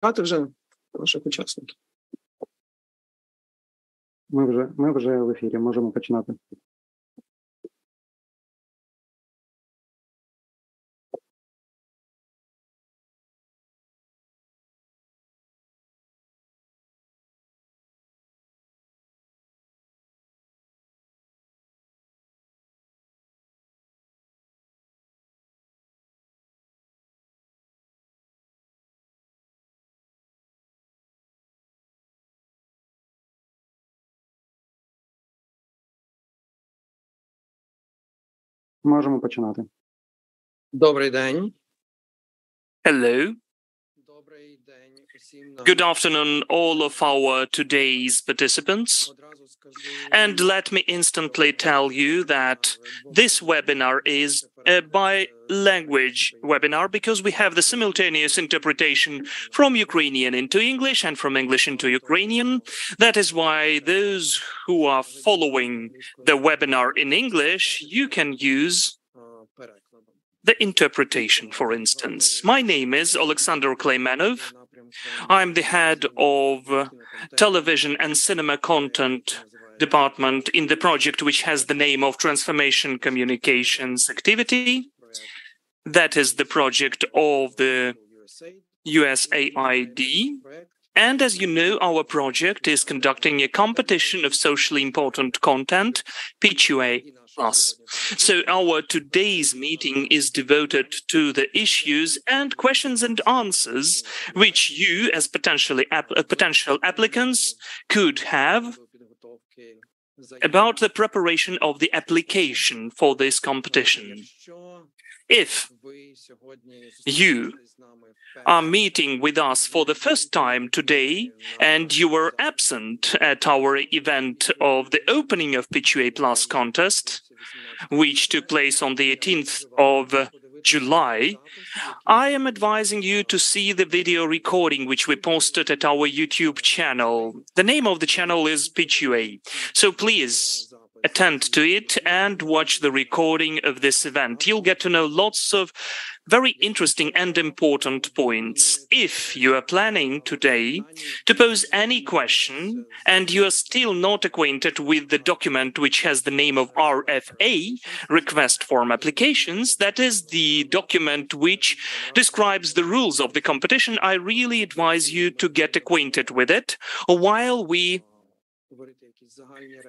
вже наших учасників. Ми вже в ефірі, можемо починати. Можемо починати. Добрий день. Hello. Good afternoon, all of our today's participants. And let me instantly tell you that this webinar is a bi-language webinar because we have the simultaneous interpretation from Ukrainian into English and from English into Ukrainian. That is why those who are following the webinar in English, you can use the interpretation, for instance. My name is Alexander Kleimanov. I'm the head of television and cinema content department in the project which has the name of Transformation Communications Activity. That is the project of the USAID. And as you know, our project is conducting a competition of socially important content, PITCHUA+. So our today's meeting is devoted to the issues and questions and answers which you, as potential applicants, could have about the preparation of the application for this competition. If you are meeting with us for the first time today and you were absent at our event of the opening of PITCHUA Plus contest, which took place on the 18th of July, I am advising you to see the video recording which we posted at our YouTube channel. The name of the channel is PITCHUA. So please attend to it and watch the recording of this event. You'll get to know lots of very interesting and important points. If you are planning today to pose any question and you are still not acquainted with the document which has the name of RFA, Request Form Applications, that is the document which describes the rules of the competition, I really advise you to get acquainted with it while we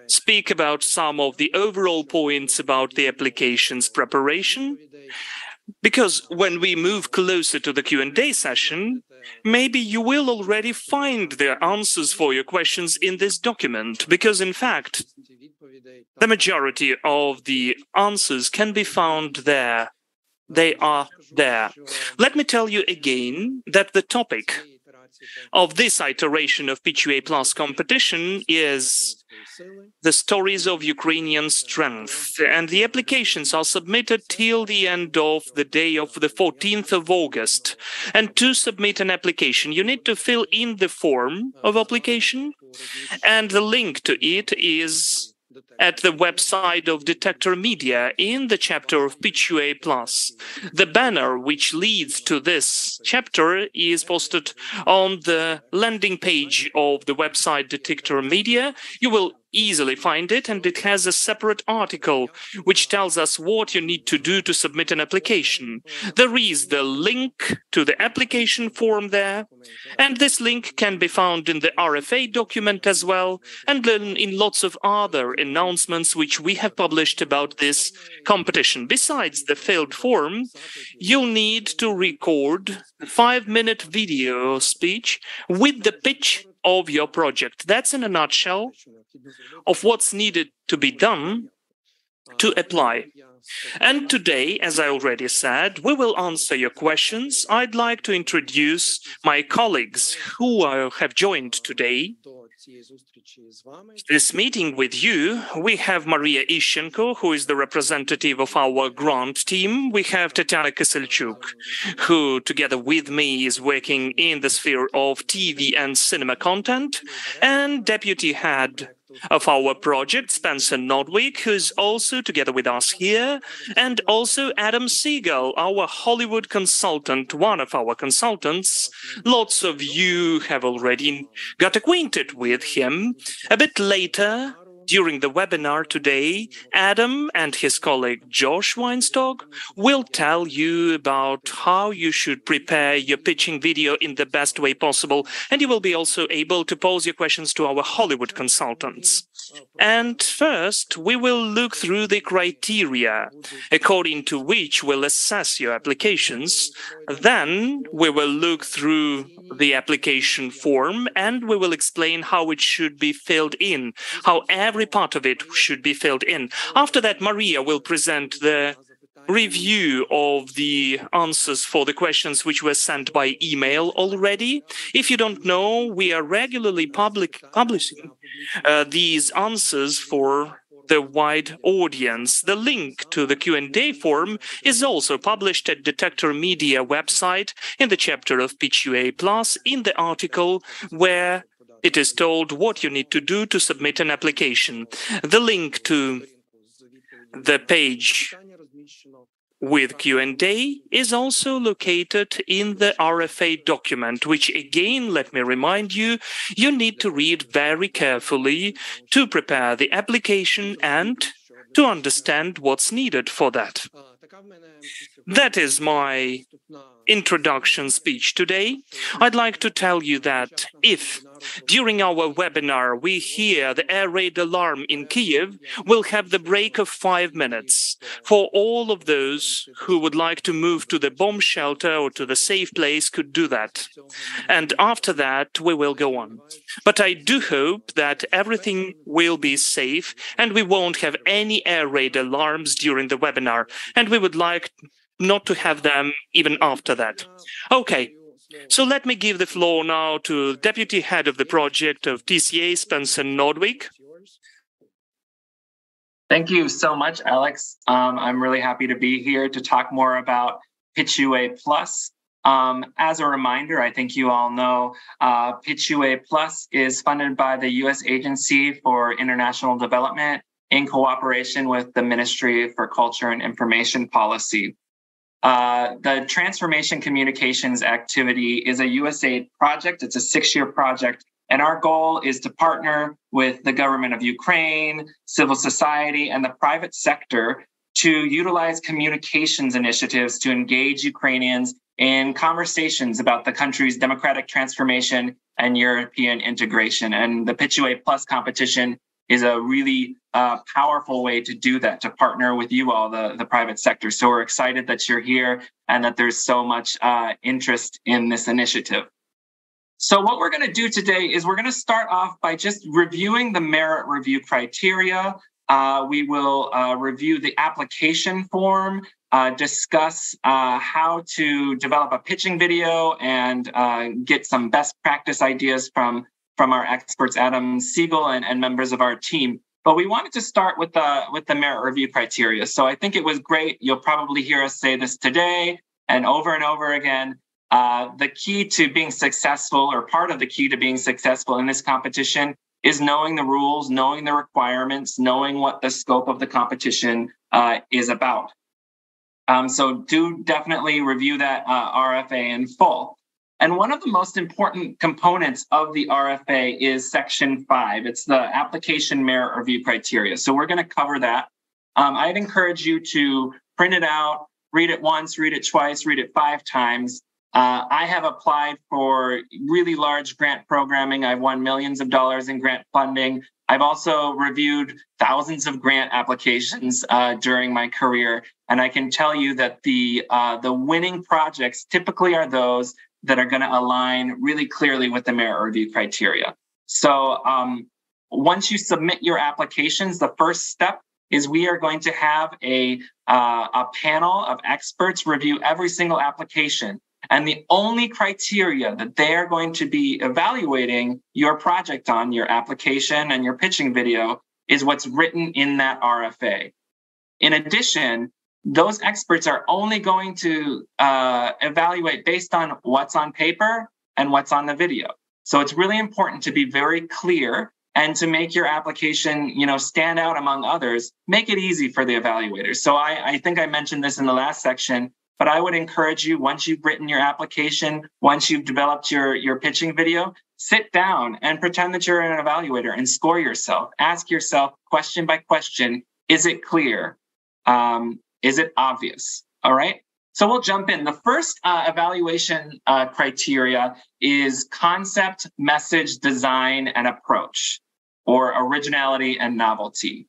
speak about some of the overall points about the application's preparation. Because when we move closer to the Q&A session, maybe you will already find the answers for your questions in this document, because in fact, the majority of the answers can be found there. They are there. Let me tell you again that the topic of this iteration of PITCHUA Plus competition is the stories of Ukrainian strength, and the applications are submitted till the end of the day of the 14th of August. And to submit an application, you need to fill in the form of application, and the link to it is at the website of Detector Media in the chapter of PITCHUA Plus. The banner which leads to this chapter is posted on the landing page of the website Detector Media. You will easily find it, and it has a separate article which tells us what you need to do to submit an application. There is the link to the application form there, and this link can be found in the RFA document as well, and in lots of other announcements which we have published about this competition. Besides the filled form, you'll need to record a 5-minute video speech with the pitch of your project. That's in a nutshell of what's needed to be done to apply. And today, as I already said, we will answer your questions. I'd like to introduce my colleagues who have joined today. This meeting with you, we have Maria Ishchenko, who is the representative of our grant team. We have Tatiana Kyselchuk, who together with me is working in the sphere of TV and cinema content, and deputy head of our project, Spencer Nordwick, who's also together with us here, and also Adam Siegel, our Hollywood consultant, one of our consultants. Lots of you have already got acquainted with him. A bit later, during the webinar today, Adam and his colleague Josh Weinstock will tell you about how you should prepare your pitching video in the best way possible, and you will be also able to pose your questions to our Hollywood consultants. And first, we will look through the criteria according to which we'll assess your applications. Then we will look through the application form and we will explain how it should be filled in, how every part of it should be filled in. After that, Maria will present the review of the answers for the questions which were sent by email already. If you don't know, we are regularly publishing these answers for the wide audience. The link to the Q&A form is also published at Detector Media website in the chapter of PITCHUA Plus in the article where it is told what you need to do to submit an application. The link to the page with Q&A is also located in the RFA document, which again, let me remind you, you need to read very carefully to prepare the application and to understand what's needed for that. That is my introduction speech today. I'd like to tell you that if during our webinar we hear the air raid alarm in Kyiv, we'll have the break of 5 minutes for all of those who would like to move to the bomb shelter or to the safe place could do that. And after that, we will go on. But I do hope that everything will be safe and we won't have any air raid alarms during the webinar. And we would like not to have them even after that. Okay, so let me give the floor now to Deputy Head of the Project of TCA, Spencer Nordwick. Thank you so much, Alex. I'm really happy to be here to talk more about PITCHUA Plus. As a reminder, I think you all know PITCHUA Plus is funded by the U.S. Agency for International Development in cooperation with the Ministry for Culture and Information Policy. The Transformation Communications activity is a USAID project. It's a 6-year project. And our goal is to partner with the government of Ukraine, civil society, and the private sector to utilize communications initiatives to engage Ukrainians in conversations about the country's democratic transformation and European integration. And the PITCHUA Plus competition is a really powerful way to do that, to partner with you all, the private sector. So we're excited that you're here and that there's so much interest in this initiative. So what we're going to do today is we're going to start off by just reviewing the merit review criteria. We will review the application form, discuss how to develop a pitching video and get some best practice ideas from our experts, Adam Siegel and members of our team. But we wanted to start with the merit review criteria. So I think it was great. You'll probably hear us say this today and over again. The key to being successful, or part of the key to being successful in this competition, is knowing the rules, knowing the requirements, knowing what the scope of the competition is about. So do definitely review that RFA in full. And one of the most important components of the RFA is Section 5. It's the application merit review criteria. So we're going to cover that. I'd encourage you to print it out, read it once, read it twice, read it 5 times. I have applied for really large grant programming. I've won millions of dollars in grant funding. I've also reviewed thousands of grant applications during my career. And I can tell you that the winning projects typically are those that are going to align really clearly with the merit review criteria. So once you submit your applications, the first step is we are going to have a panel of experts review every single application. And the only criteria that they are going to be evaluating your project on, your application and your pitching video, is what's written in that RFA. In addition, those experts are only going to evaluate based on what's on paper and what's on the video. So it's really important to be very clear and to make your application, stand out among others, make it easy for the evaluators. So I think I mentioned this in the last section, but I would encourage you, once you've written your application, once you've developed your pitching video, sit down and pretend that you're an evaluator and score yourself. Ask yourself question by question, is it clear? Is it obvious? All right. So we'll jump in. The first evaluation criteria is concept, message, design, and approach, or originality and novelty,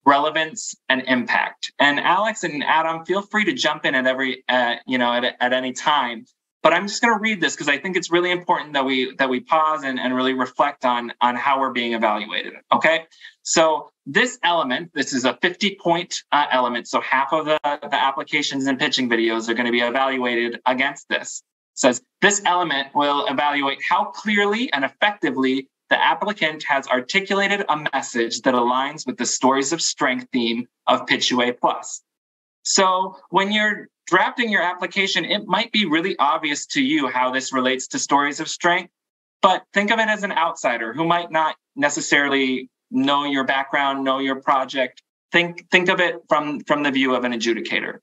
relevance and impact. And Alex and Adam, feel free to jump in at at any time. But I'm just going to read this because I think it's really important that we pause and really reflect on how we're being evaluated. Okay. So this element, this is a 50-point element. So half of the applications and pitching videos are going to be evaluated against this. It says this element will evaluate how clearly and effectively the applicant has articulated a message that aligns with the Stories of Strength theme of PITCHUA+. So when you're drafting your application, it might be really obvious to you how this relates to Stories of Strength, but think of it as an outsider who might not necessarily know your background, know your project. Think of it from the view of an adjudicator.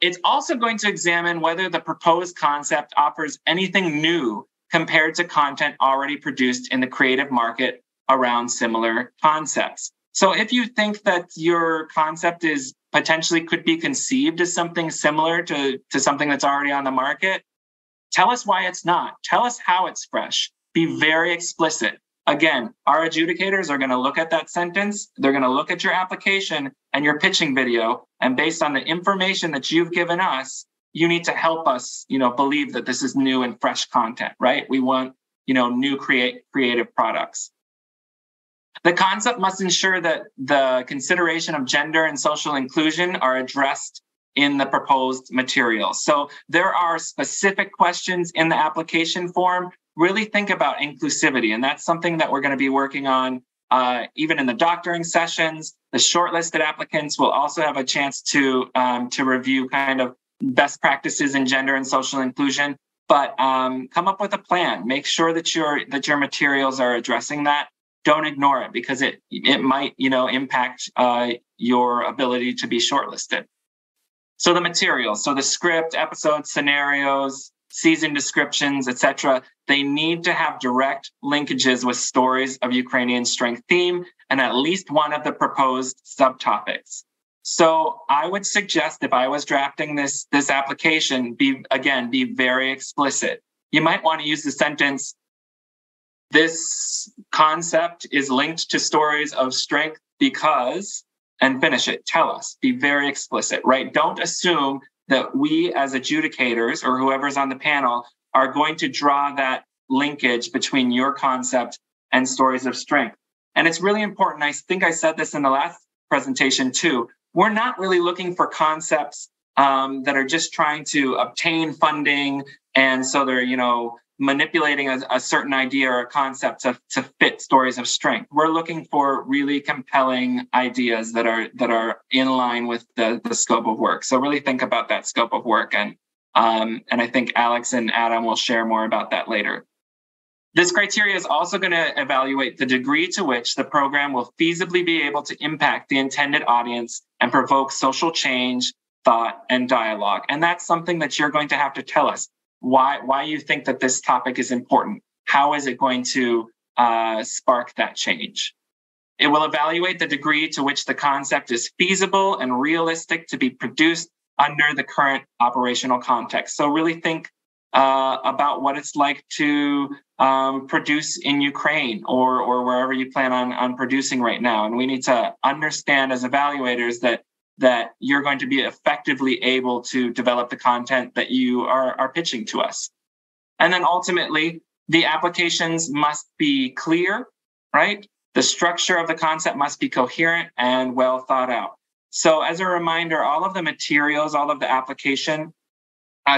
It's also going to examine whether the proposed concept offers anything new compared to content already produced in the creative market around similar concepts. So if you think that your concept is potentially could be conceived as something similar to something that's already on the market, tell us why it's not. Tell us how it's fresh. Be very explicit. Again, our adjudicators are going to look at that sentence. They're going to look at your application and your pitching video. And based on the information that you've given us, you need to help us, believe that this is new and fresh content, right? We want, new creative products. The concept must ensure that the consideration of gender and social inclusion are addressed in the proposed material. So there are specific questions in the application form. Really think about inclusivity. And that's something that we're going to be working on even in the doctoring sessions. The shortlisted applicants will also have a chance to review kind of best practices in gender and social inclusion. But come up with a plan. Make sure that your materials are addressing that. Don't ignore it because it might impact your ability to be shortlisted. So the materials, so the script, episodes, scenarios, season descriptions, etc., they need to have direct linkages with Stories of Ukrainian Strength theme and at least one of the proposed subtopics. So I would suggest if I was drafting this application, be very explicit. You might want to use the sentence, this concept is linked to Stories of Strength because, and finish it. Tell us. Be very explicit, right? Don't assume that we as adjudicators or whoever's on the panel are going to draw that linkage between your concept and Stories of Strength. And it's really important. I think I said this in the last presentation too. We're not really looking for concepts that are just trying to obtain funding. And so they're, manipulating a certain idea or a concept to fit Stories of Strength. We're looking for really compelling ideas that are in line with the scope of work. So really think about that scope of work. And I think Alex and Adam will share more about that later. This criteria is also going to evaluate the degree to which the program will feasibly be able to impact the intended audience and provoke social change, thought, and dialogue. And that's something that you're going to have to tell us. Why you think that this topic is important? How is it going to spark that change? It will evaluate the degree to which the concept is feasible and realistic to be produced under the current operational context. So really think about what it's like to produce in Ukraine or wherever you plan on producing right now. And we need to understand as evaluators that you're going to be effectively able to develop the content that you are pitching to us. And then ultimately, the applications must be clear, right? The structure of the concept must be coherent and well thought out. So as a reminder, all of the materials, all of the application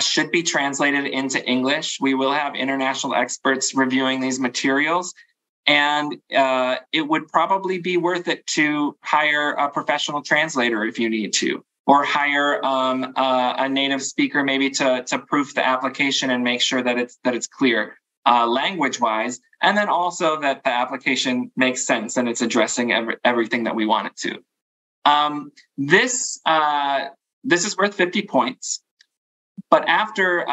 should be translated into English. We will have international experts reviewing these materials. And it would probably be worth it to hire a professional translator if you need to, or hire a native speaker maybe to proof the application and make sure that it's clear. language-wise, and then also that the application makes sense and it's addressing everything that we want it to. This is worth 50 points. But after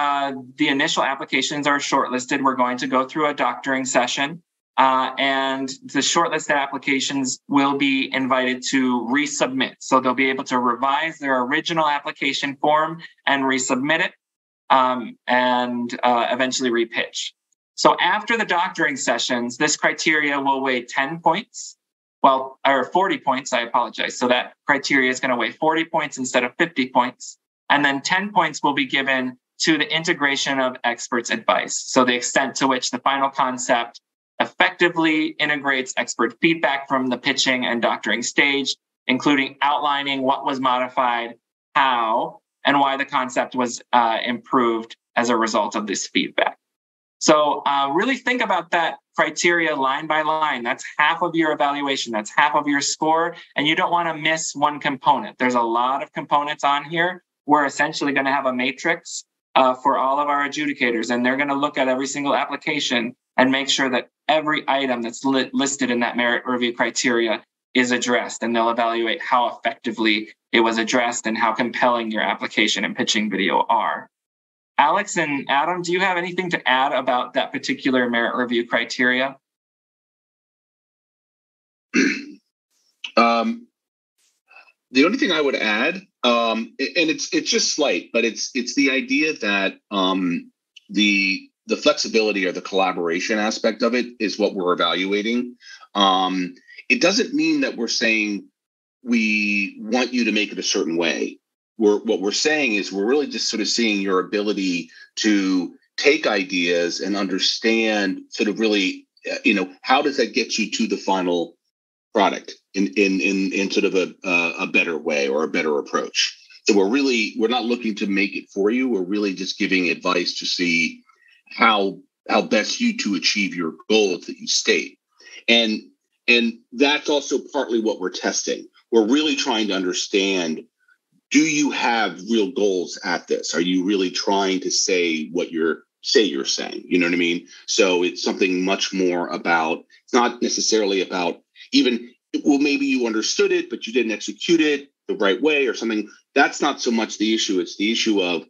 the initial applications are shortlisted, we're going to go through a doctoring session, and the shortlisted applications will be invited to resubmit. So they'll be able to revise their original application form and resubmit it, and eventually repitch. So after the doctoring sessions, this criteria will weigh 10 points. Well, or 40 points, I apologize. So that criteria is going to weigh 40 points instead of 50 points. And then 10 points will be given to the integration of experts' advice. So the extent to which the final concept effectively integrates expert feedback from the pitching and doctoring stage, including outlining what was modified, how, and why the concept was improved as a result of this feedback. So really think about that criteria line by line. That's half of your evaluation. That's half of your score. And you don't want to miss one component. There's a lot of components on here. We're essentially going to have a matrix for all of our adjudicators, and they're going to look at every single application and make sure that every item that's listed in that merit review criteria is addressed, and they'll evaluate how effectively it was addressed and how compelling your application and pitching video are. Alex and Adam, do you have anything to add about that particular merit review criteria? The only thing I would add, and it's just slight, but it's the idea that the flexibility or the collaboration aspect of it is what we're evaluating. It doesn't mean that we're saying we want you to make it a certain way. What we're saying is we're really just sort of seeing your ability to take ideas and understand sort of really, how does that get you to the final product in sort of a better way or a better approach. So we're not looking to make it for you. We're really just giving advice to see how best to achieve your goals that you state. And that's also partly what we're testing. We're really trying to understand, do you have real goals at this? Are you really trying to say what you're saying? You know what I mean? So it's something much more about, it's not necessarily about even, well, maybe you understood it, but you didn't execute it the right way or something. That's not so much the issue. It's the issue of,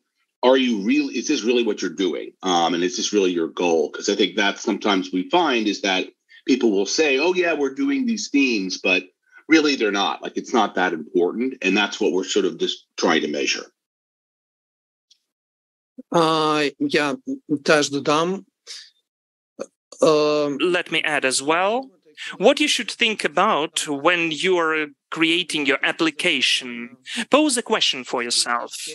is this really what you're doing? And is this really your goal? Because I think that sometimes we find is that people will say, oh yeah, we're doing these themes, but really they're not. Like, it's not that important. And that's what we're sort of just trying to measure. Я теж додам. Let me add as well. What you should think about when you are creating your application, pose a question for yourself.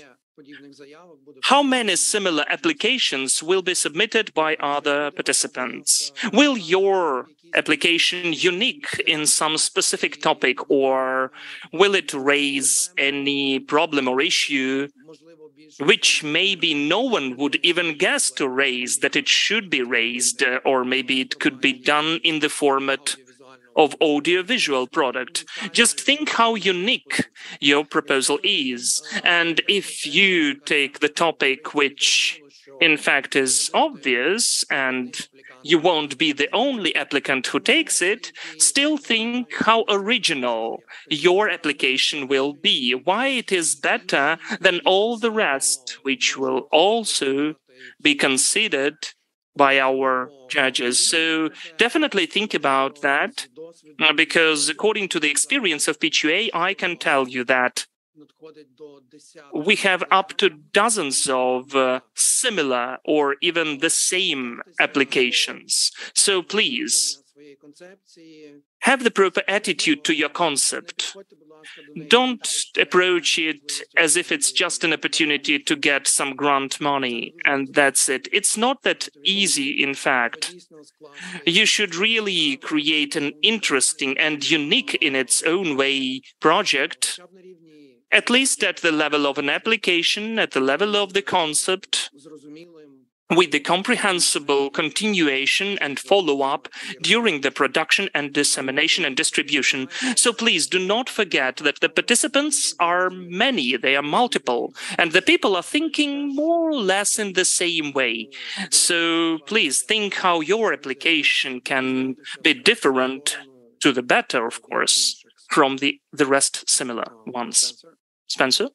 How many similar applications will be submitted by other participants? Will your application unique in some specific topic, or will it raise any problem or issue which maybe no one would even guess to raise that it should be raised, or maybe it could be done in the format of audiovisual product? Just think how unique your proposal is. And if you take the topic which in fact is obvious and you won't be the only applicant who takes it, still think how original your application will be, why it is better than all the rest, which will also be considered by our judges. So definitely think about that, because according to the experience of PITCHUA, I can tell you that we have up to dozens of similar or even the same applications. So please, have the proper attitude to your concept. Don't approach it as if it's just an opportunity to get some grant money and that's it. It's not that easy, in fact. You should really create an interesting and unique in its own way project, at least at the level of an application, at the level of the concept, with the comprehensible continuation and follow-up during the production and dissemination and distribution. So please do not forget that the participants are many, they are multiple, and the people are thinking more or less in the same way. So please think how your application can be different to the better, of course, from the rest similar ones. Spencer?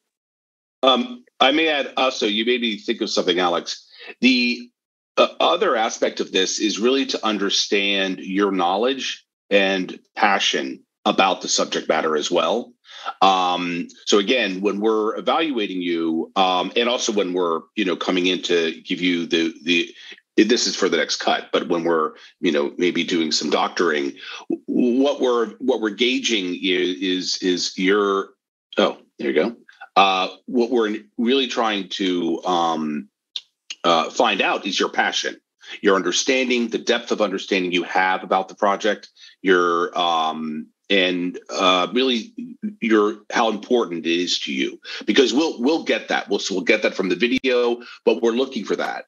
I may add also, you made me think of something, Alex. The other aspect of this is really to understand your knowledge and passion about the subject matter as well. So again, when we're evaluating you, and also when we're coming in to give you the this is for the next cut, but when we're maybe doing some doctoring, what we're gauging is your there you go. What we're really trying to find out is your passion, your understanding, the depth of understanding you have about the project, your really how important it is to you. Because we'll get that. We'll get that from the video, but we're looking for that.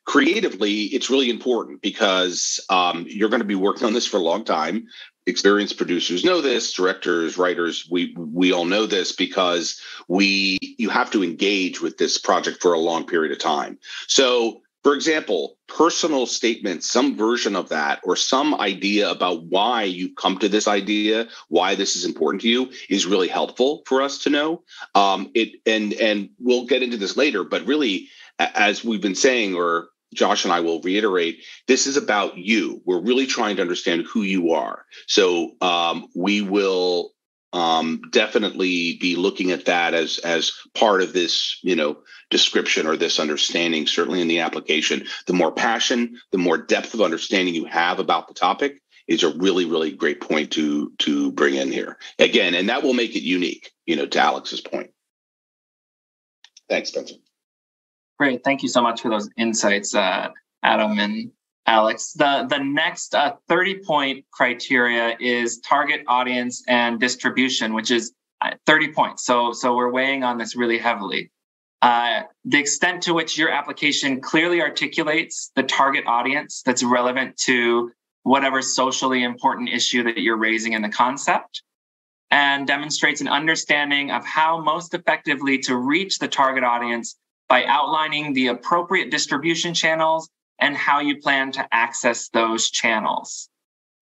Creatively, it's really important because you're going to be working on this for a long time. Experienced producers know this, directors, writers, we all know this because you have to engage with this project for a long period of time. So, for example, personal statements, some version of that, or some idea about why you've come to this idea, why this is important to you, is really helpful for us to know. And we'll get into this later, but really, as we've been saying, or Josh and I will reiterate, this is about you. We're really trying to understand who you are. So we will definitely be looking at that as part of this, description or this understanding, certainly in the application. The more passion, the more depth of understanding you have about the topic is a really, really great point to bring in here. Again, and that will make it unique, to Alex's point. Thanks, Spencer. Great. Thank you so much for those insights, Adam and Alex. The next 30-point criteria is target audience and distribution, which is 30 points. So we're weighing on this really heavily. The extent to which your application clearly articulates the target audience that's relevant to whatever socially important issue that you're raising in the concept, and demonstrates an understanding of how most effectively to reach the target audience by outlining the appropriate distribution channels and how you plan to access those channels.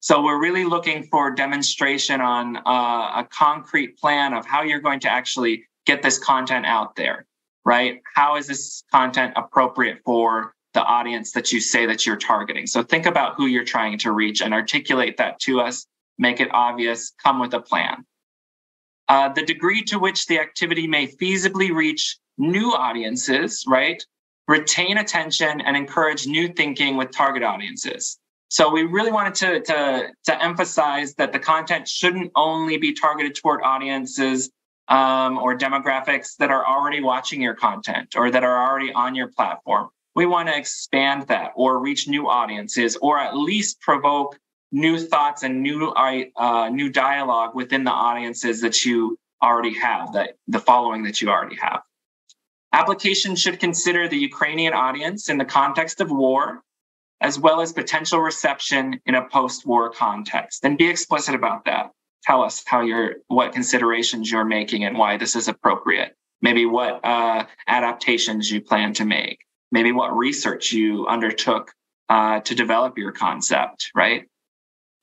So we're really looking for demonstration on a concrete plan of how you're going to actually get this content out there, right? How is this content appropriate for the audience that you say that you're targeting? So think about who you're trying to reach and articulate that to us, make it obvious, come with a plan. The degree to which the activity may feasibly reach new audiences, right? Retain attention and encourage new thinking with target audiences. So we really wanted to emphasize that the content shouldn't only be targeted toward audiences or demographics that are already watching your content or that are already on your platform. We want to expand that or reach new audiences, or at least provoke new thoughts and new dialogue within the audiences that you already have, the following that you already have. Applications should consider the Ukrainian audience in the context of war, as well as potential reception in a post-war context. And be explicit about that. Tell us what considerations you're making and why this is appropriate. Maybe what adaptations you plan to make. Maybe what research you undertook to develop your concept, right?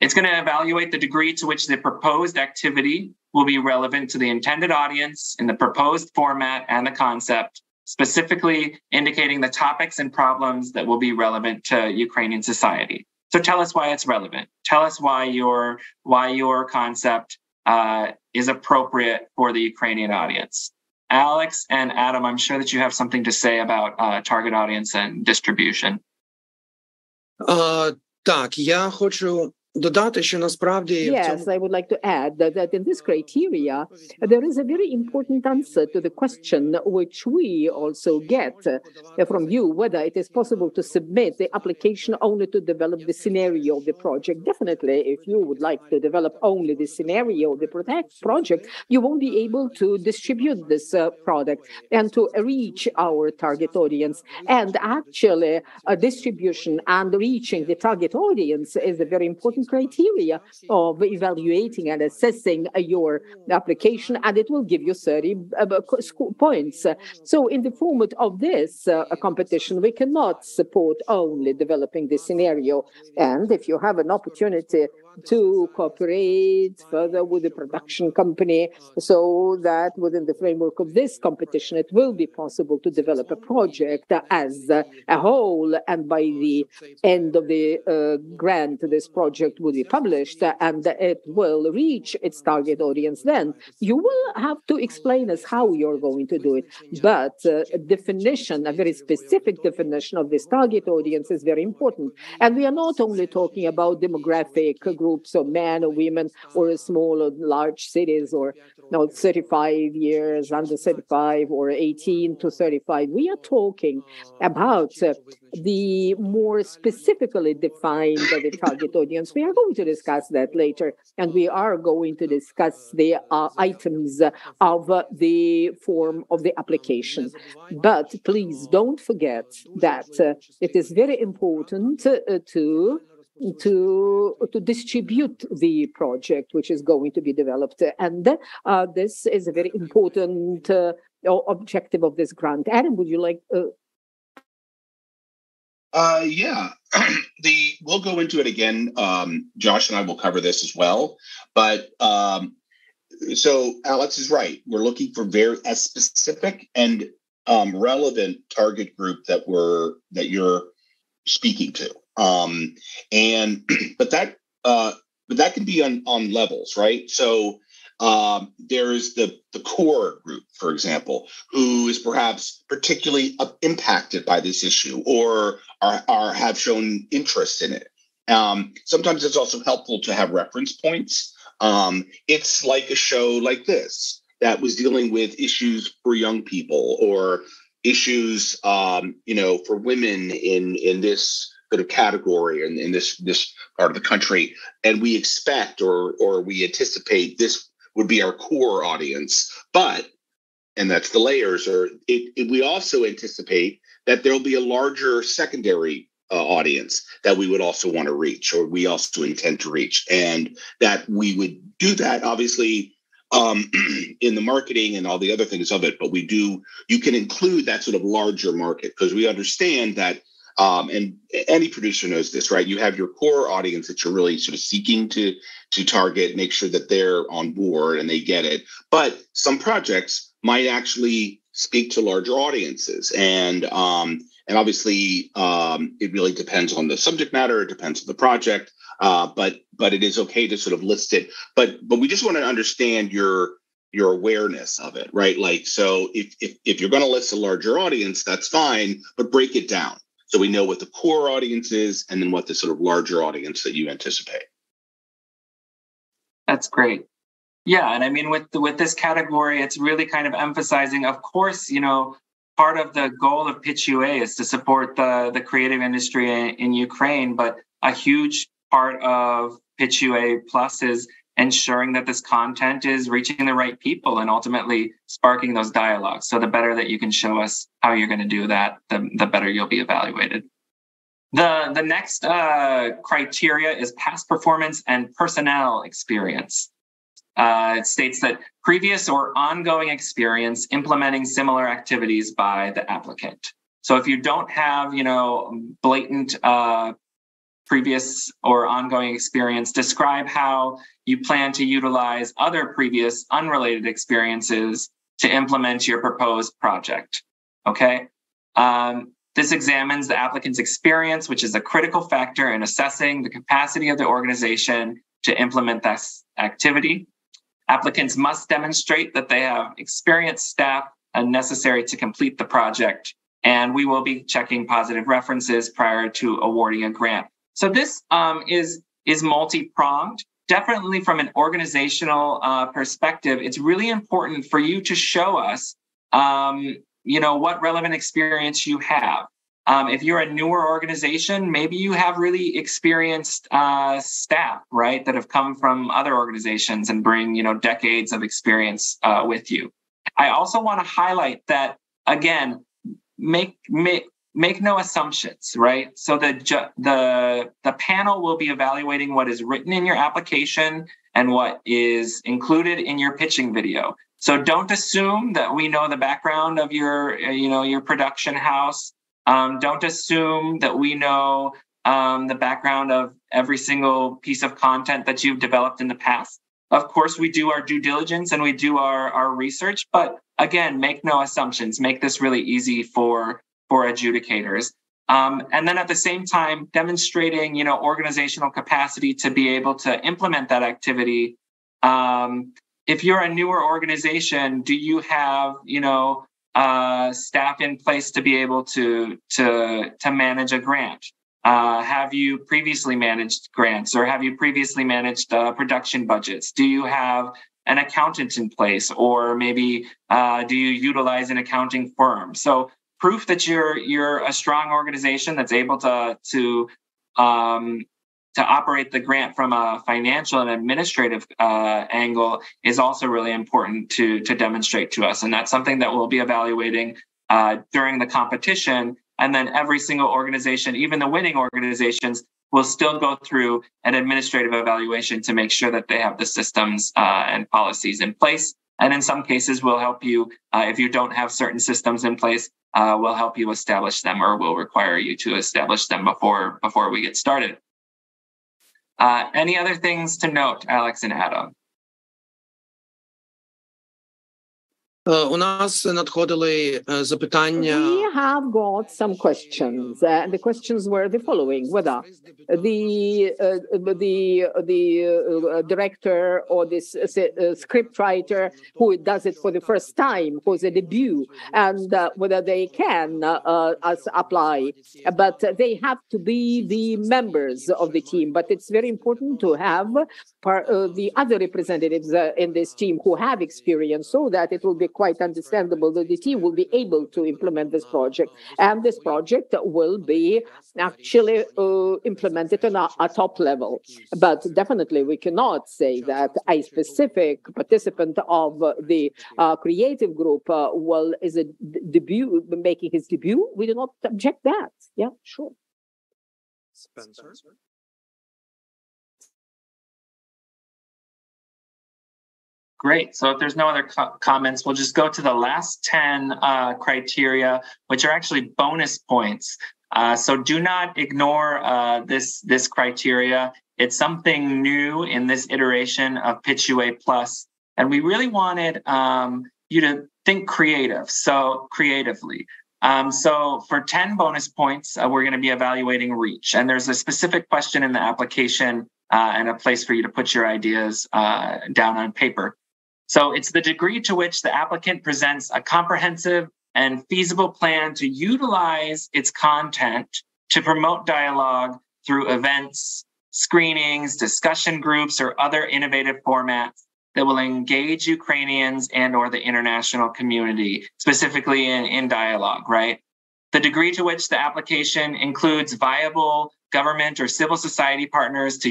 It's going to evaluate the degree to which the proposed activity will be relevant to the intended audience in the proposed format and the concept, specifically indicating the topics and problems that will be relevant to Ukrainian society. So tell us why it's relevant. Tell us why your concept is appropriate for the Ukrainian audience. Alex and Adam, I'm sure that you have something to say about target audience and distribution. Так, я хочу додати, що насправді в Yes, цьому I would like to add that in this criteria, there is a very important answer to the question which we also get from you, whether it is possible to submit the application only to develop the scenario of the project. Definitely, if you would like to develop only the scenario of the project, you won't be able to distribute this product and to reach our target audience. And actually, distribution and reaching the target audience is a very important criteria of evaluating and assessing your application, and it will give you 30 points. So in the format of this competition, we cannot support only developing the scenario. And if you have an opportunity to cooperate further with the production company so that within the framework of this competition, it will be possible to develop a project as a whole. And by the end of the grant, this project will be published and it will reach its target audience. Then you will have to explain us how you're going to do it. But a definition, a very specific definition of this target audience is very important. And we are not only talking about demographic groups of men or women or small or large cities or 35 years, under 35 or 18 to 35. We are talking about the more specifically defined the target audience. We are going to discuss that later, and we are going to discuss the items of the form of the application. But please don't forget that it is very important to distribute the project which is going to be developed. And this is a very important objective of this grant. Adam, would you like... Yeah, we'll go into it again. Josh and I will cover this as well. But so Alex is right. We're looking for a specific and relevant target group that you're speaking to. But that can be on levels, right? So there's the core group, for example, who is perhaps particularly impacted by this issue or have shown interest in it. Sometimes it's also helpful to have reference points. It's like a show like this that was dealing with issues for young people or issues, for women in this sort of category and in this part of the country. And we expect or we anticipate this would be our core audience, and that's the layers, we also anticipate that there'll be a larger secondary audience that we would also want to reach, or we also intend to reach, and that we would do that obviously in the marketing and all the other things of it. But you can include that sort of larger market because we understand that, and any producer knows this, right? You have your core audience that you're really sort of seeking to target, make sure that they're on board and they get it. But some projects might actually speak to larger audiences, and obviously it really depends on the subject matter. It depends on the project, but it is okay to sort of list it. But we just want to understand your awareness of it, right? Like, so if you're going to list a larger audience, that's fine, but break it down so we know what the core audience is and then what the sort of larger audience that you anticipate. That's great. Yeah, and I mean, with this category, it's really kind of emphasizing, of course, part of the goal of PITCHUA is to support the creative industry in Ukraine, but a huge part of PITCHUA Plus is ensuring that this content is reaching the right people and ultimately sparking those dialogues. So the better that you can show us how you're going to do that, the better you'll be evaluated. The next criteria is past performance and personnel experience. It states that previous or ongoing experience implementing similar activities by the applicant. So if you don't have, blatant previous or ongoing experience, describe how you plan to utilize other previous unrelated experiences to implement your proposed project. Okay. This examines the applicant's experience, which is a critical factor in assessing the capacity of the organization to implement this activity. Applicants must demonstrate that they have experienced staff and necessary to complete the project, and we will be checking positive references prior to awarding a grant. So this is is multi-pronged. Definitely from an organizational perspective, it's really important for you to show us, what relevant experience you have. If you're a newer organization, maybe you have really experienced staff, right, that have come from other organizations and bring, decades of experience with you. I also want to highlight that, again, make no assumptions, right? So the panel will be evaluating what is written in your application and what is included in your pitching video. So don't assume that we know the background of your production house. Don't assume that we know the background of every single piece of content that you've developed in the past. Of course, we do our due diligence and we do our research, but again, make no assumptions. Make this really easy for adjudicators. And then at the same time, demonstrating, organizational capacity to be able to implement that activity. If you're a newer organization, do you have, staff in place to be able to manage a grant? Have you previously managed grants, or have you previously managed production budgets? Do you have an accountant in place, or maybe do you utilize an accounting firm? So proof that you're a strong organization that's able to operate the grant from a financial and administrative angle is also really important to demonstrate to us. And that's something that we'll be evaluating during the competition. And then every single organization, even the winning organizations, will still go through an administrative evaluation to make sure that they have the systems and policies in place. And in some cases, we'll help you, if you don't have certain systems in place, we'll help you establish them, or we'll require you to establish them before we get started. Any other things to note, Alex and Adam? У нас надходили запитання. We have got some questions. The questions were the following: whether the director or this script writer who does it for the first time, who's a debut, and whether they can apply, but they have to be the members of the team. But it's very important to have the other representatives in this team who have experience, so that it will be quite understandable that the team will be able to implement this project. And this project will be actually implemented on a top level. But definitely we cannot say that a specific participant of the creative group is a debut, making his debut. We do not object that. Yeah, sure. Spencer? Great. So if there's no other comments, we'll just go to the last 10 criteria, which are actually bonus points. So do not ignore this criteria. It's something new in this iteration of PITCHUA Plus. And we really wanted you to think creatively. So for 10 bonus points, we're going to be evaluating reach. And there's a specific question in the application and a place for you to put your ideas down on paper. So it's the degree to which the applicant presents a comprehensive and feasible plan to utilize its content to promote dialogue through events, screenings, discussion groups, or other innovative formats that will engage Ukrainians and or the international community, specifically in dialogue, right? The degree to which the application includes viable government or civil society partners to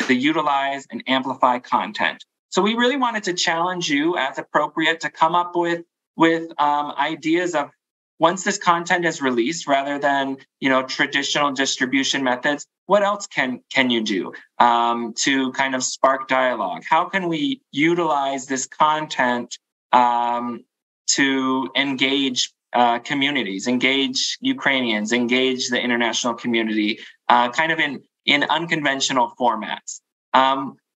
utilize and amplify content. So we really wanted to challenge you, as appropriate, to come up with ideas of, once this content is released, rather than traditional distribution methods, what else can you do to kind of spark dialogue? How can we utilize this content to engage communities, engage Ukrainians, engage the international community, kind of in unconventional formats?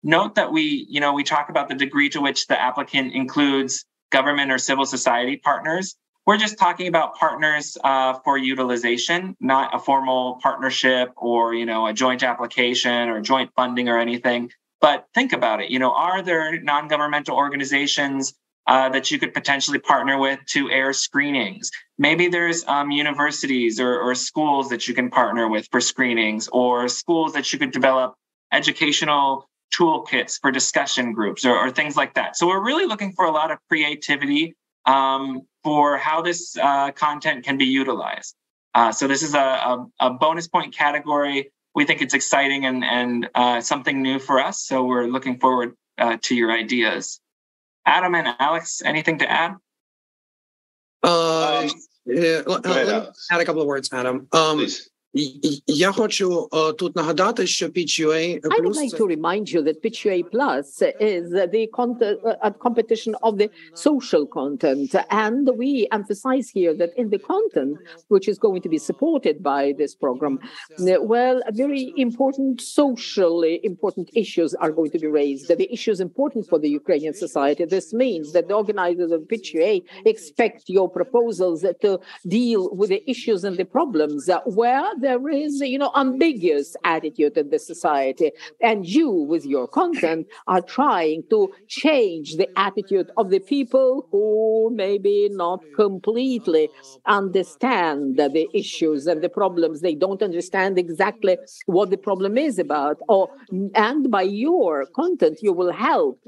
Note that we talk about the degree to which the applicant includes government or civil society partners. We're just talking about partners for utilization, not a formal partnership or, a joint application or joint funding or anything. But think about it. Are there non-governmental organizations that you could potentially partner with to air screenings? Maybe there's universities or schools that you can partner with for screenings, or schools that you could develop educational toolkits for discussion groups or things like that. So we're really looking for a lot of creativity for how this content can be utilized. So this is a bonus point category. We think it's exciting and something new for us. So we're looking forward to your ideas. Adam and Alex, anything to add? Let me add a couple of words, Adam. Я хочу тут нагадати, що PITCHUA I would like to remind you that PITCHUA Plus is the competition of the social content. And we emphasize here that in the content, which is going to be supported by this program, well, very important, socially important issues are going to be raised. The issues important for the Ukrainian society. This means that the organizers of PITCHUA expect your proposals to deal with the issues and the problems where there is, ambiguous attitude in the society. And you, with your content, are trying to change the attitude of the people who maybe not completely understand the issues and the problems. They don't understand exactly what the problem is about. And by your content, you will help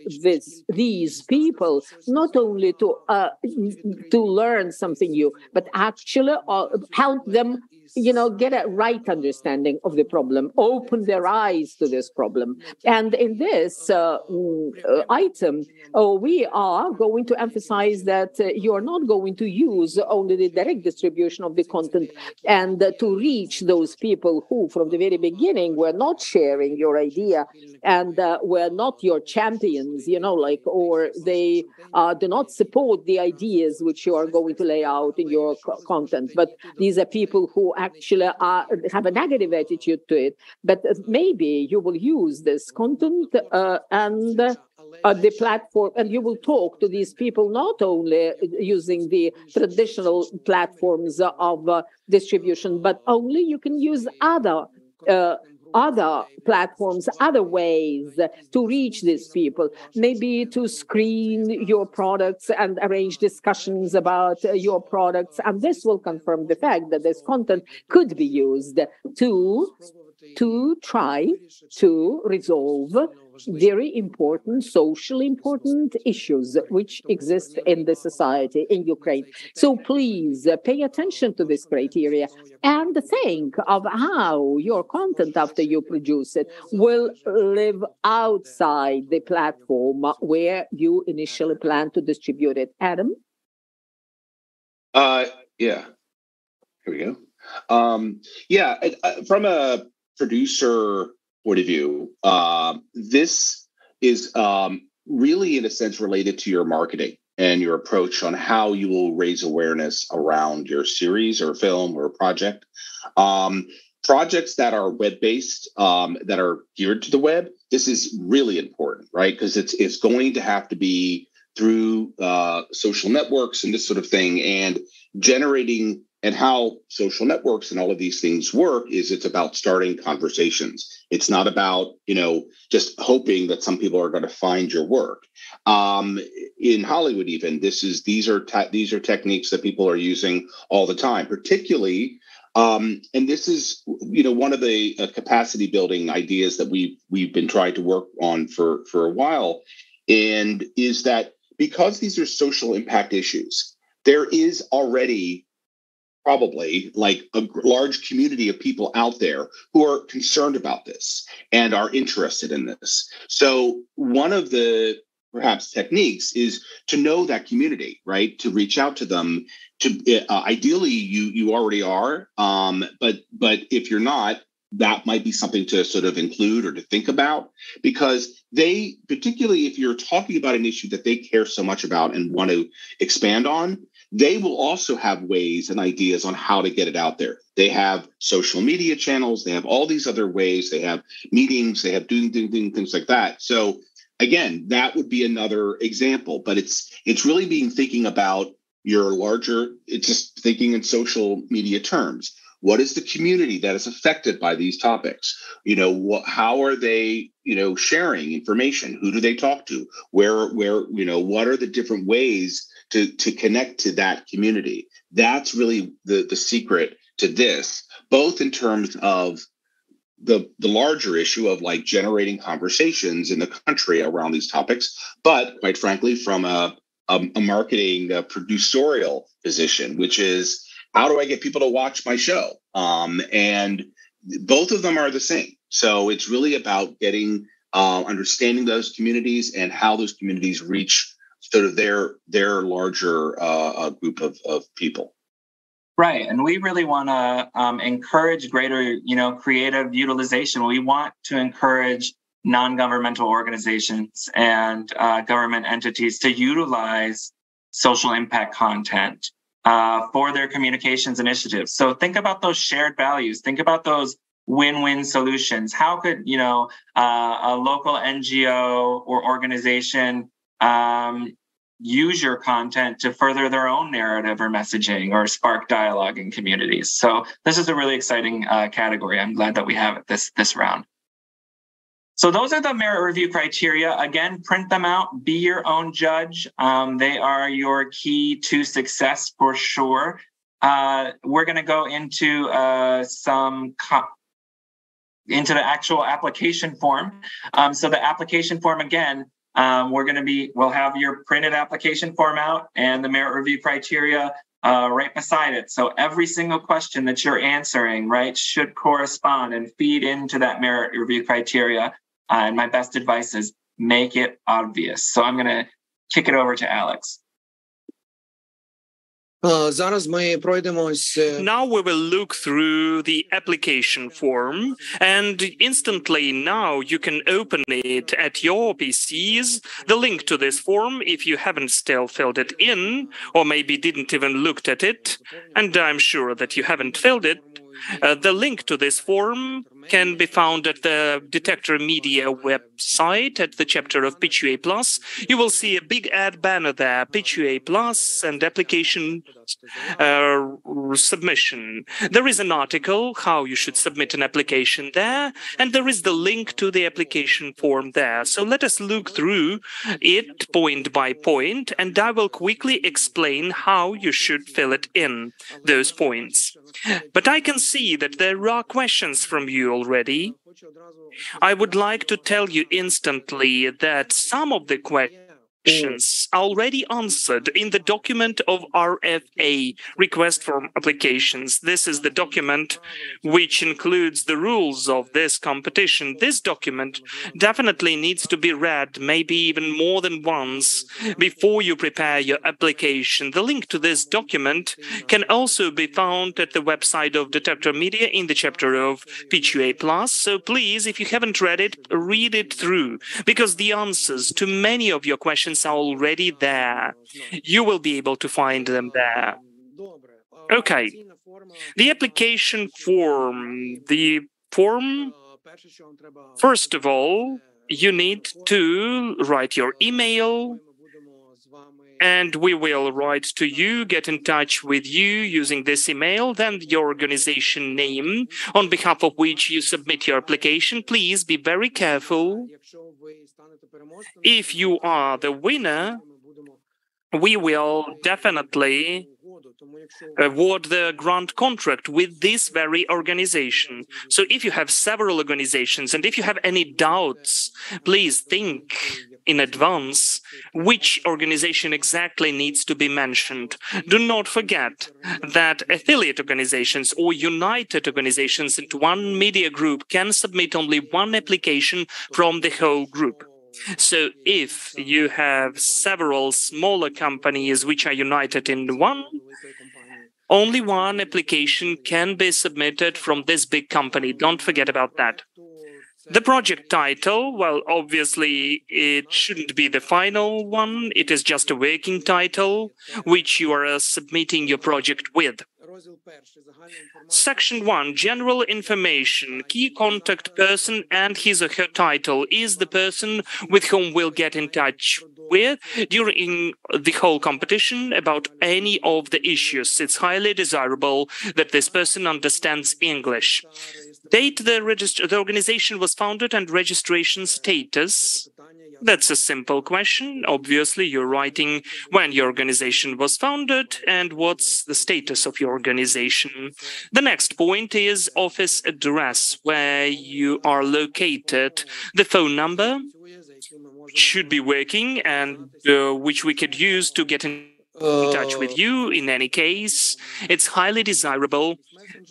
these people not only to learn something new, but actually help them get a right understanding of the problem, open their eyes to this problem. And in this item, we are going to emphasize that you are not going to use only the direct distribution of the content and to reach those people who, from the very beginning, were not sharing your idea and were not your champions, or they do not support the ideas which you are going to lay out in your content. But these are people who actually have a negative attitude to it. But maybe you will use this content and the platform, and you will talk to these people not only using the traditional platforms of distribution, but only you can use other platforms, other ways to reach these people, maybe to screen your products and arrange discussions about your products. And this will confirm the fact that this content could be used to try to resolve very important, socially important issues which exist in the society in Ukraine. So please pay attention to this criteria and think of how your content after you produce it will live outside the platform where you initially plan to distribute it. Adam? Yeah. Here we go. From a producer point of view, this is really, in a sense, related to your marketing and your approach on how you will raise awareness around your series or film or project. Projects that are web-based, that are geared to the web, this is really important, right? Because it's going to have to be through social networks and this sort of thing, and generating. And how social networks and all of these things work is it's about starting conversations. It's not about, just hoping that some people are going to find your work. In Hollywood, even these are techniques that people are using all the time, particularly. And this is, one of the capacity building ideas that we've been trying to work on for a while, and is that because these are social impact issues, there is already probably like a large community of people out there who are concerned about this and are interested in this. So one of the perhaps techniques is to know that community, right? To reach out to them. To ideally, you already are, but if you're not, that might be something to sort of include or to think about, because they, particularly if you're talking about an issue that they care so much about and want to expand on, they will also have ways and ideas on how to get it out there. They have social media channels. They have all these other ways. They have meetings. They have doing things like that. So again, that would be another example. But it's really thinking about your larger. It's just thinking in social media terms. What is the community that is affected by these topics? How are they, sharing information? Who do they talk to? Where, what are the different ways to connect to that community? That's really the secret to this, both in terms of the larger issue of like generating conversations in the country around these topics, but quite frankly, from a marketing producerial position, which is how do I get people to watch my show? And both of them are the same. So it's really about getting understanding those communities and how those communities reach sort of their larger group of people. Right, and we really want to encourage greater, creative utilization. We want to encourage non-governmental organizations and government entities to utilize social impact content for their communications initiatives. So think about those shared values. Think about those win-win solutions. How could, a local NGO or organization use your content to further their own narrative or messaging or spark dialogue in communities? So this is a really exciting category. I'm glad that we have it this round. So those are the merit review criteria. Again, print them out, be your own judge. They are your key to success for sure. We're going to go into into the actual application form. So the application form, again, we'll have your printed application form out and the merit review criteria right beside it. So every single question that you're answering, right, should correspond and feed into that merit review criteria. And my best advice is make it obvious. So I'm going to kick it over to Alex. Now we will look through the application form, and instantly now you can open it at your PCs. The link to this form, if you haven't still filled it in, or maybe didn't even looked at it, and I'm sure that you haven't filled it, the link to this form can be found at the Detector Media website at the chapter of PITCHUA Plus. You will see a big ad banner there, PITCHUA Plus and application submission. There is an article, how you should submit an application there, and there is the link to the application form there. So let us look through it point by point, and I will quickly explain how you should fill it in, those points. But I can see that there are questions from you already. I would like to tell you instantly that some of the questions already answered in the document of RFA, Request for Applications. This is the document which includes the rules of this competition. This document definitely needs to be read maybe even more than once before you prepare your application. The link to this document can also be found at the website of Detector Media in the chapter of PITCHUA Plus. So please, if you haven't read it, read it through, because the answers to many of your questions are already there. You will be able to find them there. Okay. The application form. The form, first of all, you need to write your email, and we will write to you, get in touch with you using this email, then your organization name on behalf of which you submit your application. Please be very careful. If you are the winner, we will definitely award the grant contract with this very organization. So if you have several organizations and if you have any doubts, please think in advance which organization exactly needs to be mentioned. Do not forget that affiliate organizations or united organizations into one media group can submit only one application from the whole group. So if you have several smaller companies which are united in one, only one application can be submitted from this big company. Don't forget about that. The project title, well, obviously, it shouldn't be the final one. It is just a working title, which you are submitting your project with. Section 1, General Information. Key contact person and his or her title is the person with whom we'll get in touch with during the whole competition about any of the issues. It's highly desirable that this person understands English. date the organization was founded and registration status. That's a simple question. Obviously, you're writing when your organization was founded and what's the status of your organization. The next point is office address, where you are located. The phone number should be working and which we could use to get in touch with you. In any case, it's highly desirable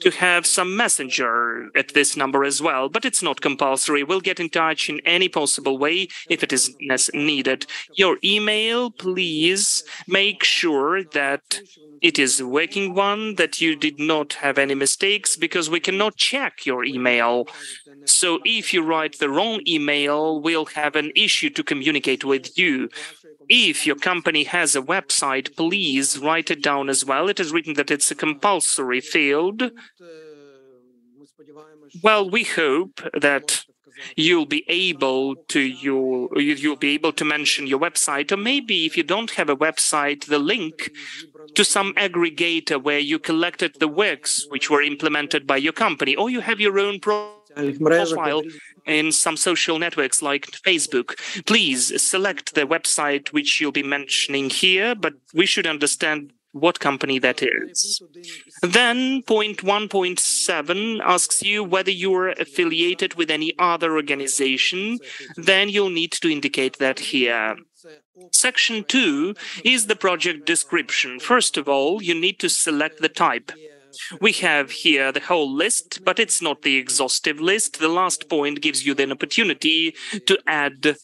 to have some messenger at this number as well, but it's not compulsory. We'll get in touch in any possible way if it is needed. Your email, please make sure that it is a working one, that you did not have any mistakes, because we cannot check your email. So if you write the wrong email, we'll have an issue to communicate with you. If your company has a website, please write it down as well. It is written that it's a compulsory field. Well, we hope that you'll be able to mention your website, or maybe if you don't have a website, the link to some aggregator where you collected the works which were implemented by your company, or you have your own profile in some social networks like Facebook. Please select the website which you'll be mentioning here, but we should understand what company that is. Then point 1.7 asks you whether you are affiliated with any other organization. Then you'll need to indicate that here. Section 2 is the project description. First of all, you need to select the type. We have here the whole list, but it's not the exhaustive list. The last point gives you the opportunity to add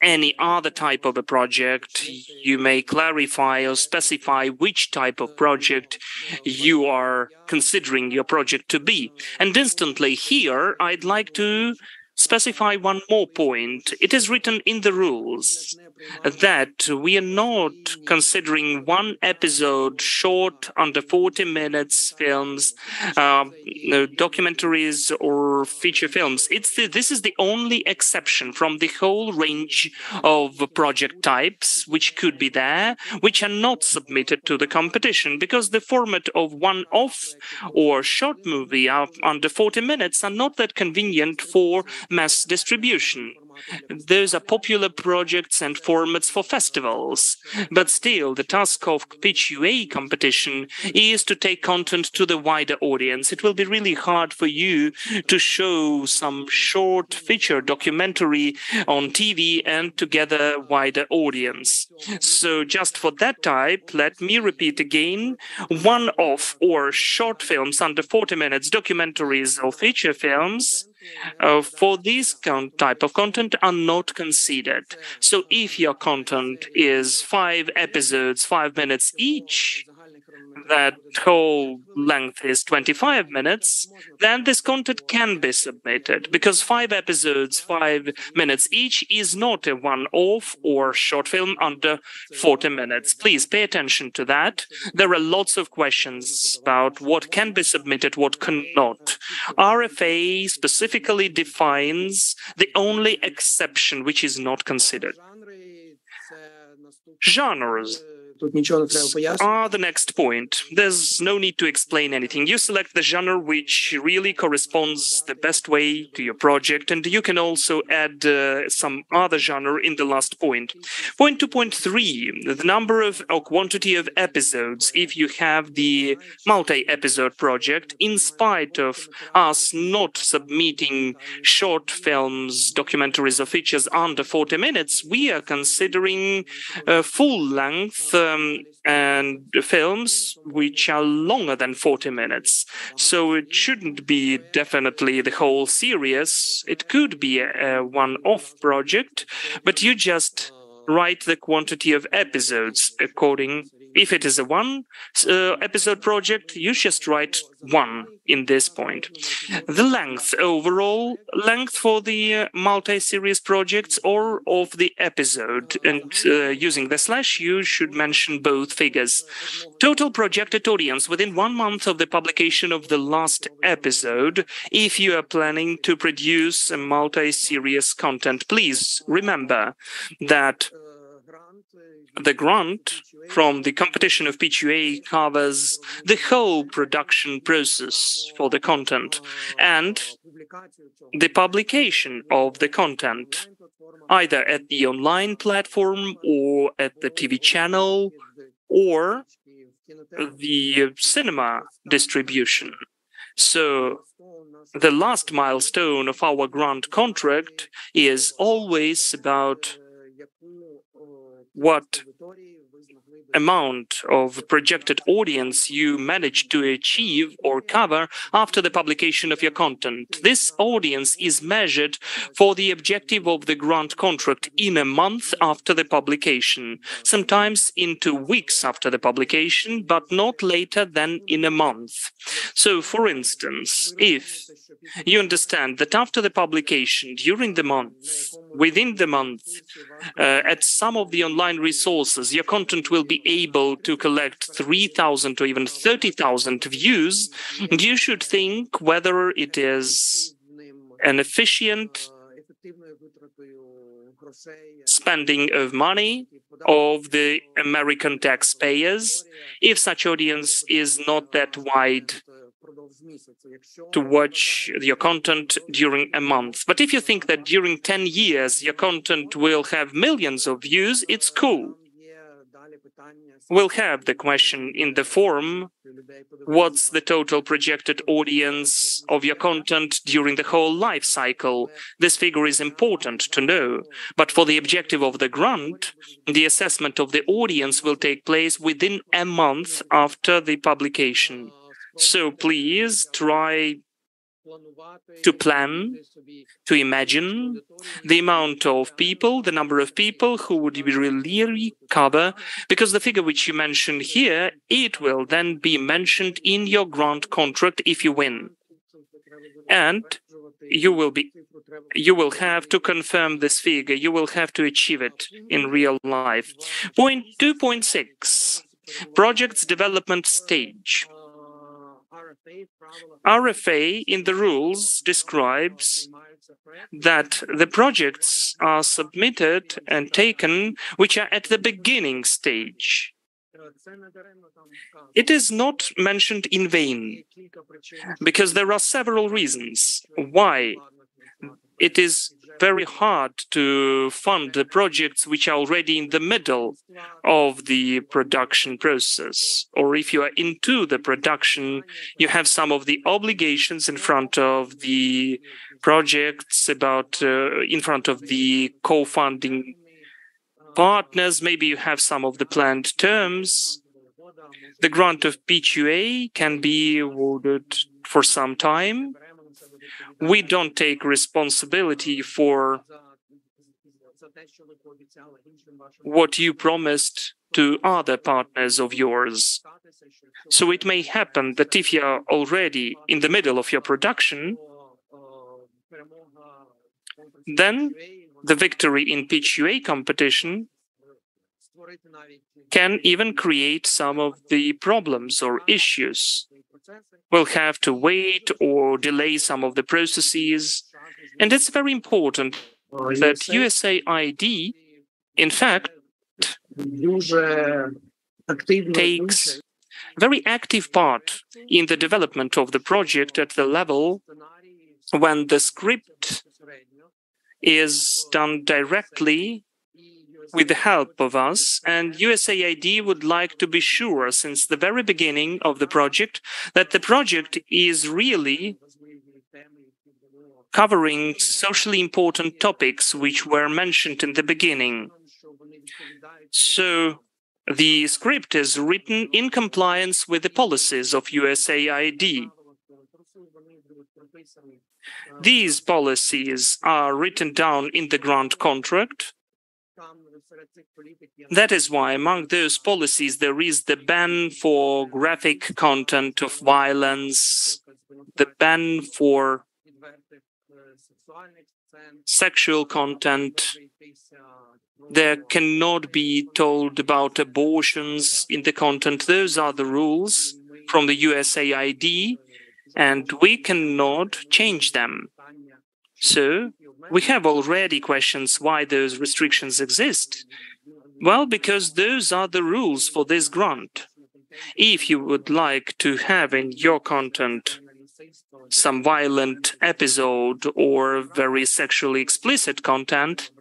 any other type of a project. You may clarify or specify which type of project you are considering your project to be. And instantly here, I'd like to specify one more point. It is written in the rules that we are not considering one episode short, under 40 minutes films, documentaries or feature films. This is the only exception from the whole range of project types which could be there, which are not submitted to the competition, because the format of one-off or short movie under 40 minutes are not that convenient for mass distribution. Those are popular projects and formats for festivals. But still, the task of PITCHUA competition is to take content to the wider audience. It will be really hard for you to show some short feature documentary on TV and to gather wider audience. So just for that type, let me repeat again, one-off or short films under 40 minutes, documentaries or feature films, for this type of content are not considered. So if your content is 5 episodes, 5 minutes each, that whole length is 25 minutes, then this content can be submitted, because 5 episodes, 5 minutes each is not a one-off or short film under 40 minutes. Please pay attention to that. There are lots of questions about what can be submitted, what cannot. RFA specifically defines the only exception which is not considered. Genres are the next point. There's no need to explain anything. You select the genre which really corresponds the best way to your project, and you can also add some other genre in the last point. Point 2.3, the number of or quantity of episodes. If you have the multi-episode project, in spite of us not submitting short films, documentaries or features under 40 minutes, we are considering full-length and films which are longer than 40 minutes. So it shouldn't be definitely the whole series. It could be a one-off project, but you just write the quantity of episodes according. If it is a one-episode project, you just write 1 in this point. The length, overall length for the multi-series projects or of the episode, and using the slash, you should mention both figures. Total projected audience within 1 month of the publication of the last episode, if you are planning to produce a multi-series content. Please remember that the grant from the competition of PITCHUA covers the whole production process for the content and the publication of the content, either at the online platform or at the TV channel or the cinema distribution. So the last milestone of our grant contract is always about what amount of projected audience you manage to achieve or cover after the publication of your content. This audience is measured for the objective of the grant contract in a month after the publication, sometimes in 2 weeks after the publication, but not later than in a month. So, for instance, if you understand that after the publication, during the month, within the month, at some of the online resources, your content will be able to collect 3,000 or even 30,000 views, you should think whether it is an efficient spending of money of the American taxpayers, if such audience is not that wide to watch your content during a month. But if you think that during 10 years your content will have millions of views, it's cool. We'll have the question in the forum, what's the total projected audience of your content during the whole life cycle? This figure is important to know, but for the objective of the grant, the assessment of the audience will take place within a month after the publication. So please try to plan, to imagine the amount of people, the number of people who would you really cover, because the figure which you mentioned here, it will then be mentioned in your grant contract if you win. And you will have to confirm this figure, you will have to achieve it in real life. Point 2.6, project's development stage. RFA in the rules describes that the projects are submitted and taken which are at the beginning stage. It is not mentioned in vain, because there are several reasons why it is very hard to fund the projects which are already in the middle of the production process. Or if you are into the production, you have some of the obligations in front of the projects, in front of the co-funding partners. Maybe you have some of the planned terms. The grant of PITCHUA can be awarded for some time. We don't take responsibility for what you promised to other partners of yours. So it may happen that if you're already in the middle of your production, then the victory in PITCHUA competition can even create some of the problems or issues. We'll have to wait or delay some of the processes. And it's very important that USAID, in fact, takes very active part in the development of the project at the level when the script is done directly with the help of us, and USAID would like to be sure since the very beginning of the project that the project is really covering socially important topics which were mentioned in the beginning. So the script is written in compliance with the policies of USAID. These policies are written down in the grant contract. That is why among those policies there is the ban for graphic content of violence, the ban for sexual content. There cannot be told about abortions in the content. Those are the rules from the USAID, and we cannot change them. So we have already questions why those restrictions exist. Well, because those are the rules for this grant. If you would like to have in your content some violent episode or very sexually explicit content,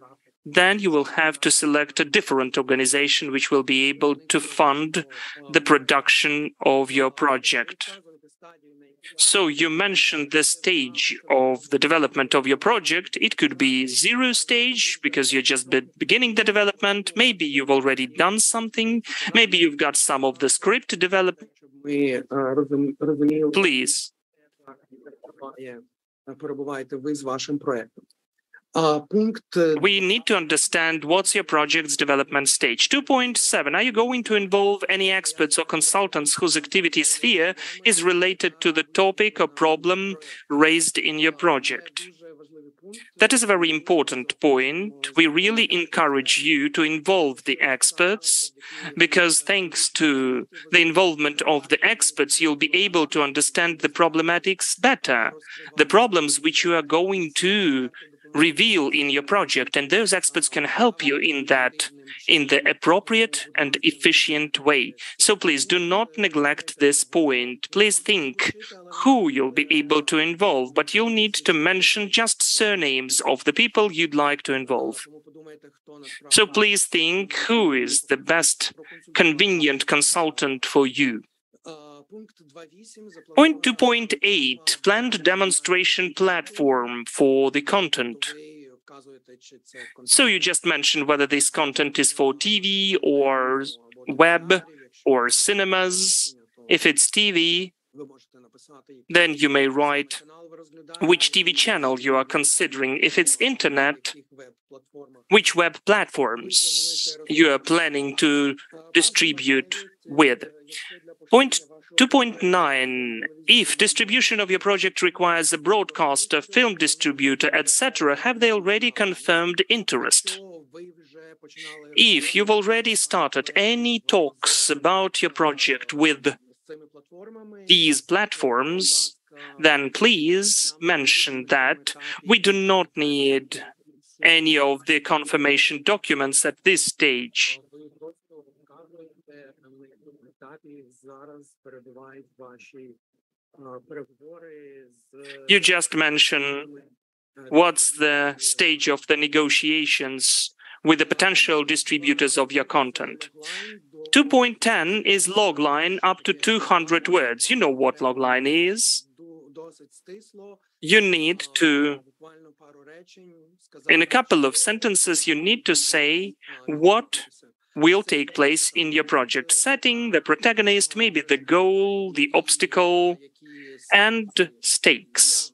then you will have to select a different organization which will be able to fund the production of your project. So you mentioned the stage of the development of your project. It could be 0 stage because you're just beginning the development. Maybe you've already done something. Maybe you've got some of the script developed. Please. We need to understand what's your project's development stage. 2.7. Are you going to involve any experts or consultants whose activity sphere is related to the topic or problem raised in your project? That is a very important point. We really encourage you to involve the experts, because thanks to the involvement of the experts, you'll be able to understand the problematics better, the problems which you are going to reveal in your project, and those experts can help you in that in the appropriate and efficient way. So please do not neglect this point. Please think who you'll be able to involve, but you'll need to mention just surnames of the people you'd like to involve. So please think who is the best convenient consultant for you. Point 2.8, planned demonstration platform for the content. So you just mentioned whether this content is for TV or web or cinemas. If it's TV, then you may write which TV channel you are considering. If it's internet, which web platforms you are planning to distribute with. Point 2.9, if distribution of your project requires a broadcaster, film distributor, etc., have they already confirmed interest? If you've already started any talks about your project with these platforms, then please mention that we do not need any of the confirmation documents at this stage. You just mentioned what's the stage of the negotiations with the potential distributors of your content. 2.10 is logline up to 200 words. You know what logline is. You need to, in a couple of sentences, you need to say what will take place in your project setting, the protagonist, maybe the goal, the obstacle, and stakes.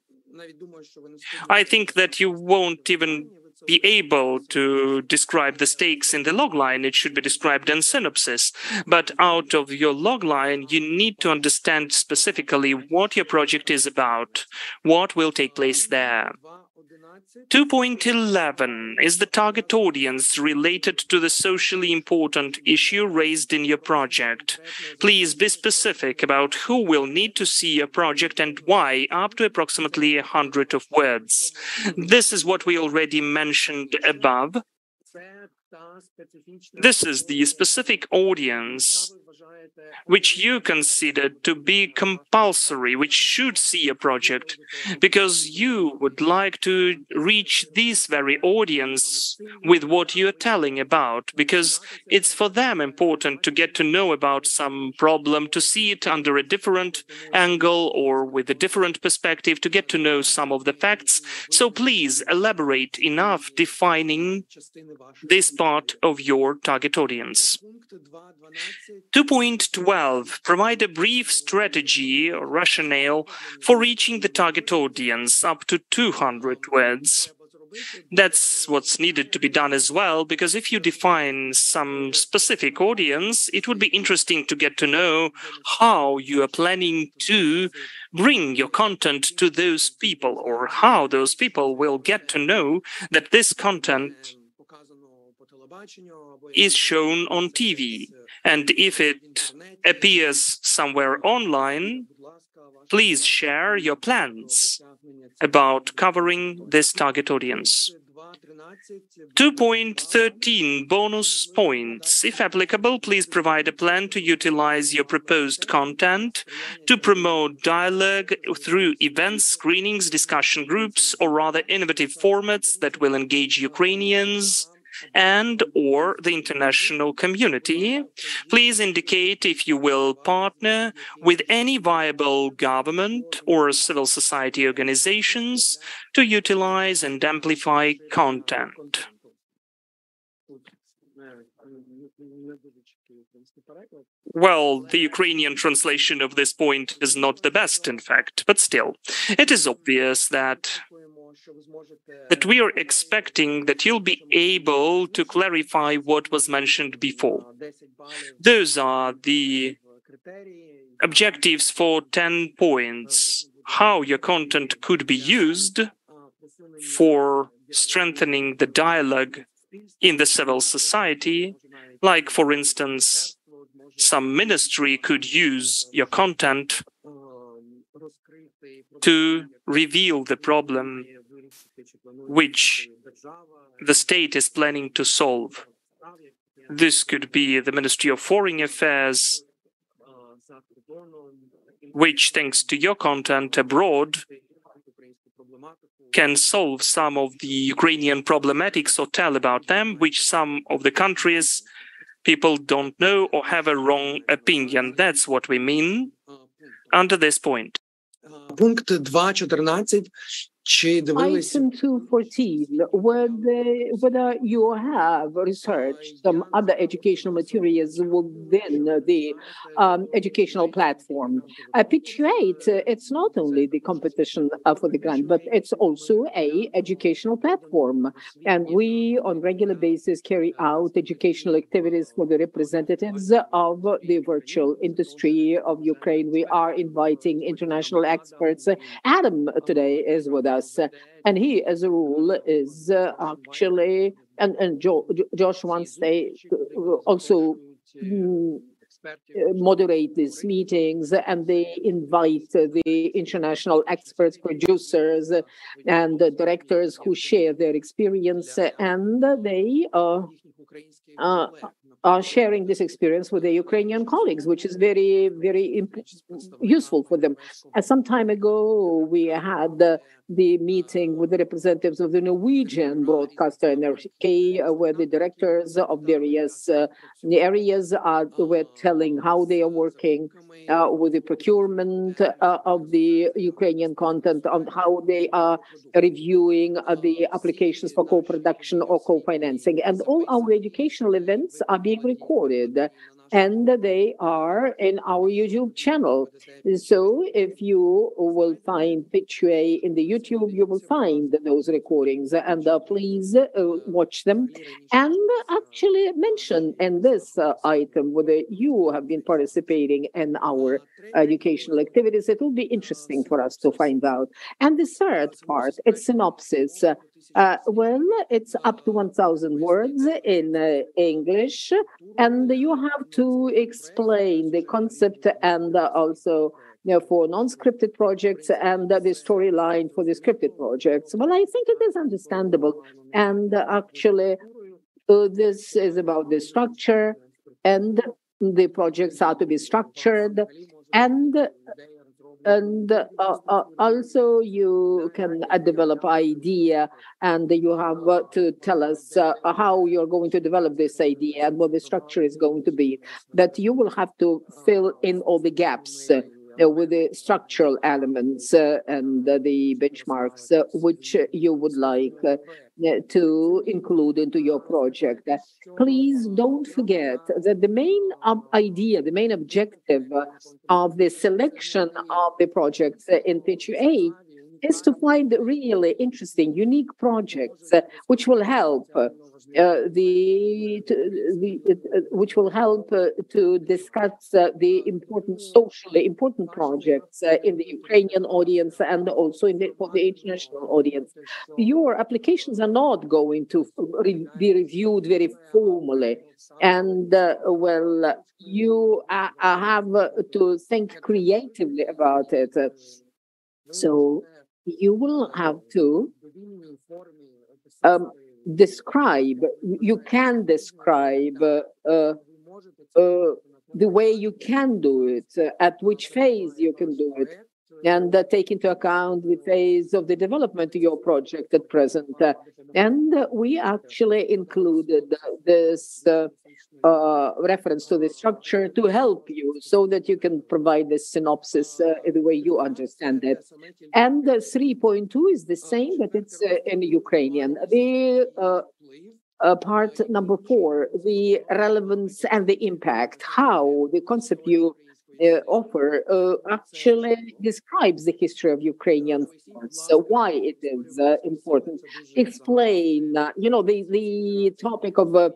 I think that you won't even be able to describe the stakes in the logline. It should be described in synopsis. But out of your logline, you need to understand specifically what your project is about, what will take place there. 2.11 is the target audience related to the socially important issue raised in your project. Please be specific about who will need to see your project and why, up to approximately 100 of words. This is what we already mentioned above. This is the specific audience which you consider to be compulsory, which should see a project, because you would like to reach this very audience with what you're telling about, because it's for them important to get to know about some problem, to see it under a different angle or with a different perspective, to get to know some of the facts. So please elaborate enough defining this part of your target audience. 2.12, provide a brief strategy or rationale for reaching the target audience up to 200 words. That's what's needed to be done as well, because if you define some specific audience, it would be interesting to get to know how you are planning to bring your content to those people, or how those people will get to know that this content is shown on TV. And if it appears somewhere online, please share your plans about covering this target audience. 2.13 bonus points. If applicable, please provide a plan to utilize your proposed content to promote dialogue through events, screenings, discussion groups, or rather innovative formats that will engage Ukrainians and/or the international community. Please indicate if you will partner with any viable government or civil society organizations to utilize and amplify content. Well, the Ukrainian translation of this point is not the best, in fact, but still, it is obvious that we are expecting that you'll be able to clarify what was mentioned before. Those are the objectives for 10 points, how your content could be used for strengthening the dialogue in the civil society, like, for instance, some ministry could use your content to reveal the problem which the state is planning to solve. This could be the Ministry of Foreign Affairs, which, thanks to your content abroad, can solve some of the Ukrainian problematics or tell about them, which some of the countries people don't know or have a wrong opinion. That's what we mean under this point. Пункт 2.14. Item 2.14, whether you have researched some other educational materials within the educational platform. PITCHUA, it's not only the competition for the grant, but it's also a educational platform. And we, on regular basis, carry out educational activities for the representatives of the virtual industry of Ukraine. We are inviting international experts. Adam today is with us, and he, as a rule, is actually, and Josh wants they also moderate these meetings, and they invite the international experts, producers, and directors who share their experience, and they are sharing this experience with their Ukrainian colleagues, which is very, very useful for them. Some time ago, we had the meeting with the representatives of the Norwegian broadcaster NRK, where the directors of various areas were telling how they are working with the procurement of the Ukrainian content, on how they are reviewing the applications for co-production or co-financing. And all our educational events are being recorded, and they are in our YouTube channel. So if you will find PITCHUA in the YouTube, you will find those recordings, and please watch them and actually mention in this item whether you have been participating in our educational activities. It will be interesting for us to find out. And the third part, it's synopsis. Well, it's up to 1,000 words in English, and you have to explain the concept and also for non-scripted projects and the storyline for the scripted projects. Well, I think it is understandable. And actually, this is about the structure, and the projects are to be structured, and also you can develop idea, and you have to tell us how you're going to develop this idea and what the structure is going to be. That you will have to fill in all the gaps with the structural elements and the benchmarks which you would like to include into your project. Please don't forget that the main idea, the main objective of the selection of the projects in PITCHUA is to find really interesting, unique projects which will help to discuss the important, socially important projects in the Ukrainian audience and also for the international audience. Your applications are not going to be reviewed very formally, and well, you have to think creatively about it. So you will have to describe, you can describe the way you can do it, at which phase you can do it, and take into account the phase of the development of your project at present. And we actually included this reference to the structure to help you so that you can provide the synopsis the way you understand it. And 3.2 is the same, but it's in Ukrainian. The part number 4, the relevance and the impact, how the concept you offer actually describes the history of Ukrainian force, why it is important. Explain, the topic of the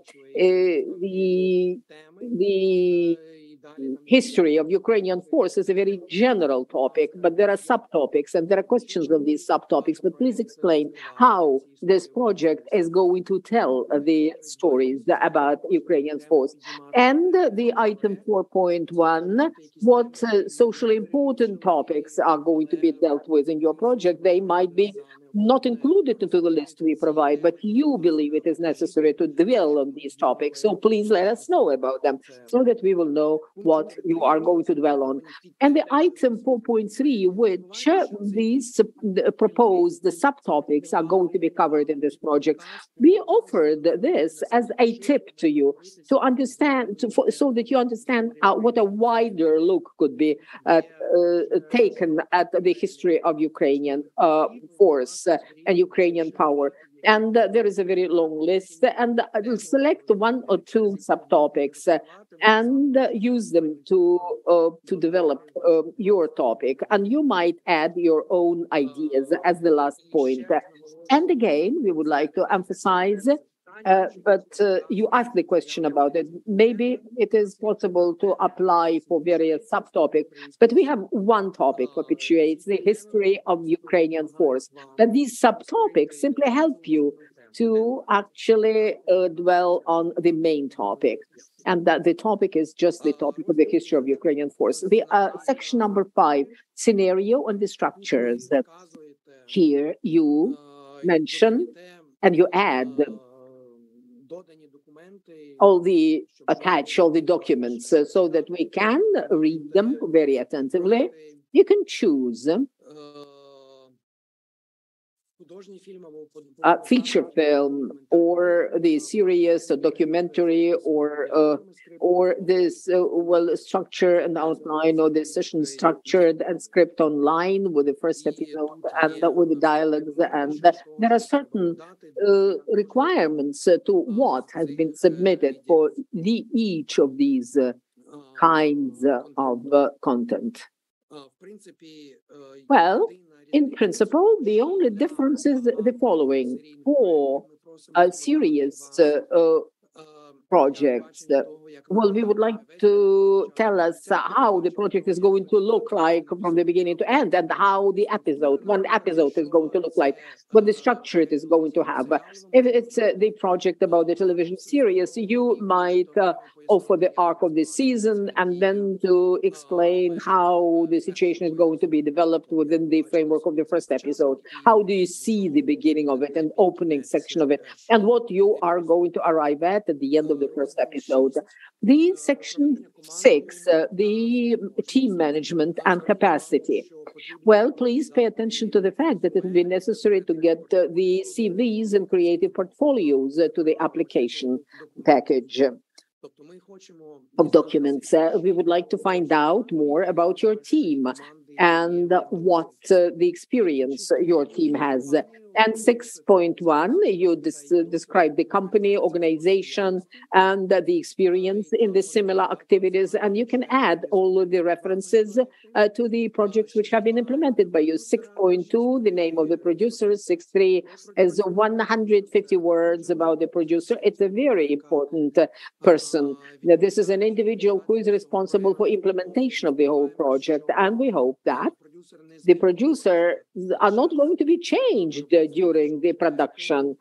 history of Ukrainian force is a very general topic, but there are subtopics and there are questions on these subtopics. But please explain how this project is going to tell the stories about Ukrainian force. And the item 4.1, what socially important topics are going to be dealt with in your project? They might be not included into the list we provide, but you believe it is necessary to dwell on these topics. So please let us know about them so that we will know what you are going to dwell on. And the item 4.3, which these proposed the subtopics are going to be covered in this project. We offered this as a tip to you to understand, so that you understand what a wider look could be taken at the history of Ukrainian force and Ukrainian power. And there is a very long list, and I'll select 1 or 2 subtopics and use them to develop your topic. And you might add your own ideas as the last point. And again, we would like to emphasize, but you asked the question about it. Maybe it is possible to apply for various subtopics, but we have one topic for PITCHUA. It's the history of Ukrainian force. But these subtopics simply help you to actually dwell on the main topic. And that the topic is just the topic of the history of Ukrainian force. The section number 5, scenario and the structures. Here you mention and you add all the documents so that we can read them very attentively. You can choose a feature film or the series, a documentary, or this structure and outline, or the session structured and script online with the first episode and with the dialogues. And there are certain requirements to what has been submitted for each of these kinds of content. Well, in principle, the only difference is the following. For serious projects, we would like to tell us how the project is going to look like from the beginning to end, and how one episode is going to look like, what the structure it is going to have. If it's the project about the television series, you might offer the arc of the season and then to explain how the situation is going to be developed within the framework of the first episode. How do you see the beginning of it and opening section of it, and what you are going to arrive at the end of the first episode. The section 6, the team management and capacity. Well, please pay attention to the fact that it will be necessary to get the CVs and creative portfolios to the application package of documents. We would like to find out more about your team and what the experience your team has. And 6.1, you describe the company, organization, and the experience in the similar activities. And you can add all of the references to the projects which have been implemented by you. 6.2, the name of the producer. 6.3 is 150 words about the producer. It's a very important person. Now, this is an individual who is responsible for implementation of the whole project. And we hope that the producers are not going to be changed during the production.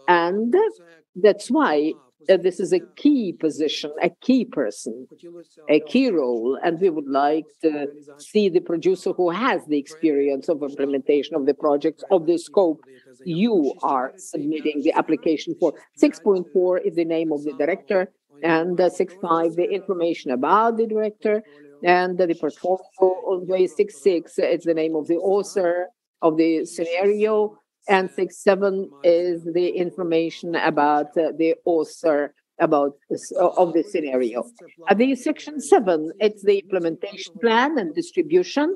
And that's why this is a key position, a key person, a key role. And we would like to see the producer who has the experience of implementation of the projects, of the scope you are submitting the application for. 6.4 is the name of the director, and 6.5 the information about the director, and the portfolio. On way 6.6 it's the name of the author of the scenario, and 6.7 is the information about the author about of the scenario. The section 7, it's the implementation plan and distribution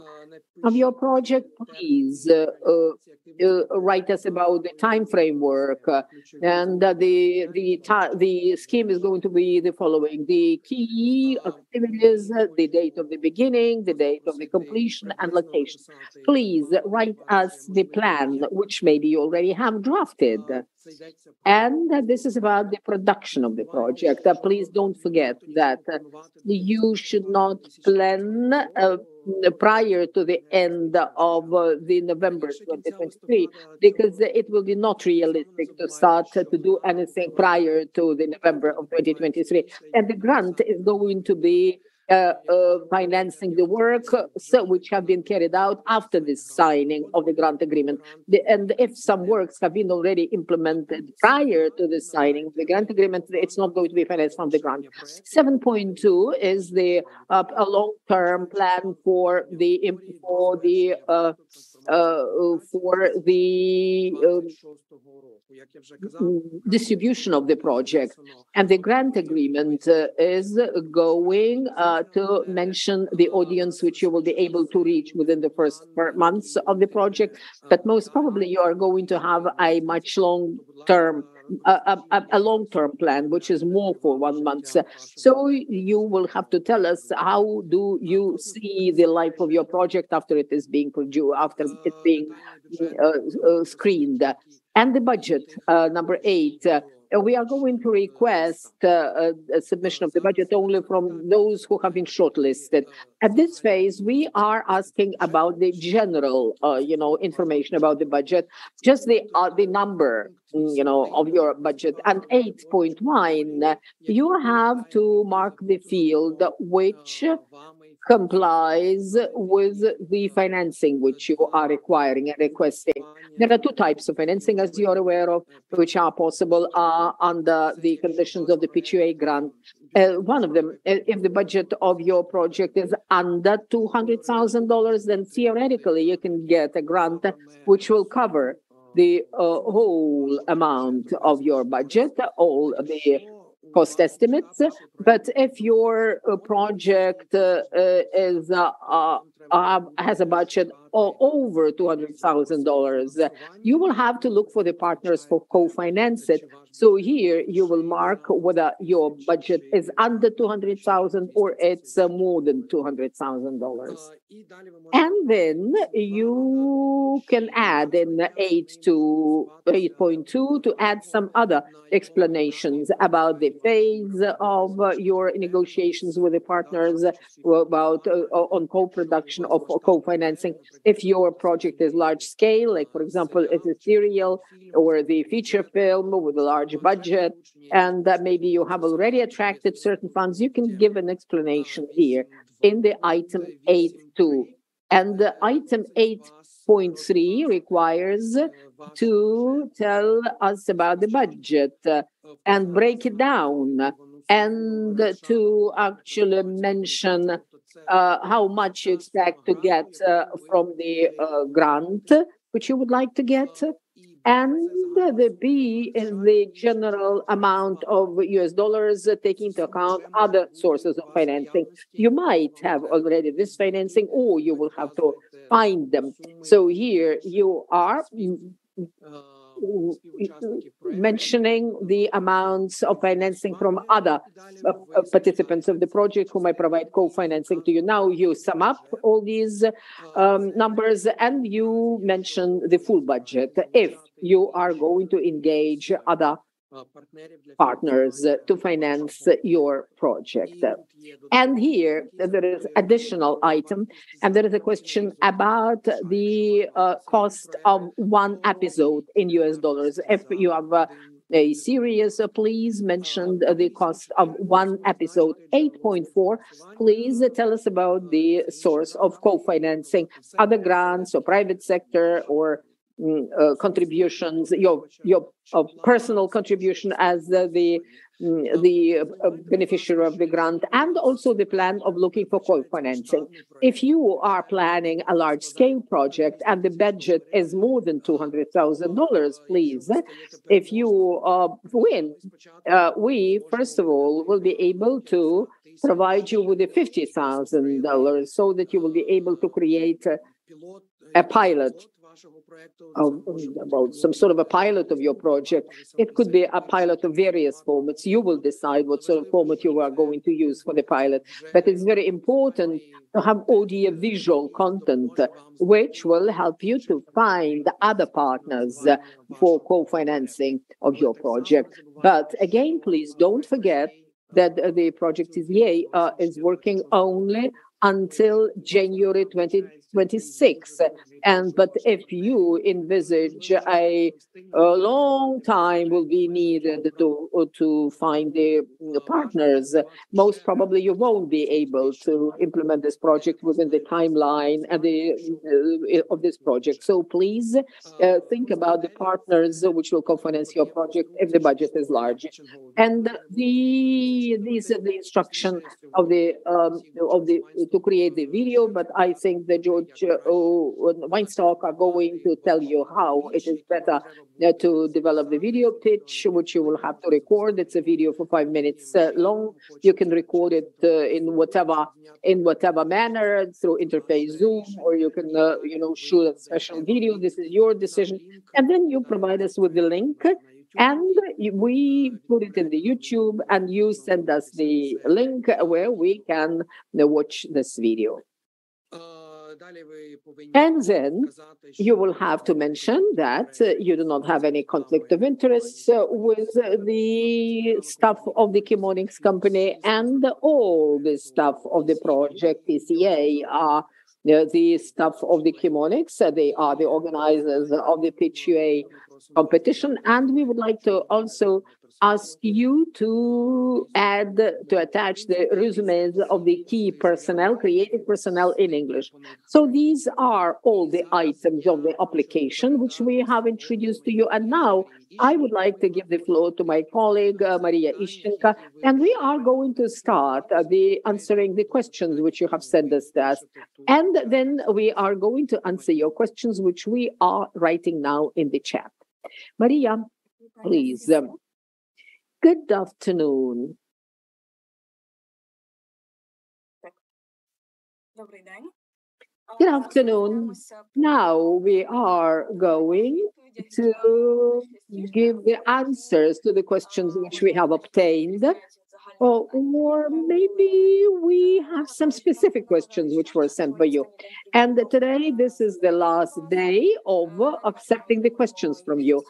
of your project. Please write us about the time framework, and the scheme is going to be the following: the key activities, the date of the beginning, the date of the completion, and location. Please write us the plan, which maybe you already have drafted. And this is about the production of the project. Please don't forget that you should not plan prior to the end of the November 2023, because it will be not realistic to start to do anything prior to the November of 2023. And the grant is going to be financing the work which have been carried out after the signing of the grant agreement. And if some works have been already implemented prior to the signing of the grant agreement, it's not going to be financed from the grant. 7.2 is the a long-term plan for the distribution of the project. And the grant agreement is going to mention the audience which you will be able to reach within the first months of the project. But most probably you are going to have a much long-term plan, which is more for 1 month. So you will have to tell us, how do you see the life of your project after it is being produced, after it's being screened? And the budget, number 8. We are going to request a submission of the budget only from those who have been shortlisted. At this phase, we are asking about the general, information about the budget, just the number, of your budget. And 8.1, you have to mark the field which complies with the financing which you are requiring and requesting. There are 2 types of financing, as you are aware of, which are possible under the conditions of the PITCHUA grant. One of them, if the budget of your project is under $200,000, then theoretically you can get a grant which will cover the whole amount of your budget, all the cost estimates. But if your project has a budget of over $200,000, you will have to look for the partners for co-finance it. So here you will mark whether your budget is under $200,000 or it's more than $200,000. And then you can add in 8.2 to add some other explanations about the phase of your negotiations with the partners, about on co-production of co-financing. If your project is large scale, like for example, it's a serial or the feature film with a large budget, and that maybe you have already attracted certain funds, you can give an explanation here in the item 8.2. And the item 8.3 requires to tell us about the budget and break it down, and to actually mention how much you expect to get from the grant, which you would like to get. And the B is the general amount of US dollars, taking into account other sources of financing. You might have already this financing, or you will have to find them. So here you are mentioning the amounts of financing from other participants of the project who might provide co-financing to you. Now you sum up all these numbers and you mention the full budget if you are going to engage other partners to finance your project. And here there is additional item, and there is a question about the cost of one episode in US dollars. If you have a series, please mention the cost of one episode. 8.4, please tell us about the source of co-financing, other grants or private sector or contributions, your personal contribution as the beneficiary of the grant, and also the plan of looking for co-financing. If you are planning a large-scale project and the budget is more than $200,000, please, if you win, we, first of all, will be able to provide you with the $50,000 so that you will be able to create a pilot about some sort of a pilot of your project. It could be a pilot of various formats. You will decide what sort of format you are going to use for the pilot. But it's very important to have audiovisual content, which will help you to find other partners for co-financing of your project. But again, please don't forget that the project is working only until January 2026. But if you envisage a long time will be needed to find the partners, most probably you won't be able to implement this project within the timeline of this project. So please think about the partners which will co-finance your project if the budget is large. And the instruction of the to create the video, but I think that George Weinstock are going to tell you how it is better to develop the video pitch, which you will have to record. It's a video for 5 minutes long. You can record it in whatever manner through interface Zoom, or you can shoot a special video. This is your decision, and then you provide us with the link. And we put it in the YouTube, and you send us the link where we can watch this video. And then you will have to mention that you do not have any conflict of interest with the staff of the Chemonics company, and all the staff of the project PCA are the staff of the Chemonics. They are the organizers of the PITCHUA competition, and we would like to also ask you to attach the resumes of the key personnel, creative personnel in English. So these are all the items of the application which we have introduced to you. And now I would like to give the floor to my colleague, Maria Ishchenko, and we are going to start answering the questions which you have sent us. And then we are going to answer your questions, which we are writing now in the chat. Maria, please. Good afternoon. Good afternoon. Now we are going to give the answers to the questions which we have obtained. Or maybe we have some specific questions which were sent by you. And today, this is the last day of accepting the questions from you.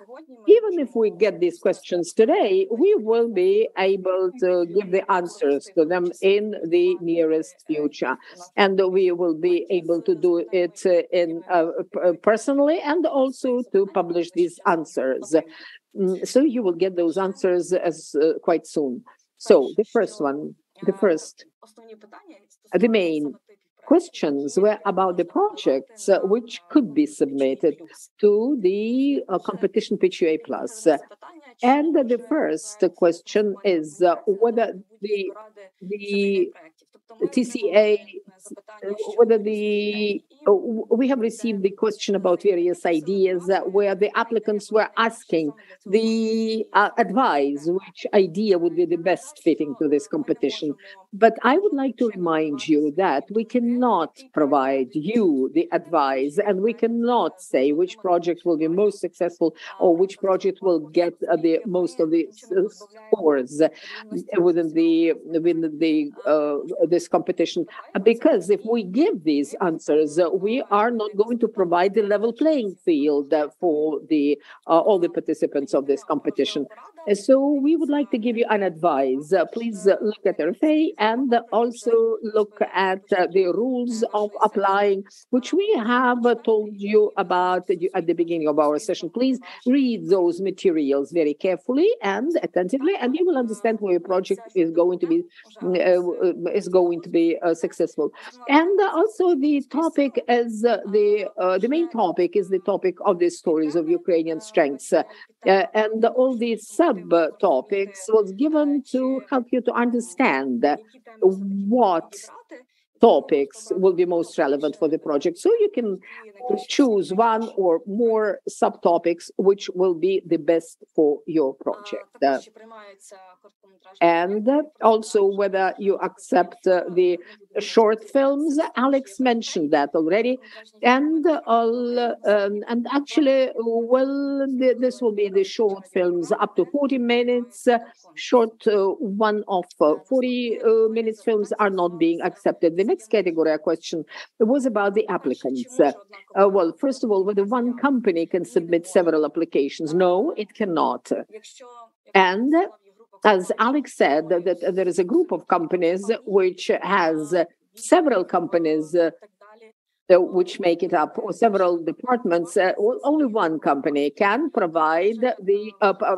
Even if we get these questions today, we will be able to give the answers to them in the nearest future. And we will be able to do it personally, and also to publish these answers. So you will get those answers quite soon. So the main questions were about the projects which could be submitted to the competition PITCHUA Plus. And the first question is whether the TCA, we have received the question about various ideas where the applicants were asking the advice, which idea would be the best fitting to this competition. But I would like to remind you that we cannot provide you the advice, and we cannot say which project will be most successful or which project will get the most of the scores within this competition. Because if we give these answers, we are not going to provide the level playing field for all the participants of this competition. So we would like to give you an advice. Please look at RFA and also look at the rules of applying, which we have told you about at the beginning of our session. Please read those materials very carefully and attentively, and you will understand where your project is going to be successful. And also the topic is the main topic is the topic of the stories of Ukrainian strengths. And all these subtopics was given to help you to understand what topics will be most relevant for the project. So you can choose one or more subtopics which will be the best for your project. And also whether you accept the short films. Alex mentioned that already. And actually, this will be the short films up to 40 minutes. Short one of 40 minutes films are not being accepted. The next category question was about the applicants. Well, first of all, whether one company can submit several applications. No, it cannot. And as Alex said, that there is a group of companies which has several companies which make it up, or several departments. Only one company can provide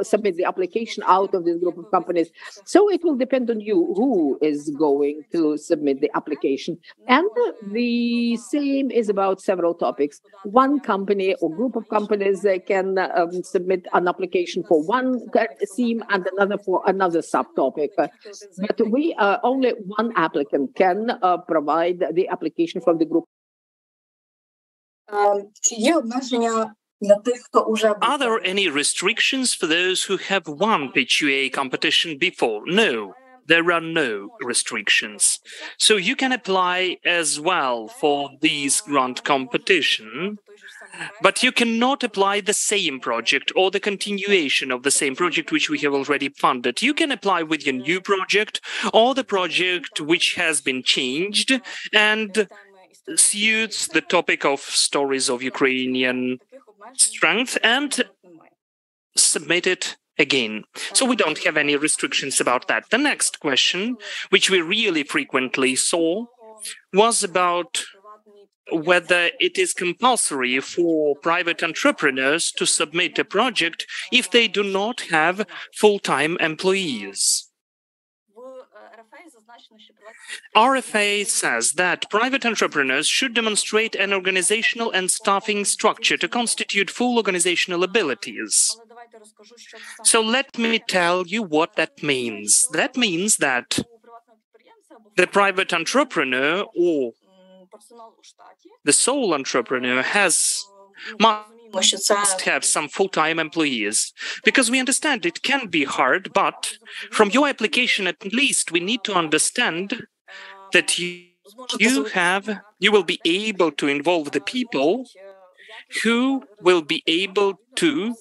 submit the application out of this group of companies. So it will depend on you who is going to submit the application. And the same is about several topics. One company or group of companies can submit an application for one theme and another for another subtopic. But only one applicant can provide the application from the group. Are there any restrictions for those who have won PITCHUA competition before? No, there are no restrictions. So you can apply as well for this grant competition, but you cannot apply the same project or the continuation of the same project which we have already funded. You can apply with your new project or the project which has been changed and suits the topic of stories of Ukrainian strength and submit it again. So we don't have any restrictions about that. The next question, which we really frequently saw, was about whether it is compulsory for private entrepreneurs to submit a project if they do not have full-time employees. RFA says that private entrepreneurs should demonstrate an organizational and staffing structure to constitute full organizational abilities. So let me tell you what that means. That means that the private entrepreneur or the sole entrepreneur must have some full-time employees, because we understand it can be hard, but from your application at least we need to understand that you will be able to involve the people who will be able to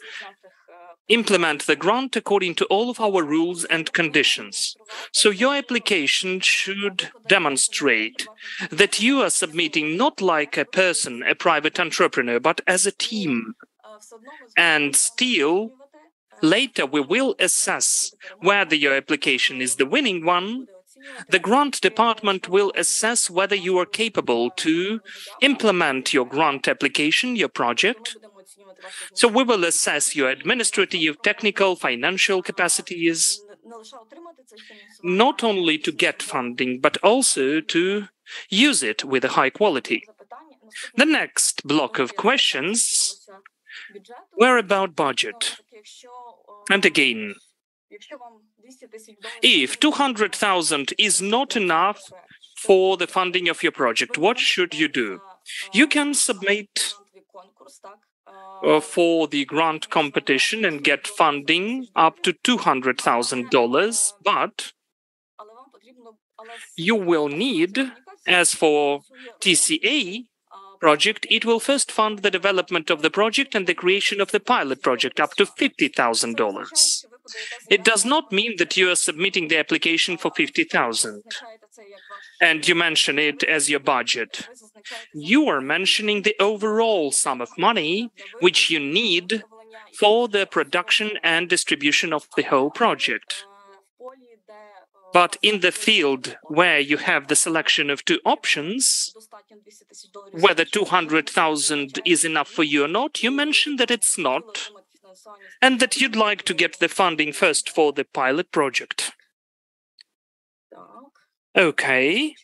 implement the grant according to all of our rules and conditions. So your application should demonstrate that you are submitting not like a person, a private entrepreneur, but as a team. And still, later we will assess whether your application is the winning one. The grant department will assess whether you are capable to implement your grant application, your project. So we will assess your administrative, technical, financial capacities, not only to get funding, but also to use it with a high quality. The next block of questions were about budget. And again, if 200,000 is not enough for the funding of your project, what should you do? You can submit for the grant competition and get funding up to $200,000, but you will need, as for TCA project, it will first fund the development of the project and the creation of the pilot project up to $50,000. It does not mean that you are submitting the application for $50,000 and you mention it as your budget. You are mentioning the overall sum of money which you need for the production and distribution of the whole project. But in the field where you have the selection of two options, whether 200,000 is enough for you or not, you mentioned that it's not, and that you'd like to get the funding first for the pilot project. Okay.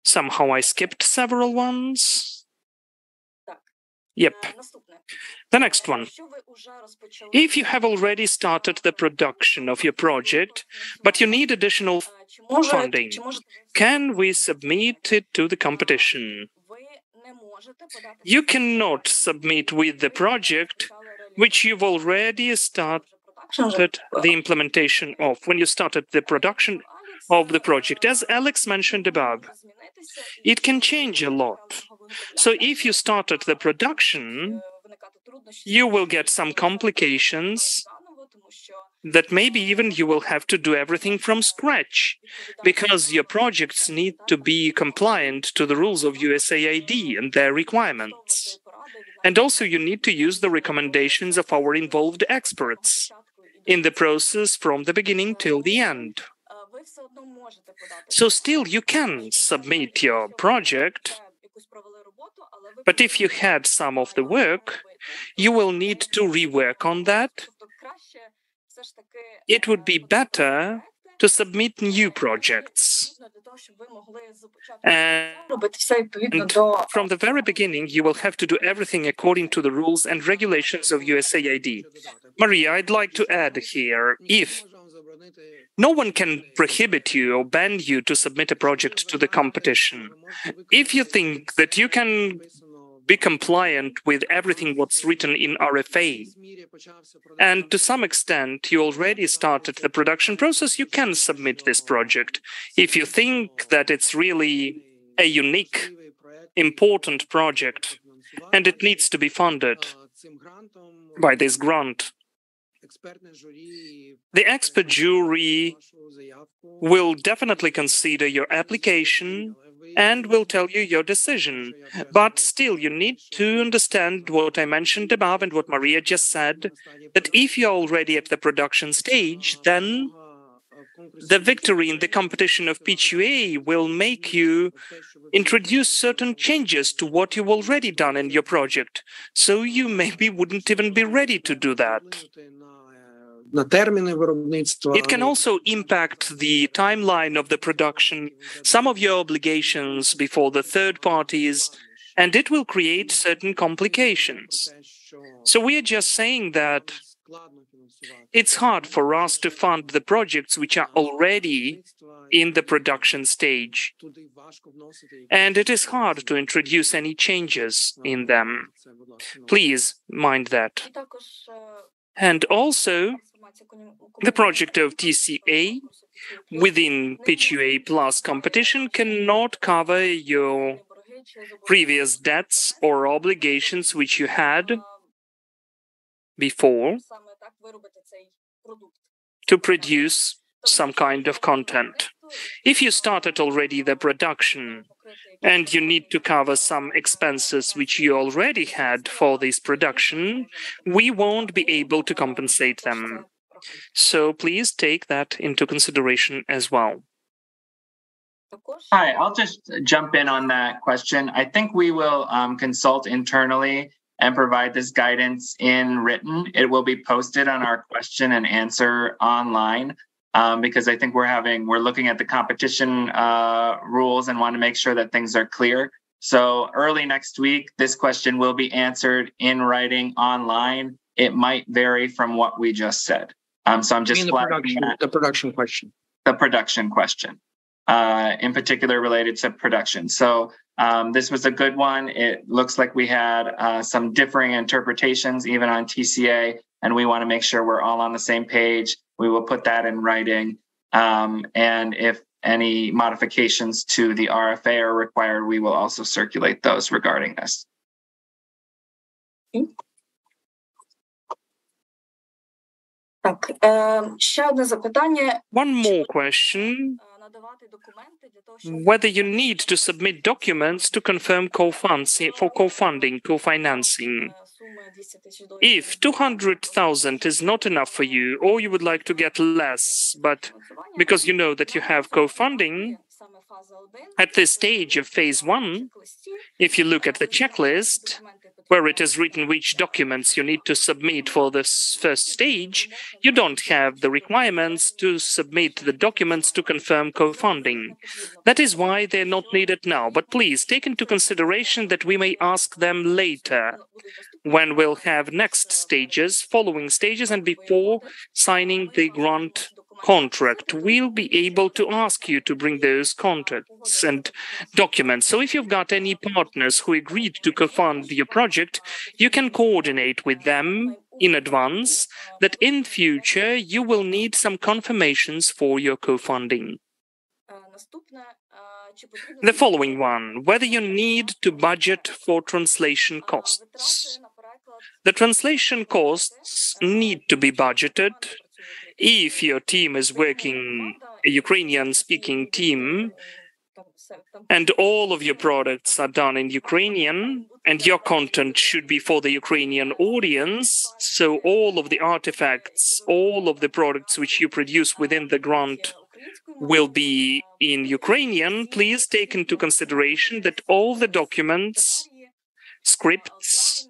Somehow I skipped several ones. Yep. The next one. If you have already started the production of your project, but you need additional funding, can we submit it to the competition? You cannot submit with the project which you've already started the implementation of, when you started the production of the project. As Alex mentioned above, it can change a lot. So if you started the production, you will get some complications that maybe even you will have to do everything from scratch, because your projects need to be compliant to the rules of USAID and their requirements. And also you need to use the recommendations of our involved experts in the process from the beginning till the end. So still you can submit your project, but if you had some of the work, you will need to rework on that. It would be better to submit new projects. And from the very beginning, you will have to do everything according to the rules and regulations of USAID. Maria, I'd like to add here, if no one can prohibit you or ban you to submit a project to the competition, if you think that you can be compliant with everything what's written in RFA, and to some extent you already started the production process, you can submit this project. If you think that it's really a unique, important project, and it needs to be funded by this grant, the expert jury will definitely consider your application and will tell you your decision. But still, you need to understand what I mentioned above and what Maria just said, that if you're already at the production stage, then the victory in the competition of PITCHUA will make you introduce certain changes to what you've already done in your project. So you maybe wouldn't even be ready to do that. It can also impact the timeline of the production, some of your obligations before the third parties, and it will create certain complications. So we are just saying that it's hard for us to fund the projects which are already in the production stage, and it is hard to introduce any changes in them. Please mind that. And also, the project of TCA within PITCHUA Plus competition cannot cover your previous debts or obligations which you had before to produce some kind of content. If you started already the production and you need to cover some expenses which you already had for this production, we won't be able to compensate them. So please take that into consideration as well. Hi, I'll just jump in on that question. I think we will consult internally and provide this guidance in written. It will be posted on our question and answer online, because I think we're looking at the competition rules and want to make sure that things are clear. So early next week, this question will be answered in writing online. It might vary from what we just said. So I'm just the production question. The production question, in particular related to production. So this was a good one. It looks like we had some differing interpretations even on TCA, and we want to make sure we're all on the same page. We will put that in writing. And if any modifications to the RFA are required, we will also circulate those regarding this. One more question whether you need to submit documents to confirm co-funding, co-financing. If 200,000 is not enough for you, or you would like to get less, but because you know that you have co-funding, at this stage of phase 1, if you look at the checklist, where it is written which documents you need to submit for this first stage, you don't have the requirements to submit the documents to confirm co-funding. That is why they're not needed now, but please take into consideration that we may ask them later, when we'll have next stages, following stages, and before signing the grant contract, we'll be able to ask you to bring those contracts and documents. So if you've got any partners who agreed to co-fund your project, you can coordinate with them in advance that in future you will need some confirmations for your co-funding. The following one, whether you need to budget for translation costs. The translation costs need to be budgeted. If your team is working, a Ukrainian-speaking team, and all of your products are done in Ukrainian, and your content should be for the Ukrainian audience, so all of the artifacts, all of the products which you produce within the grant will be in Ukrainian, please take into consideration that all the documents, scripts,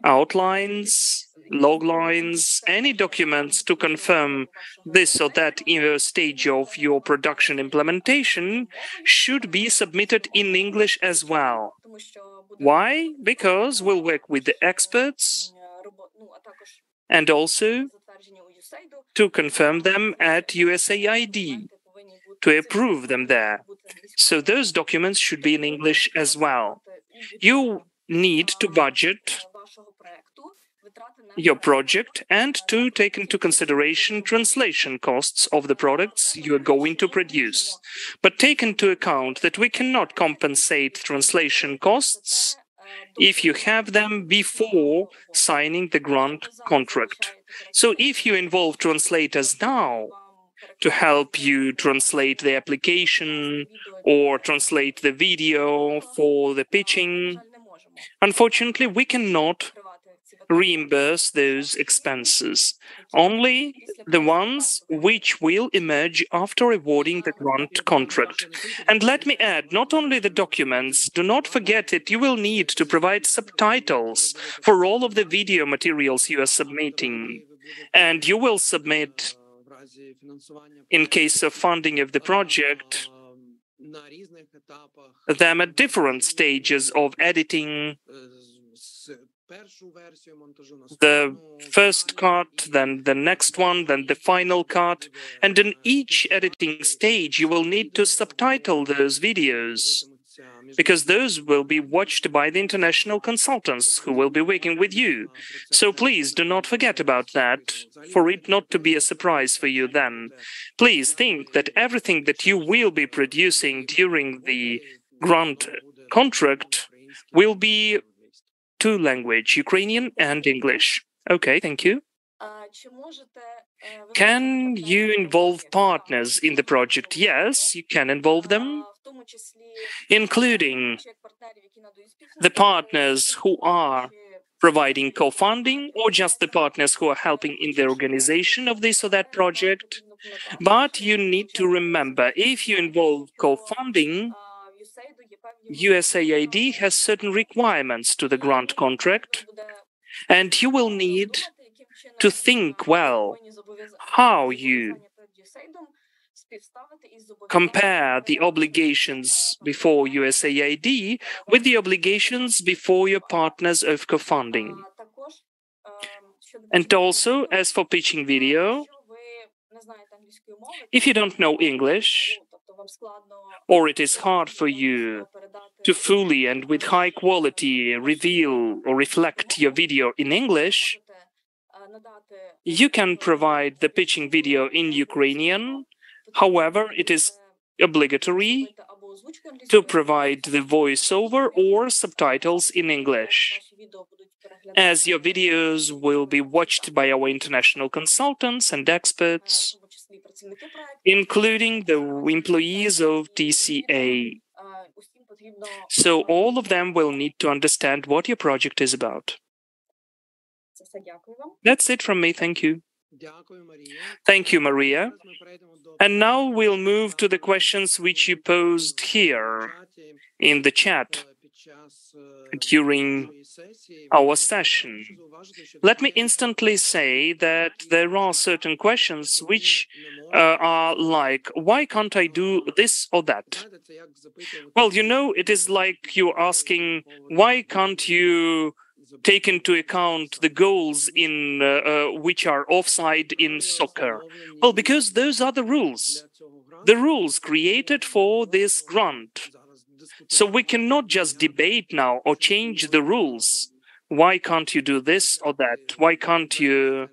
outlines, log lines, any documents to confirm this or that stage of your production implementation should be submitted in English as well. Why? Because we'll work with the experts and also to confirm them at USAID, to approve them there. So those documents should be in English as well. You need to budget your project and to take into consideration translation costs of the products you are going to produce. But take into account that we cannot compensate translation costs if you have them before signing the grant contract. So if you involve translators now to help you translate the application or translate the video for the pitching, unfortunately, we cannot reimburse those expenses, only the ones which will emerge after awarding the grant contract. And let me add, not only the documents, do not forget that you will need to provide subtitles for all of the video materials you are submitting. And you will submit, in case of funding of the project, them at different stages of editing, the first cut, then the next one, then the final cut, and in each editing stage you will need to subtitle those videos, because those will be watched by the international consultants who will be working with you. So please do not forget about that, for it not to be a surprise for you then. Please think that everything that you will be producing during the grant contract will be two language, Ukrainian and English. Okay, thank you. Can you involve partners in the project? Yes, you can involve them, including the partners who are providing co-funding or just the partners who are helping in the organization of this or that project. But you need to remember, if you involve co-funding, USAID has certain requirements to the grant contract, and you will need to think well how you compare the obligations before USAID with the obligations before your partners of co-funding. And also, as for pitching video, if you don't know English, or it is hard for you to fully and with high quality reveal or reflect your video in English, you can provide the pitching video in Ukrainian. However, it is obligatory to provide the voiceover or subtitles in English, as your videos will be watched by our international consultants and experts, including the employees of TCA. So all of them will need to understand what your project is about. That's it from me. Thank you. Thank you, Maria. And now we'll move to the questions which you posed here in the chat during our session. Let me instantly say that there are certain questions which are like, why can't I do this or that? Well, you know, it is like you're asking, why can't you take into account the goals in which are offside in soccer? Well, because those are the rules created for this grant. So we cannot just debate now or change the rules. Why can't you do this or that? Why can't you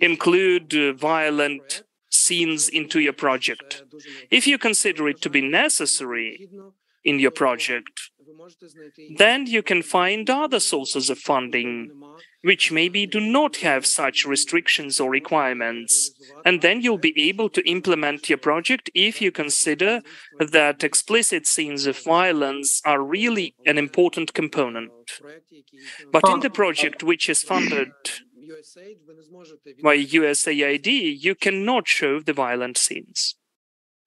include violent scenes into your project? If you consider it to be necessary in your project, then you can find other sources of funding which maybe do not have such restrictions or requirements. And then you'll be able to implement your project if you consider that explicit scenes of violence are really an important component. But in the project which is funded by USAID, you cannot show the violent scenes.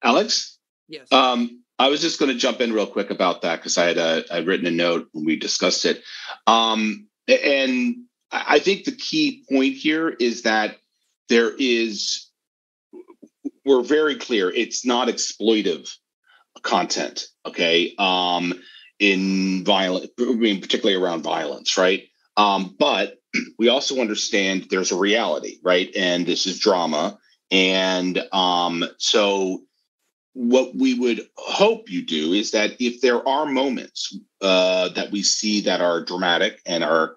Alex? Yes. I was just going to jump in real quick about that because I'd written a note when we discussed it. And I think the key point here is that we're very clear, it's not exploitive content, okay? Particularly around violence, right? But we also understand there's a reality, right? And this is drama. And so what we would hope you do is that if there are moments that we see that are dramatic and are,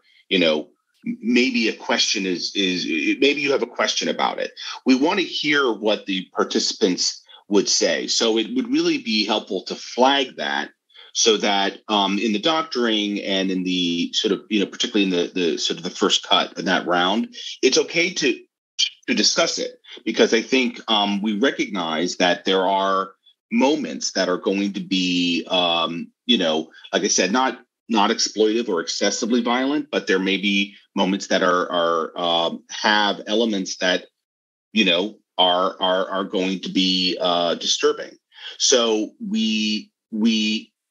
maybe a question maybe you have a question about it. We want to hear what the participants would say. So it would really be helpful to flag that so that in the doctoring and in the sort of, particularly in the sort of the first cut in that round, it's okay to discuss it, because I think we recognize that there are moments that are going to be, like I said, not exploitive or excessively violent, but there may be moments that are have elements that, are going to be disturbing. So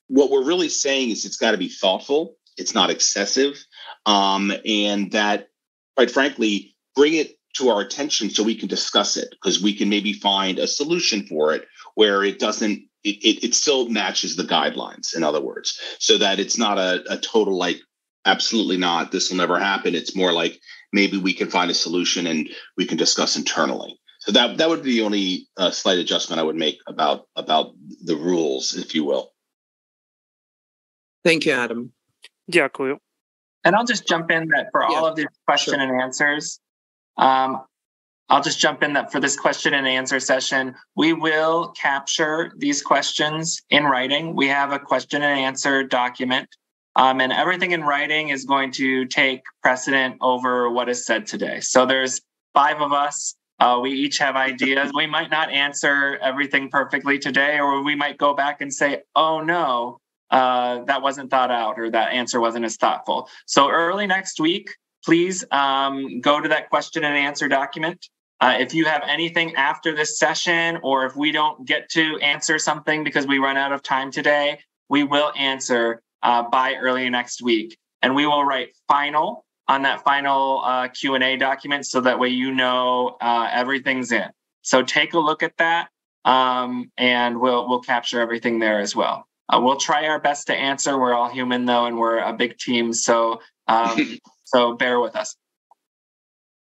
what we're really saying is it's got to be thoughtful. It's not excessive. And that, quite frankly, bring it to our attention so we can discuss it, because we can maybe find a solution for it where it doesn't, it still matches the guidelines, in other words, so that it's not a total, like, absolutely not, this will never happen. It's more like maybe we can find a solution and we can discuss internally. So that would be the only slight adjustment I would make about the rules, if you will. Thank you, Adam. Дякую. And I'll just jump in that for all of these question and answers. I'll just jump in that for this question and answer session, we will capture these questions in writing. We have a question and answer document, and everything in writing is going to take precedent over what is said today. So there's 5 of us. We each have ideas. We might not answer everything perfectly today, or we might go back and say, oh no, that wasn't thought out, or that answer wasn't as thoughtful. So early next week, please go to that question and answer document. If you have anything after this session, or if we don't get to answer something because we run out of time today, we will answer by early next week. And we will write final on that final Q&A document, so that way everything's in. So take a look at that, and we'll capture everything there as well. We'll try our best to answer. We're all human, though, and we're a big team, so so bear with us.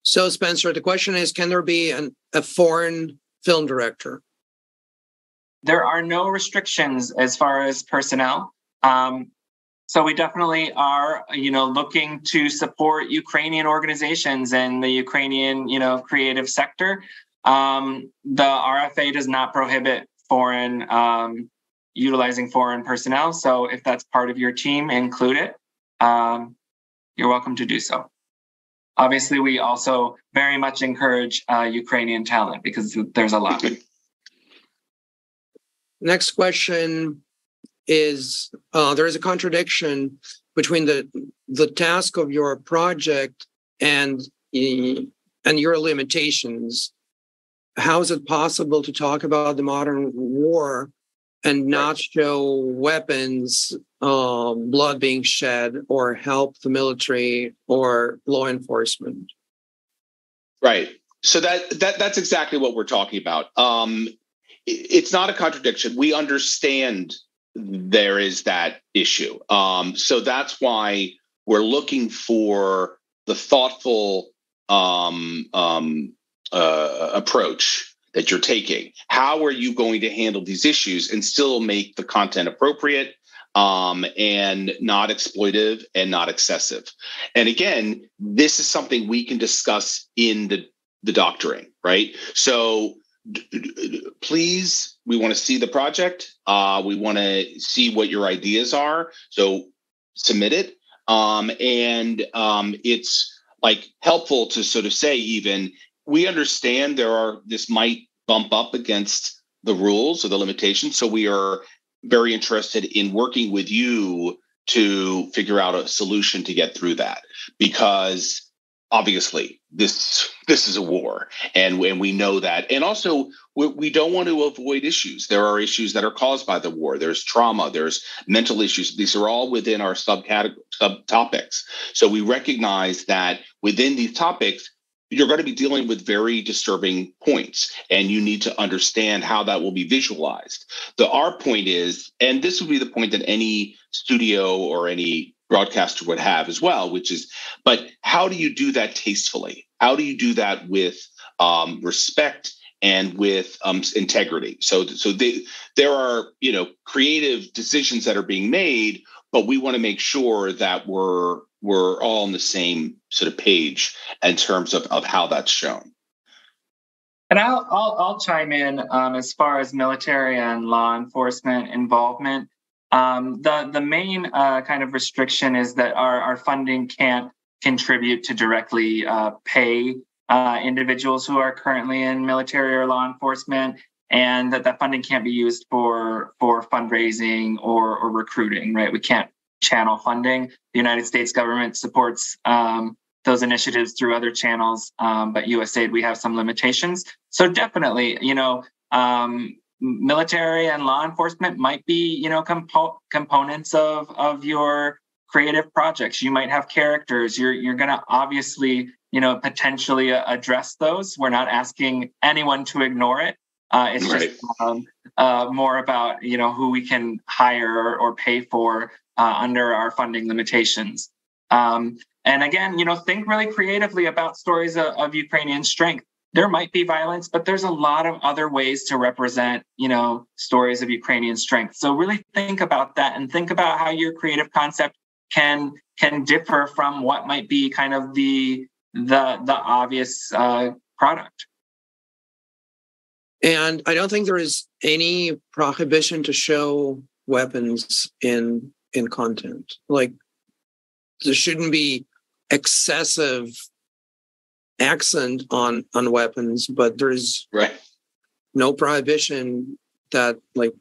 So, Spencer, the question is, can there be a foreign film director? There are no restrictions as far as personnel. So we definitely are, looking to support Ukrainian organizations and the Ukrainian, creative sector. The RFA does not prohibit utilizing foreign personnel. So if that's part of your team, include it. You're welcome to do so. obviously, we also very much encourage Ukrainian talent because there's a lot. Next question is, there is a contradiction between the task of your project and your limitations. How is it possible to talk about the modern war and not show weapons, blood being shed, or help the military or law enforcement? Right. So that's exactly what we're talking about. It's not a contradiction. We understand there is that issue. So that's why we're looking for the thoughtful approach that you're taking. How are you going to handle these issues and still make the content appropriate and not exploitive and not excessive? And again, this is something we can discuss in the doctoring, right? So please, we want to see the project. We want to see what your ideas are. So submit it. It's like helpful to sort of say, even, we understand this might bump up against the rules or the limitations. So we are very interested in working with you to figure out a solution to get through that, because obviously this is a war, and we know that. And also, we don't want to avoid issues. There are issues that are caused by the war. There's trauma, there's mental issues. These are all within our subtopics. So we recognize that within these topics, you're going to be dealing with very disturbing points, and you need to understand how that will be visualized. Our point is, and this would be the point that any studio or any broadcaster would have as well, which is, but how do you do that tastefully? How do you do that with respect and with integrity? So there are, creative decisions that are being made, but we want to make sure that we're all on the same sort of page in terms of how that's shown. And I'll chime in as far as military and law enforcement involvement. The main kind of restriction is that our funding can't contribute to directly pay individuals who are currently in military or law enforcement, and that funding can't be used for fundraising or recruiting, right? We can't channel funding. The United States government supports those initiatives through other channels, but USAID, we have some limitations. So definitely, military and law enforcement might be, components of your creative projects. You might have characters. You're going to obviously, potentially address those. We're not asking anyone to ignore it. It's right. Just more about, who we can hire or pay for under our funding limitations. And again, think really creatively about stories of Ukrainian strength. There might be violence, but there's a lot of other ways to represent, stories of Ukrainian strength. So really think about that, and think about how your creative concept can differ from what might be kind of the obvious product. And I don't think there is any prohibition to show weapons in content. Like, there shouldn't be excessive accent on weapons, but there's no prohibition that like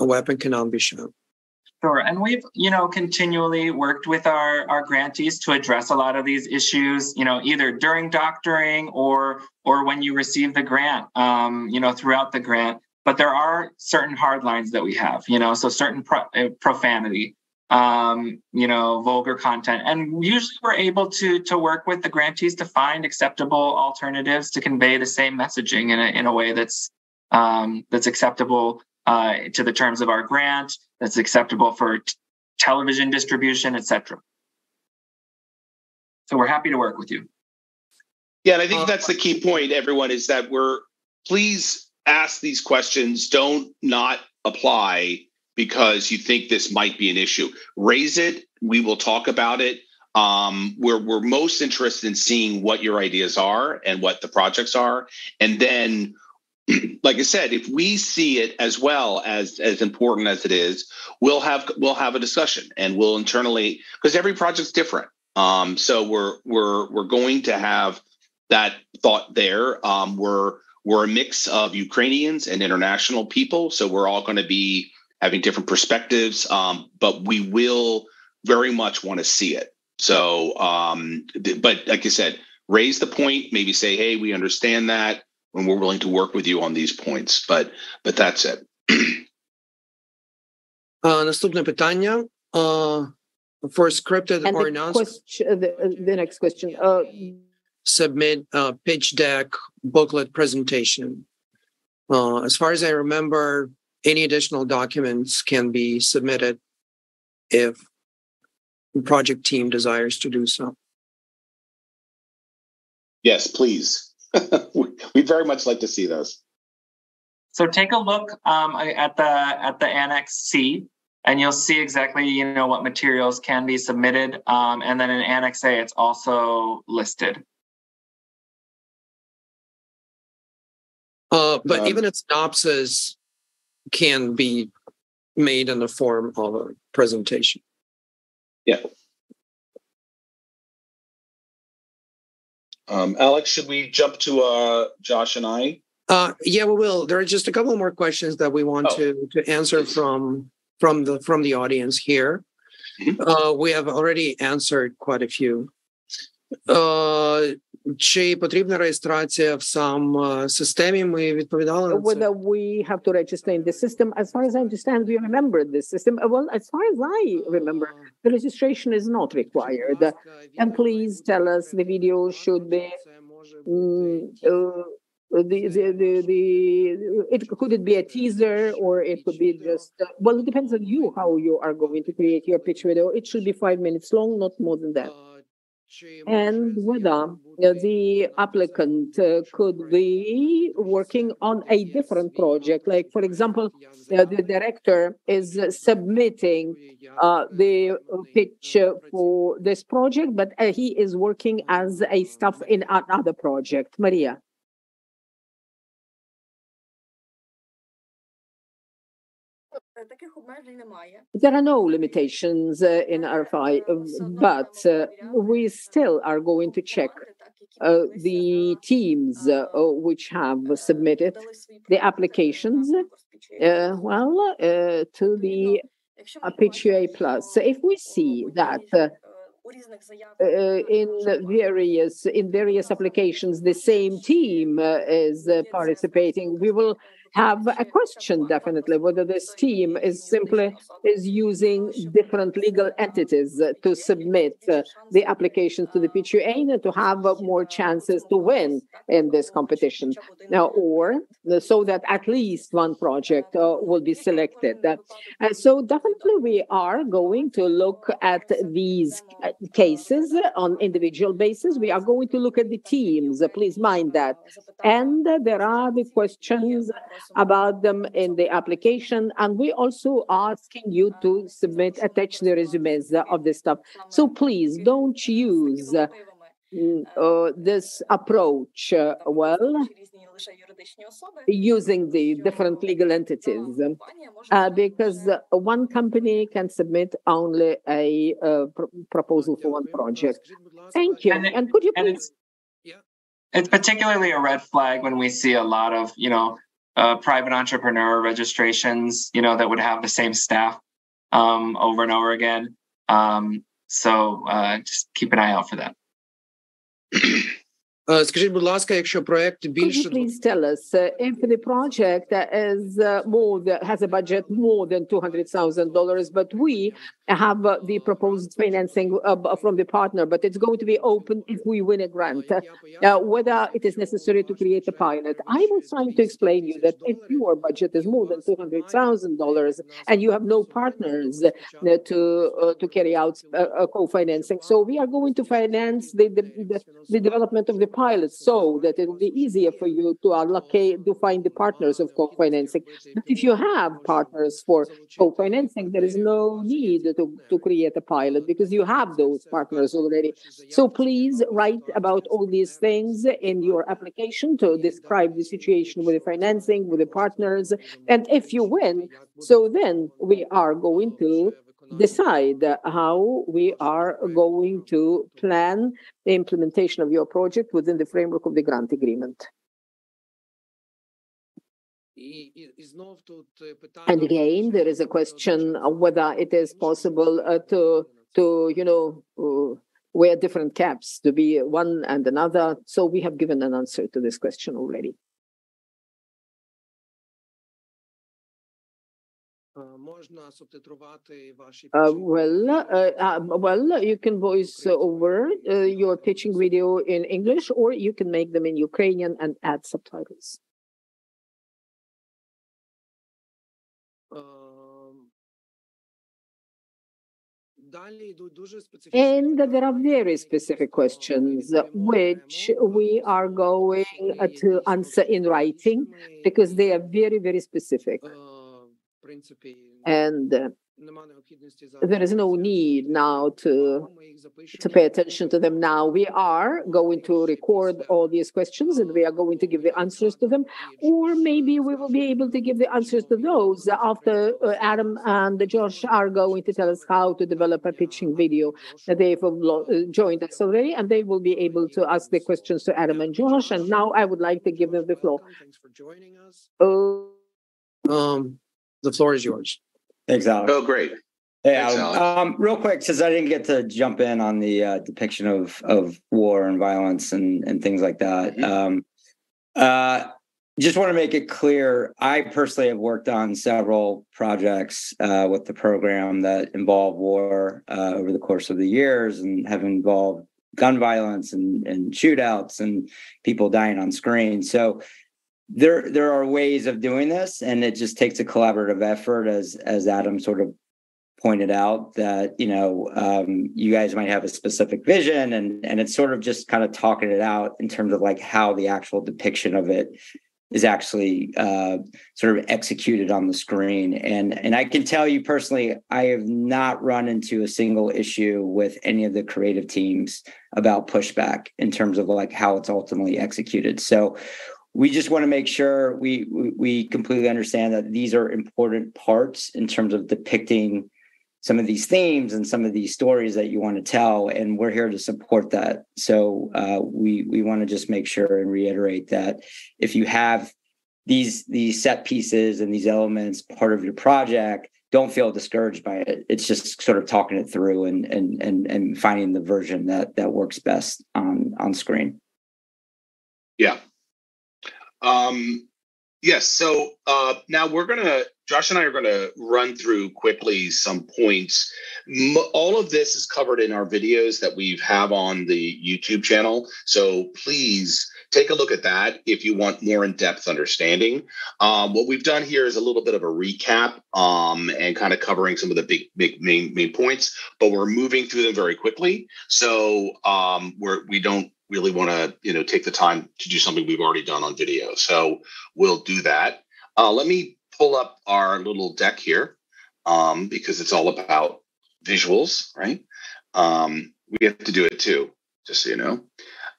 a weapon cannot be shown. Sure. And we've, continually worked with our grantees to address a lot of these issues, either during doctoring or when you receive the grant, throughout the grant. But there are certain hard lines that we have, so certain profanity, vulgar content. And usually we're able to work with the grantees to find acceptable alternatives to convey the same messaging in a way that's acceptable to the terms of our grant, that's acceptable for television distribution, etc. So we're happy to work with you. Yeah, and I think that's the key point, everyone, is that please ask these questions. Don't not apply because you think this might be an issue. Raise it. We will talk about it. We're most interested in seeing what your ideas are and what the projects are. And then, like I said, if we see it as well as important as it is, we'll have a discussion, and we'll internally, because every project's different. So we're going to have that thought there. We're a mix of Ukrainians and international people, so we're all going to be having different perspectives, but we will very much want to see it. So, but like I said, raise the point, maybe say, hey, we understand that, and we're willing to work with you on these points. But that's it. Наступне питання. For scripted And or the next question. Submit a pitch deck booklet presentation. As far as I remember, any additional documents can be submitted if the project team desires to do so. Yes, please. We'd very much like to see those. So take a look at the Annex C, and you'll see exactly what materials can be submitted. And then in Annex A, it's also listed. But even a synopsis can be made in the form of a presentation. Yeah. Alex, should we jump to Josh and I? Yeah, we will. There are just a couple more questions that we want to answer from the audience here. Mm-hmm. We have already answered quite a few. Чи потрібна реєстрація в сам системі? Ми відповідали на це. Whether we have to register in the system, as far as I understand, we remember this system. Well, as far as I remember, the registration is not required. And please tell us, the video should be could it be a teaser, or it could be just well, it depends on you how you are going to create your pitch video. It should be 5 minutes long, not more than that. And whether the applicant could be working on a different project, like, for example, the director is submitting the pitch for this project, but he is working as a staff in another project. Maria. There are no limitations in RFI, but we still are going to check the teams which have submitted the applications to the PITCHUA Plus. So if we see that in various applications the same team is participating, we will have a question definitely whether this team is using different legal entities to submit the applications to the PITCHUA to have more chances to win in this competition, or so that at least one project will be selected. So definitely we are going to look at these cases on individual basis. We are going to look at the teams, please mind that. And there are the questions about them in the application, and we also asking you to attach the resumes of this stuff. So please don't use this approach using the different legal entities, because one company can submit only a proposal for one project. Thank you. And could you please? It's particularly a red flag when we see a lot of, private entrepreneur registrations, that would have the same staff over and over again. So just keep an eye out for that. Скажіть, будь ласка, якщо проект більше... Could you please tell us if the project has a budget more than $200,000, but we have the proposed financing from the partner, but it's going to be open if we win a grant, whether it is necessary to create a pilot. I was trying to explain you that if your budget is more than $200,000 and you have no partners to carry out co-financing, so we are going to finance the development of the pilot so that it will be easier for you to find the partners of co-financing. But if you have partners for co-financing, there is no need to create a pilot because you have those partners already. So please write about all these things in your application to describe the situation with the financing, with the partners. And if you win, so then we are going to decide how we are going to plan the implementation of your project within the framework of the grant agreement. And again, there is a question of whether it is possible to wear different caps, to be one and another. So we have given an answer to this question already. Well, you can voice over your pitching video in English, or you can make them in Ukrainian and add subtitles. And there are very specific questions which we are going to answer in writing because they are very, very specific. And there is no need now to pay attention to them now. We are going to record all these questions and we are going to give the answers to them. Or maybe we will be able to give the answers to those after Adam and Josh are going to tell us how to develop a pitching video. They've joined us already and they will be able to ask the questions to Adam and Josh. And now I would like to give them the floor. Thanks for joining us. The floor is yours. Thanks, Alex. Oh, great. Hey, Thanks, Alex. Real quick, since I didn't get to jump in on the depiction of war and violence and things like that, just want to make it clear, I personally have worked on several projects with the program that involve war over the course of the years and have involved gun violence and shootouts and people dying on screen. So there are ways of doing this, and it just takes a collaborative effort, as Adam sort of pointed out, that you guys might have a specific vision, and it's sort of just kind of talking it out in terms of like how the actual depiction of it is actually sort of executed on the screen. And I can tell you personally, I have not run into a single issue with any of the creative teams about pushback in terms of like how it's ultimately executed. So we just want to make sure we completely understand that these are important parts in terms of depicting some of these themes and some of these stories that you want to tell, and we're here to support that. So we want to just make sure and reiterate that if you have these set pieces and these elements part of your project, don't feel discouraged by it. It's just sort of talking it through and finding the version that works best on screen. Yeah. Yes. So now Josh and I are going to run through quickly some points. All of this is covered in our videos that we have on the YouTube channel. So please take a look at that if you want more in-depth understanding. What we've done here is a little bit of a recap and kind of covering some of the big main points, but we're moving through them very quickly. So we don't really want to take the time to do something we've already done on video. So we'll do that. Let me pull up our little deck here because it's all about visuals, right? We have to do it too, just so you know.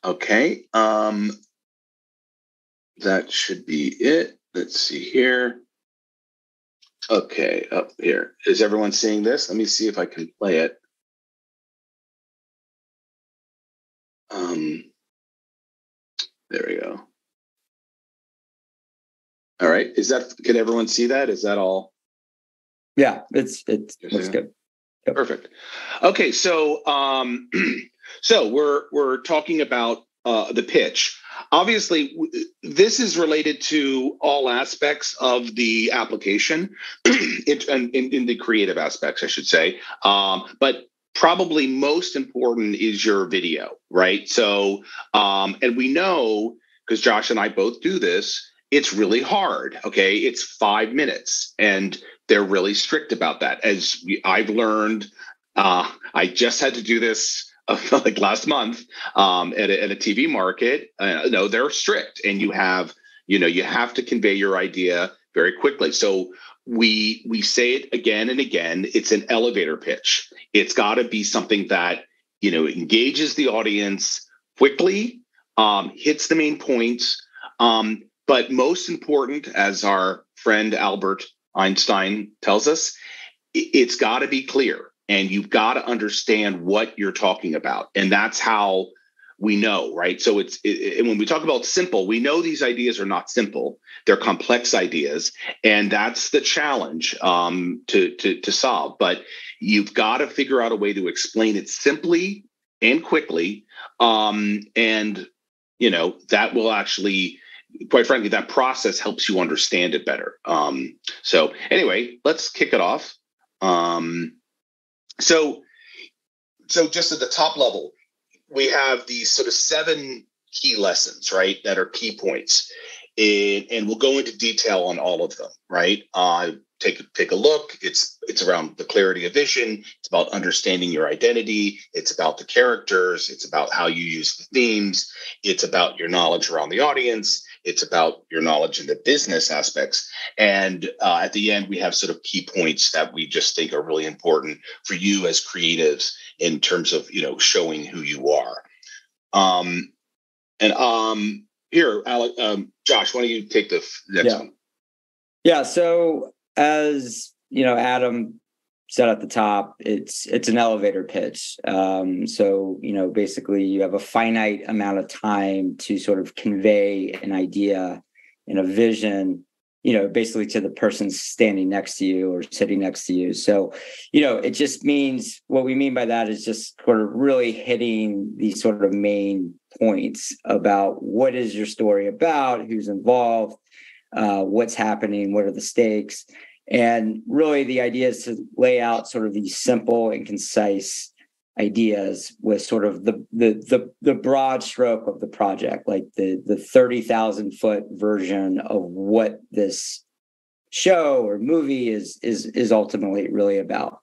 Okay. That should be it. Let's see here. Okay, up here. Is everyone seeing this? Let me see if I can play it. There we go. All right. Can everyone see that? Is that all? Yeah, it looks good. Yep. Perfect. Okay. So, we're talking about the pitch. Obviously, this is related to all aspects of the application, in the creative aspects, I should say. But probably most important is your video, right? So, and we know, because Josh and I both do this, it's really hard, okay? It's 5 minutes, and they're really strict about that. I've learned, I just had to do this like last month at a TV market. No, they're strict, and you have to convey your idea very quickly. So we say it again and again. It's an elevator pitch. It's got to be something that engages the audience quickly, hits the main points. But most important, as our friend Albert Einstein tells us, it's got to be clear, and you've got to understand what you're talking about. And that's how we know, right? So and when we talk about simple, we know these ideas are not simple. They're complex ideas. And that's the challenge to solve. But you've got to figure out a way to explain it simply and quickly. And, that will actually, quite frankly, that process helps you understand it better. So anyway, let's kick it off. So just at the top level, we have these sort of 7 key lessons, right, that are key points. And we'll go into detail on all of them, right? Take a look. It's around the clarity of vision. It's about understanding your identity. It's about the characters. It's about how you use the themes. It's about your knowledge around the audience. It's about your knowledge in the business aspects. And at the end, we have sort of key points that we just think are really important for you as creatives in terms of, showing who you are. Here, Alex, Josh, why don't you take the next one? Yeah. So as Adam said at the top, it's an elevator pitch. So basically, you have a finite amount of time to sort of convey an idea and a vision, basically to the person standing next to you or sitting next to you. So, it just means, what we mean by that is just sort of really hitting these sort of main points about what is your story about, who's involved, what's happening, what are the stakes. And really the idea is to lay out sort of these simple and concise ideas with sort of the broad stroke of the project, like the 30,000 foot version of what this show or movie is ultimately really about.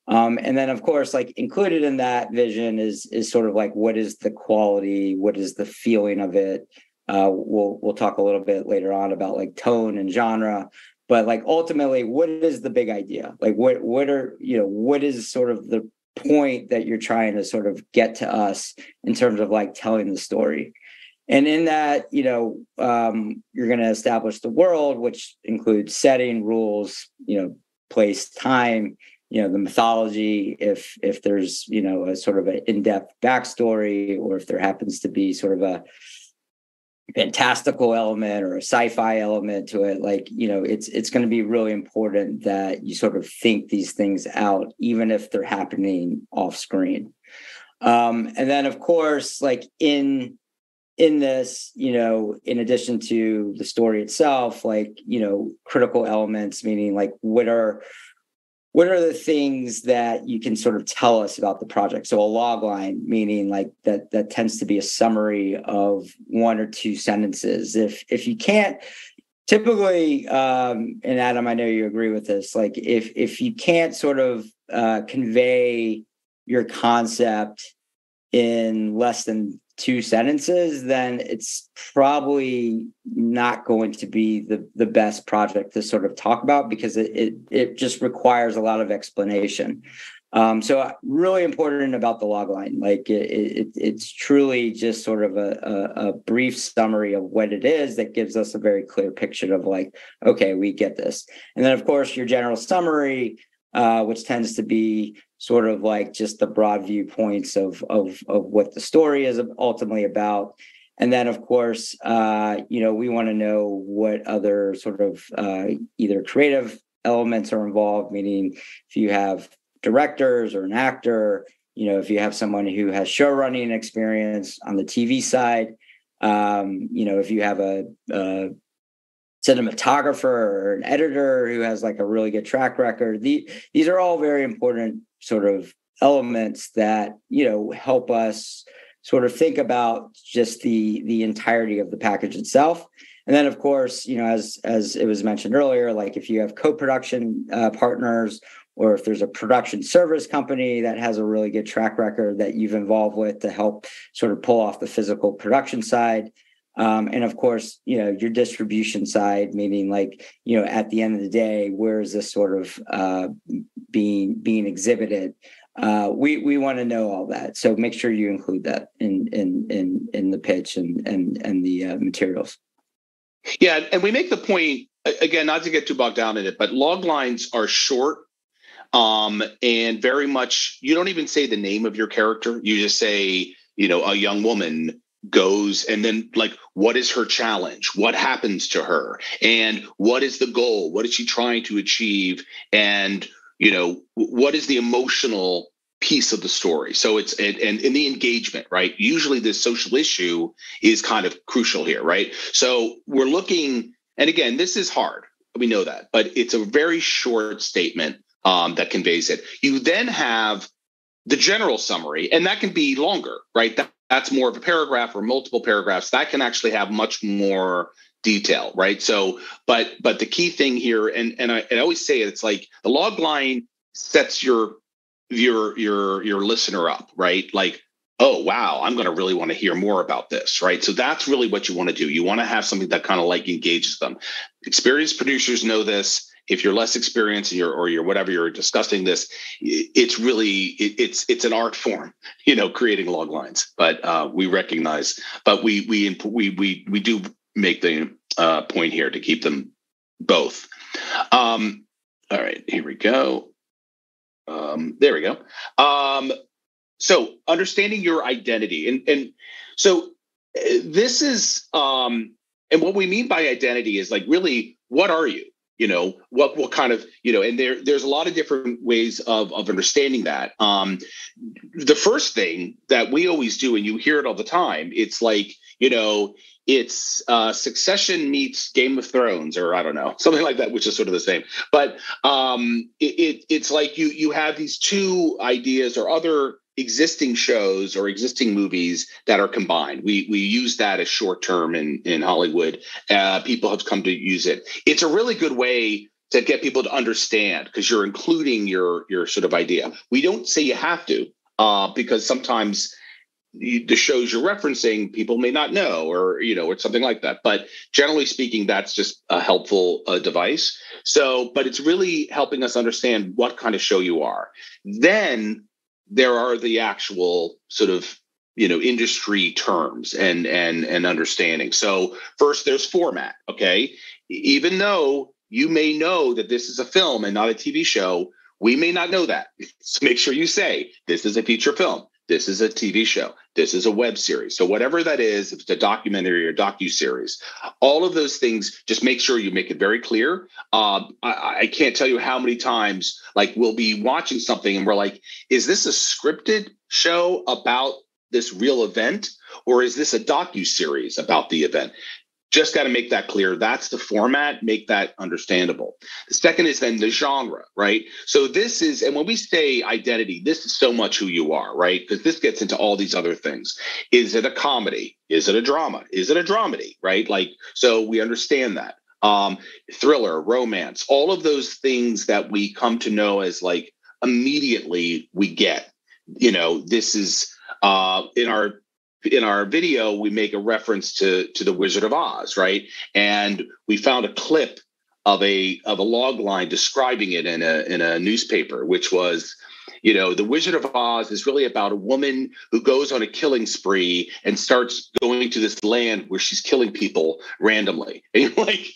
And then, of course, like included in that vision is sort of like, what is the quality? What is the feeling of it? We'll talk a little bit later on about like tone and genre, but like ultimately, what is the big idea? Like what is sort of the point that you're trying to sort of get to us in terms of like telling the story? And in that, you're going to establish the world, which includes setting, rules, place, time, the mythology, if there's, a sort of an in-depth backstory, or if there happens to be sort of a fantastical element or a sci-fi element to it, like, it's going to be really important that you sort of think these things out, even if they're happening off screen. And then, of course, like in this, in addition to the story itself, like, critical elements, meaning like, what are the things that you can sort of tell us about the project? So a log line, meaning like that tends to be a summary of 1 or 2 sentences. If you can't, typically, and Adam, I know you agree with this, like if you can't sort of convey your concept in less than 2 sentences, then it's probably not going to be the best project to sort of talk about, because it just requires a lot of explanation. So really important about the logline, like it's truly just sort of a brief summary of what it is that gives us a very clear picture of like, okay, we get this. And then of course your general summary, which tends to be sort of like just the broad viewpoints of what the story is ultimately about. And then, of course, we want to know what other sort of either creative elements are involved, meaning if you have directors or an actor, if you have someone who has show running experience on the TV side, if you have a cinematographer or an editor who has like a really good track record. These are all very important sort of elements that, help us sort of think about just the entirety of the package itself. And then, of course, as it was mentioned earlier, like if you have co-production partners, or if there's a production service company that has a really good track record that you've involved with to help sort of pull off the physical production side. And of course, your distribution side, meaning like, at the end of the day, where is this sort of being exhibited? We want to know all that. So make sure you include that in the pitch and the materials. Yeah, and we make the point, again, not to get too bogged down in it, but log lines are short. And very much, you don't even say the name of your character. You just say, a young woman goes, and then like, what is her challenge? What happens to her? And what is the goal? What is she trying to achieve? And, what is the emotional piece of the story? So it's, and in the engagement, right? Usually this social issue is kind of crucial here, right? So we're looking, and again, this is hard. We know that, but it's a very short statement that conveys it. You then have the general summary, and that can be longer, right? That's more of a paragraph or multiple paragraphs. That can actually have much more detail, right? So, but the key thing here, and I always say it, it's like the log line sets your listener up, right? Like, oh wow, I'm going to really want to hear more about this, right? So that's really what you want to do. You want to have something that kind of like engages them. Experienced producers know this. If you're less experienced or you're whatever, you're discussing this, it's really it's an art form, creating log lines. But we recognize, but we do make the point here to keep them both. All right, here we go. There we go. So understanding your identity, and so this is, and what we mean by identity is like really, what are you? What kind of, and there's a lot of different ways of understanding that. The first thing that we always do, and you hear it all the time, it's like, it's Succession meets Game of Thrones, or I don't know, something like that, which is sort of the same. But it's like you have these two ideas or other existing shows or existing movies that are combined. We use that as short term in Hollywood. People have come to use it. It's a really good way to get people to understand, because you're including your sort of idea. We don't say you have to, because sometimes the shows you're referencing, people may not know, or or something like that. But generally speaking, that's just a helpful device. So, but it's really helping us understand what kind of show you are. Then there are the actual sort of industry terms and understanding. So first, there's format. Okay, even though you may know that this is a film and not a TV show, we may not know that. So make sure you say this is a feature film. This is a TV show. This is a web series. So whatever that is, if it's a documentary or docuseries, all of those things, just make sure you make it very clear. I can't tell you how many times, like, we'll be watching something and we're like, is this a scripted show about this real event, or is this a docuseries about the event? Just got to make that clear. That's the format, make that understandable. The second is then the genre, right? So this is, and when we say identity, this is so much who you are, right? Because this gets into all these other things. Is it a comedy? Is it a drama? Is it a dramedy, right? Like, so we understand that. Thriller, romance, all of those things that we come to know as like immediately we get, this is in our video, we make a reference to the Wizard of Oz, right? And we found a clip of a log line describing it in a newspaper, which was, the Wizard of Oz is really about a woman who goes on a killing spree and starts going to this land where she's killing people randomly. And you're like,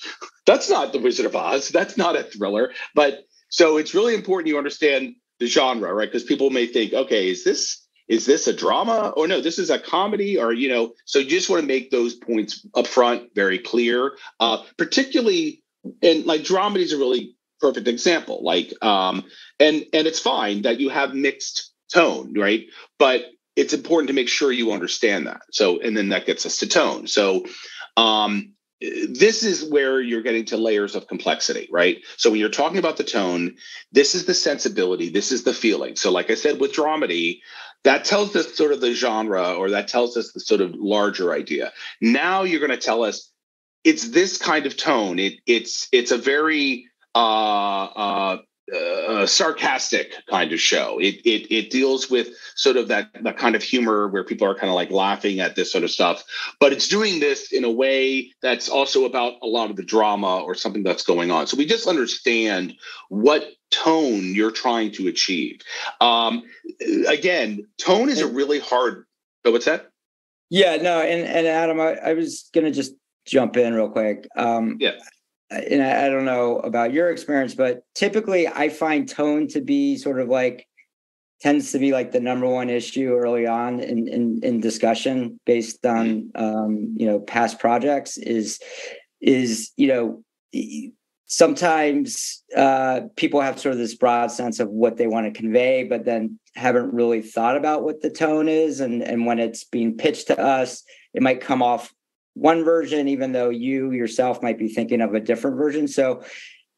that's not the Wizard of Oz. That's not a thriller. But so it's really important you understand the genre, right? Because people may think, okay, is this a drama, or no, this is a comedy, or, so you just want to make those points up front very clear, particularly, and like dramedy is a really perfect example, like, and it's fine that you have mixed tone, right? But it's important to make sure you understand that. So, and then that gets us to tone. So, this is where you're getting to layers of complexity, right? So when you're talking about the tone, this is the sensibility, this is the feeling. So like I said, with dramedy, that tells us sort of the genre, or that tells us the sort of larger idea. Now you're going to tell us it's this kind of tone. It's a very sarcastic kind of show. It deals with sort of that kind of humor where people are kind of like laughing at this sort of stuff, but it's doing this in a way that's also about a lot of the drama or something that's going on. So we just understand what tone you're trying to achieve. Again, tone is a really hard. Oh, what's that? Yeah, no, and Adam, I was gonna just jump in real quick. Yeah. and I don't know about your experience, but typically I find tone to be sort of like tends to be like the number one issue early on in discussion based on past projects is sometimes people have sort of this broad sense of what they want to convey, but then haven't really thought about what the tone is. And when it's being pitched to us, it might come off one version, even though you yourself might be thinking of a different version. So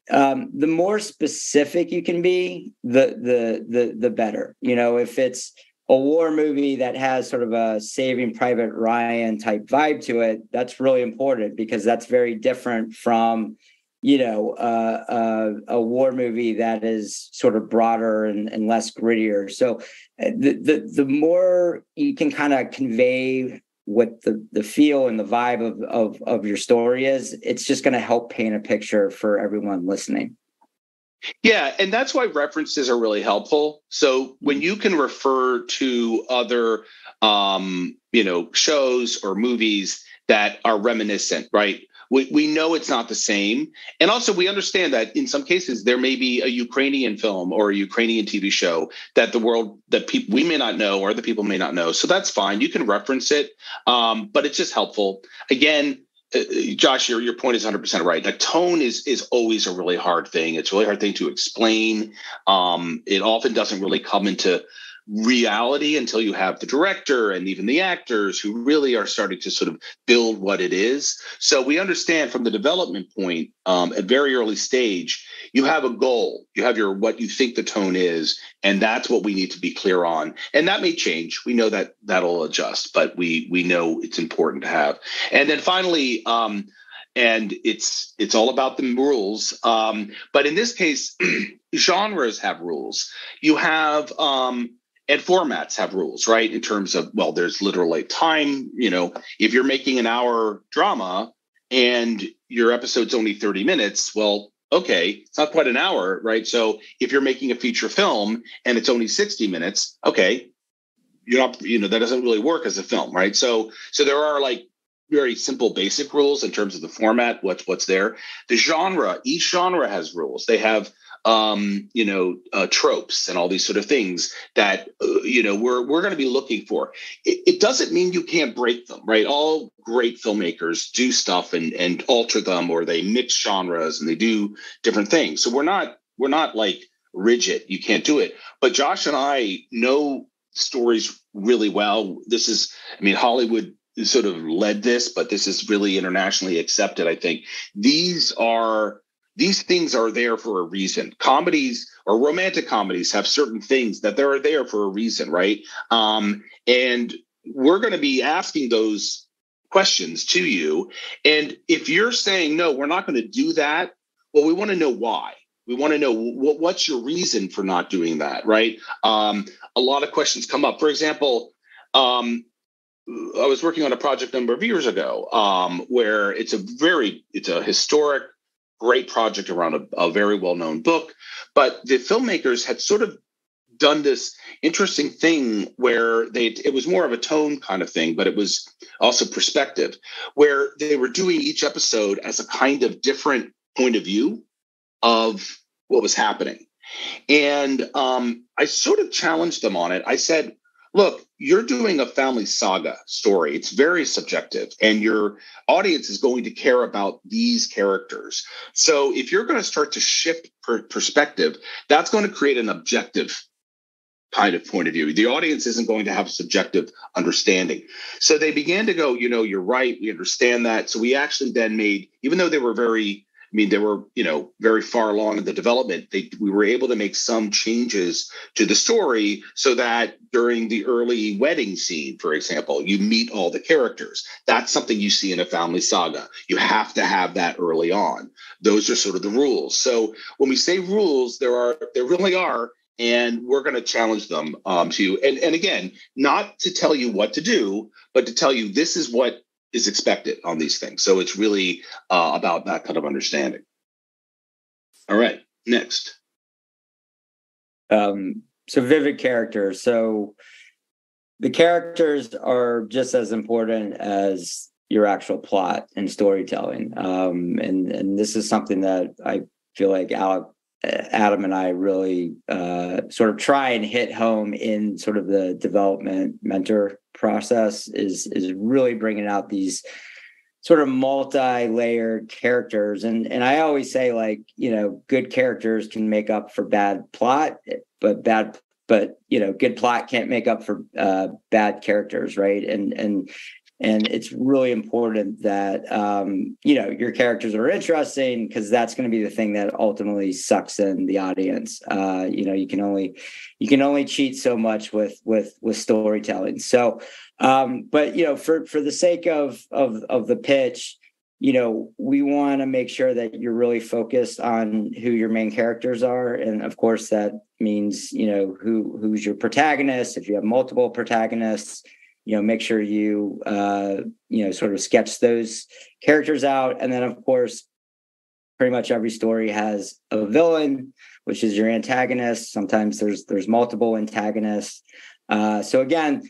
the more specific you can be, the better. If it's a war movie that has sort of a Saving Private Ryan type vibe to it, that's really important because that's very different from a war movie that is sort of broader and less grittier. So the more you can kind of convey what the feel and the vibe of your story is, it's just going to help paint a picture for everyone listening. Yeah, and that's why references are really helpful. So when you can refer to other shows or movies that are reminiscent, right? We know it's not the same. And also we understand that in some cases there may be a Ukrainian film or a Ukrainian TV show that we may not know or the people may not know. So that's fine. You can reference it, but it's just helpful. Again, Josh, your point is 100% right. The tone is always a really hard thing. It's a really hard thing to explain. It often doesn't really come into reality until you have the director and even the actors who really are starting to sort of build what it is. So we understand from the development point at very early stage, you have a goal, you have what you think the tone is, and that's what we need to be clear on. And that may change. We know that that'll adjust, but we know it's important to have. And then finally, and it's all about the rules. But in this case, genres have rules. You have and formats have rules, right? In terms of, well, there's literally time, if you're making an hour drama and your episode's only 30 minutes, well, okay, it's not quite an hour, right? So if you're making a feature film and it's only 60 minutes, okay, you're not, that doesn't really work as a film, right? So there are like very simple basic rules in terms of the format, what's there. The genre, each genre has rules. They have tropes and all these sort of things that, we're going to be looking for. It doesn't mean you can't break them, right? All great filmmakers do stuff and alter them, or they mix genres and they do different things. So we're not like rigid. You can't do it. But Josh and I know stories really well. Hollywood sort of led this, but this is really internationally accepted. I think these things are there for a reason. Comedies or romantic comedies have certain things that they're there for a reason, right? And we're going to be asking those questions to you. And if you're saying, no, we're not going to do that, well, we want to know why. We want to know what's your reason for not doing that, right? A lot of questions come up. For example, I was working on a project a number of years ago where it's a historic, great project around a very well-known book, but the filmmakers had sort of done this interesting thing where it was more of a tone kind of thing, but it was also perspective, where they were doing each episode as a kind of different point of view of what was happening. And I sort of challenged them on it. I said, look, you're doing a family saga story. It's very subjective, and your audience is going to care about these characters. So if you're going to start to shift perspective, that's going to create an objective kind of point of view. The audience isn't going to have a subjective understanding. So they began to go, you're right. We understand that. So we actually then made, even though they were very far along in the development, we were able to make some changes to the story so that during the early wedding scene, for example, you meet all the characters. That's something you see in a family saga. You have to have that early on. Those are sort of the rules. So when we say rules, there really are, and we're going to challenge them to you. And again, not to tell you what to do, but to tell you this is what is expected on these things. So it's really about that kind of understanding. All right, next. So vivid characters. So the characters are just as important as your actual plot and storytelling. And this is something that I feel like Adam and I really sort of try and hit home in sort of the development mentor process is really bringing out these sort of multi-layered characters. And I always say, like, good characters can make up for bad plot, but good plot can't make up for bad characters, right? And it's really important that your characters are interesting, because that's going to be the thing that ultimately sucks in the audience. You can only cheat so much with storytelling. So, but for the sake of the pitch, we want to make sure that you're really focused on who your main characters are, and of course that means who's your protagonist. If you have multiple protagonists, make sure you sort of sketch those characters out. And then, of course, pretty much every story has a villain, which is your antagonist. Sometimes there's multiple antagonists. So again,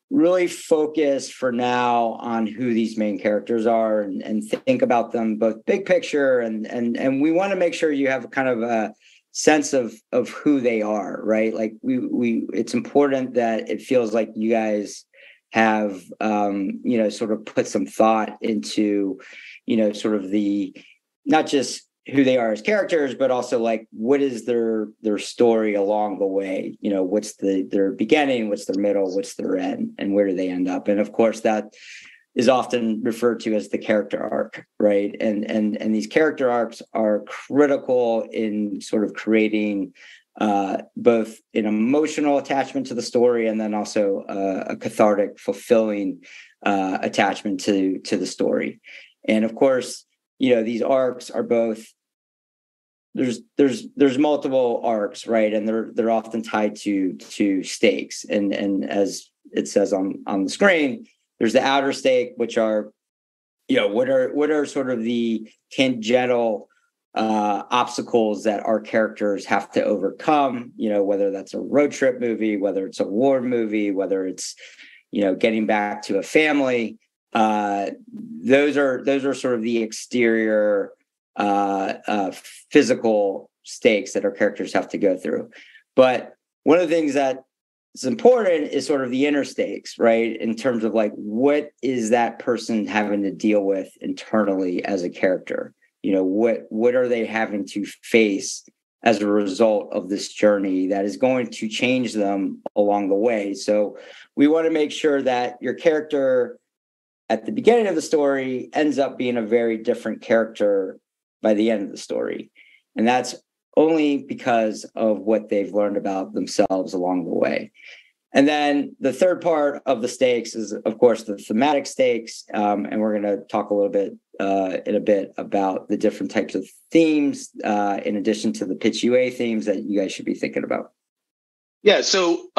really focus for now on who these main characters are, and think about them both big picture, and we want to make sure you have kind of a sense of who they are, right? Like it's important that it feels like you guys have sort of put some thought into sort of the, not just who they are as characters, but also like what is their story along the way. What's their beginning, what's their middle, what's their end, and where do they end up? And of course that is often referred to as the character arc, right? And these character arcs are critical in sort of creating both an emotional attachment to the story, and then also a cathartic, fulfilling attachment to the story. And of course, these arcs are both, there's multiple arcs, right? And they're often tied to stakes. And as it says on the screen, there's the outer stake, which are, what are sort of the tangential obstacles that our characters have to overcome, whether that's a road trip movie, whether it's a war movie, whether it's, getting back to a family. Those are sort of the exterior physical stakes that our characters have to go through. But one of the things that is important is sort of the inner stakes, right? In terms of like, what is that person having to deal with internally as a character? What are they having to face as a result of this journey that is going to change them along the way? So we want to make sure that your character at the beginning of the story ends up being a very different character by the end of the story. And that's only because of what they've learned about themselves along the way. And then the third part of the stakes is, of course, the thematic stakes. And we're going to talk a little bit in a bit about the different types of themes, in addition to the PITCHUA themes that you guys should be thinking about. Yeah, so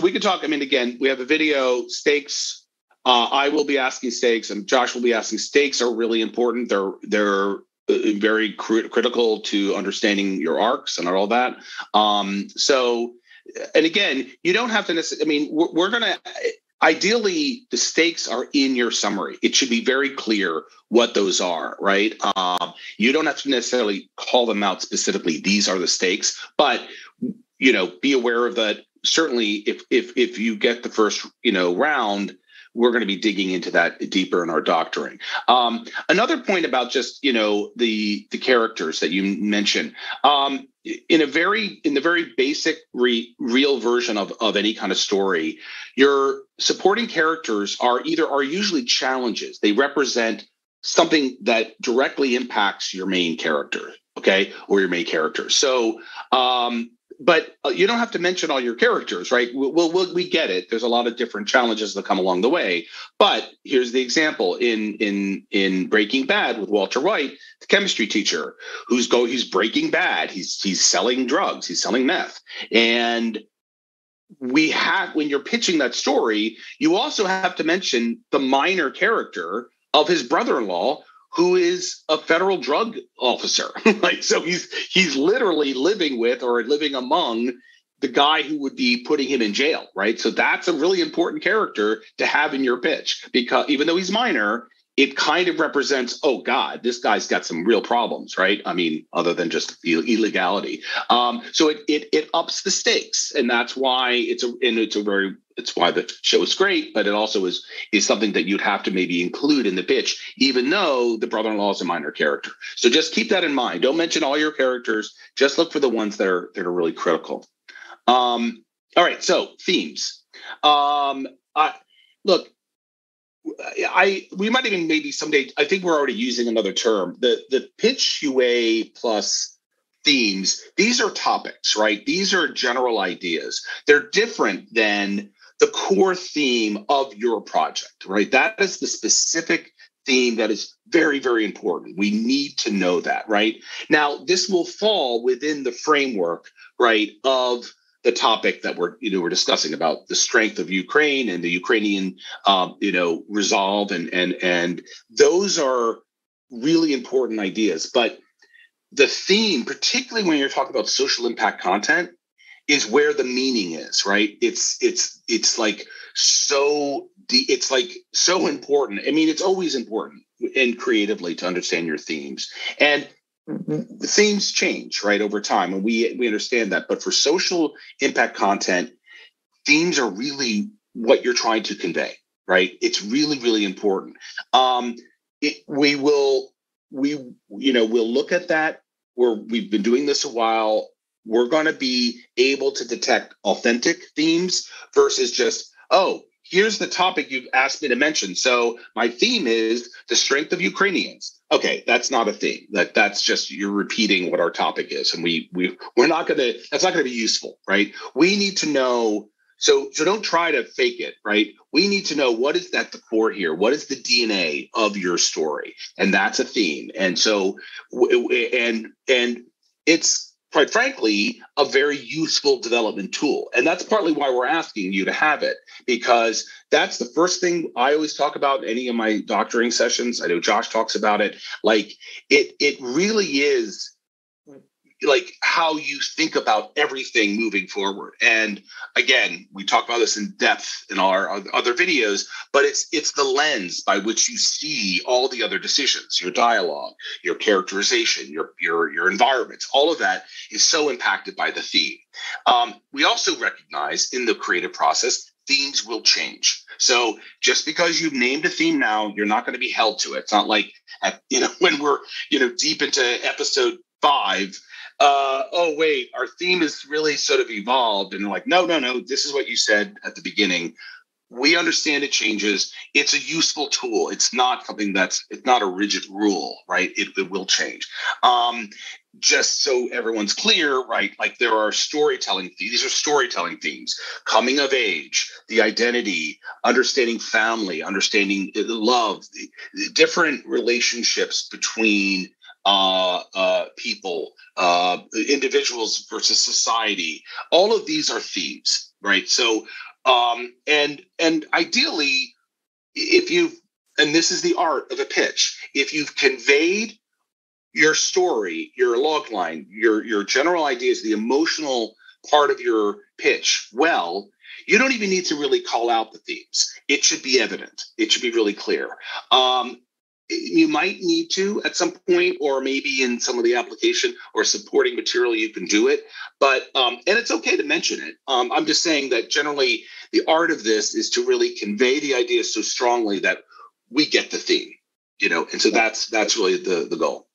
we could talk. I mean, again, we have a video, stakes. I will be asking stakes, and Josh will be asking. Stakes are really important. They're very critical to understanding your arcs and all that. So, and again, you don't have to necessarily, I mean, we're going to, ideally, the stakes are in your summary. It should be very clear what those are, right? You don't have to necessarily call them out specifically. These are the stakes, but, be aware of that. Certainly, if you get the first, round, we're going to be digging into that deeper in our doctoring. Another point about just, the characters that you mentioned, in the very basic real version of any kind of story, your supporting characters are usually challenges. They represent something that directly impacts your main character, okay, or your main character. So, but you don't have to mention all your characters, right? We get it. There's a lot of different challenges that come along the way. But here's the example in Breaking Bad with Walter White, the chemistry teacher he's breaking bad. He's selling drugs. He's selling meth. And when you're pitching that story, you also have to mention the minor character of his brother-in-law, who is a federal drug officer. So he's literally living with or living among the guy who would be putting him in jail, right? So that's a really important character to have in your pitch, because even though he's minor, it kind of represents, oh God, this guy's got some real problems, right? I mean, other than just illegality. So it ups the stakes, and that's why it's why the show is great, but it also is something that you'd have to maybe include in the pitch, even though the brother-in-law is a minor character. So just keep that in mind. Don't mention all your characters. Just look for the ones that are really critical. All right, so themes. We might even maybe someday, I think we're already using another term, the PITCHUA plus themes. These are topics, right? These are general ideas. They're different than the core theme of your project, right? That is the specific theme that is very, very important. We need to know that, right? Now, this will fall within the framework, right, of the topic that we're discussing about the strength of Ukraine and the Ukrainian, resolve, and those are really important ideas. But the theme, particularly when you're talking about social impact content, is where the meaning is, right? It's like so important. I mean, it's always important and creatively to understand your themes. And the themes change, right, over time, and we understand that. But for social impact content, themes are really what you're trying to convey, right? It's really, really important. We'll look at that. We've been doing this a while. We're going to be able to detect authentic themes versus just, oh, here's the topic you've asked me to mention. So my theme is the strength of Ukrainians. Okay, that's not a theme. That's just you're repeating what our topic is, and we're not going to. That's not going to be useful, right? We need to know. So don't try to fake it, right? We need to know what is at the core here. What is the DNA of your story, and that's a theme. And so, and it's, quite frankly, a very useful development tool. And that's partly why we're asking you to have it, because that's the first thing I always talk about in any of my doctoring sessions. I know Josh talks about it. Like it really is like how you think about everything moving forward. And again, we talk about this in depth in our other videos, but it's the lens by which you see all the other decisions, your dialogue, your characterization, your environments. All of that is so impacted by the theme. We also recognize in the creative process, themes will change. So just because you've named a theme now, you're not going to be held to it. It's not like when we're deep into episode 5. Oh wait, our theme is really sort of evolved, and they're like, no, this is what you said at the beginning. We understand it changes. It's a useful tool. It's not something it's not a rigid rule, right? It will change. Just so everyone's clear, right? Like there are storytelling. These are storytelling themes: coming of age, the identity, understanding family, understanding love, different relationships between people, individuals versus society. All of these are themes, right? So, and ideally, and this is the art of a pitch, if you've conveyed your story, your log line, your general ideas, the emotional part of your pitch, well, you don't even need to really call out the themes. It should be evident. It should be really clear. You might need to at some point, or maybe in some of the application or supporting material, you can do it. But and it's okay to mention it. I'm just saying that generally the art of this is to really convey the idea so strongly that we get the theme, and so that's really the goal.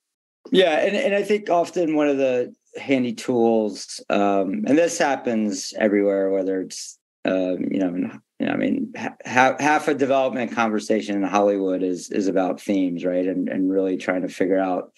Yeah, and I think often one of the handy tools, and this happens everywhere, whether it's half a development conversation in Hollywood is about themes, right? And really trying to figure out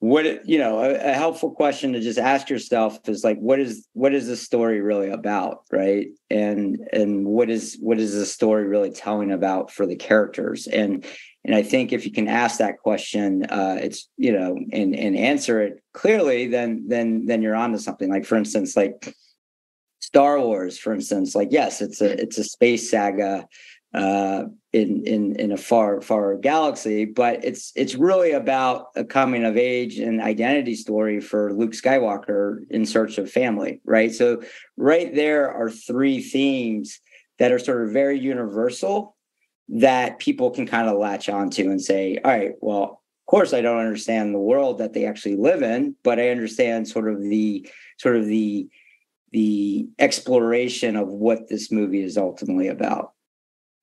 a helpful question to just ask yourself is like, what is the story really about, right? And what is the story really telling about for the characters? And I think if you can ask that question, it's and answer it clearly, then you're onto something. Like for instance, like Star Wars, for instance, like yes, it's a space saga, in a far galaxy, but it's really about a coming of age and identity story for Luke Skywalker in search of family, right? So right there are three themes that are sort of very universal that people can kind of latch onto and say, all right, well, of course I don't understand the world that they actually live in, but I understand sort of the exploration of what this movie is ultimately about.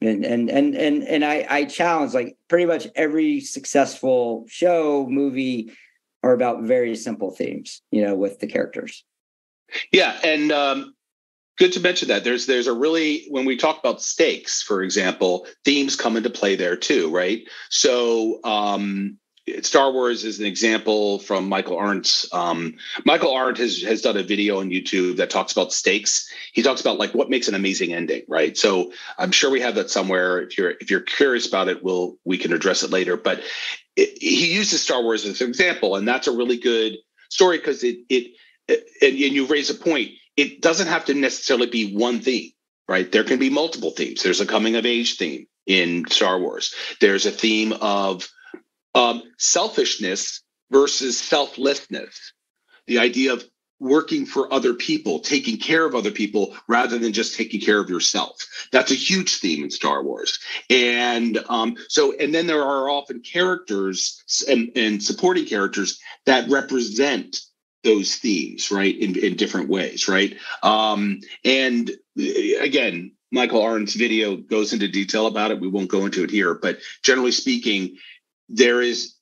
And I challenge, like, pretty much every successful show, movie are about very simple themes, with the characters. Yeah, and good to mention that. There's a really, when we talk about stakes, for example, themes come into play there too, right? So Star Wars is an example from Michael Arndt's. Michael Arndt has done a video on YouTube that talks about stakes. He talks about like what makes an amazing ending, right? So I'm sure we have that somewhere. If you're curious about it, we can address it later. But he uses Star Wars as an example, and that's a really good story because and you raise a point. It doesn't have to necessarily be one theme, right? There can be multiple themes. There's a coming of age theme in Star Wars. There's a theme of selfishness versus selflessness. The idea of working for other people, taking care of other people rather than just taking care of yourself. That's a huge theme in Star Wars. And and then there are often characters and supporting characters that represent those themes, right, in different ways, right? And again, Michael Arndt's video goes into detail about it. We won't go into it here, but generally speaking, there is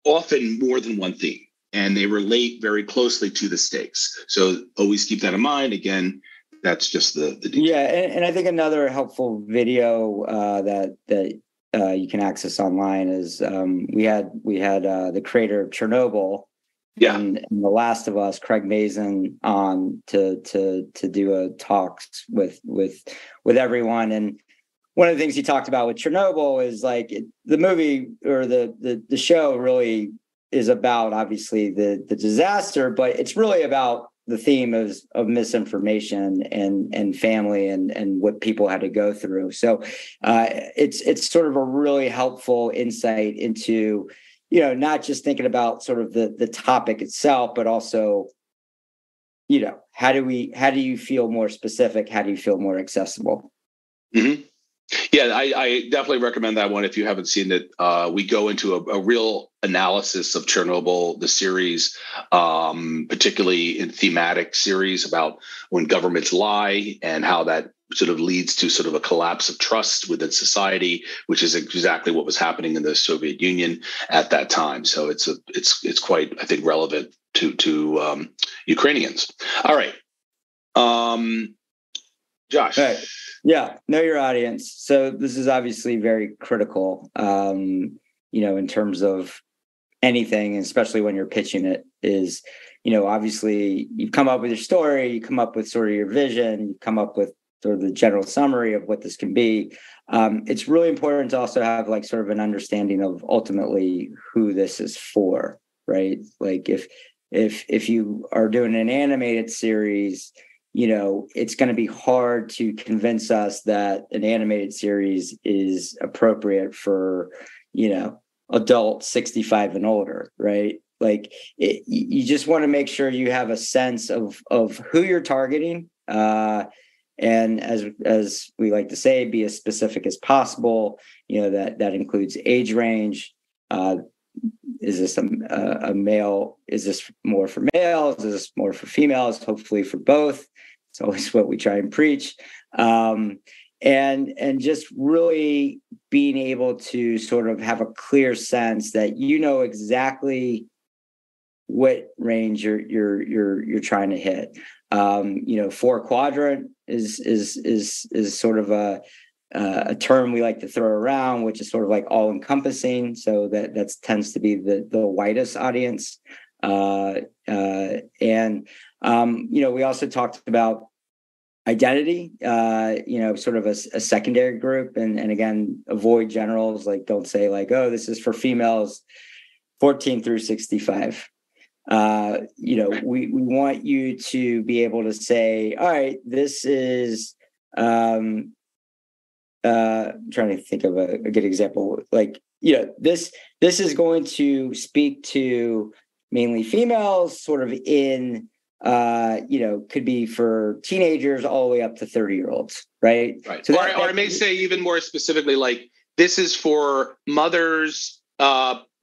often more than one theme, and they relate very closely to the stakes. So always keep that in mind. Again, that's just the detail. Yeah, and I think another helpful video that you can access online is we had the creator of Chernobyl. Yeah. And The Last of Us, Craig Mazin, on to do a talks with everyone. And one of the things he talked about with Chernobyl is like the movie or the show really is about obviously the disaster, but it's really about the theme of misinformation and family and what people had to go through. So it's sort of a really helpful insight into, not just thinking about sort of the topic itself, but also, how do you feel more specific? How do you feel more accessible? Mm-hmm. Yeah, I definitely recommend that one if you haven't seen it. We go into a real analysis of Chernobyl, the series, particularly in thematic series about when governments lie and how that sort of leads to sort of a collapse of trust within society, which is exactly what was happening in the Soviet Union at that time. So it's quite, I think, relevant to Ukrainians. All right. Josh. Right. Yeah, know your audience. So this is obviously very critical, in terms of anything, especially when you're pitching it, is, obviously you've come up with your story, you come up with sort of your vision, you come up with sort of the general summary of what this can be. It's really important to also have like sort of an understanding of ultimately who this is for, right? Like if you are doing an animated series, it's going to be hard to convince us that an animated series is appropriate for, adult 65 and older, right? Like you just want to make sure you have a sense of who you're targeting. And as we like to say, be as specific as possible. That includes age range. Is this a male? Is this more for males? Is this more for females? Hopefully for both. It's always what we try and preach. And just really being able to sort of have a clear sense that exactly what range you're trying to hit. 4-quadrant is sort of a term we like to throw around, which is sort of like all encompassing. So that tends to be the widest audience. We also talked about identity, sort of a secondary group, and again, avoid generals. Like, don't say like, oh, this is for females 14 through 65. We want you to be able to say, all right, this is I'm trying to think of a good example. Like, this is going to speak to mainly females, sort of in, could be for teenagers all the way up to 30-year-olds, right? Right. So or I may say even more specifically, like, this is for mothers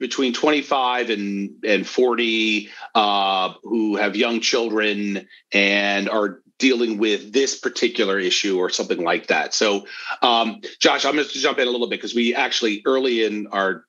between 25 and 40 who have young children and are dealing with this particular issue or something like that. So, Josh, I'm going to jump in a little bit because we actually early in our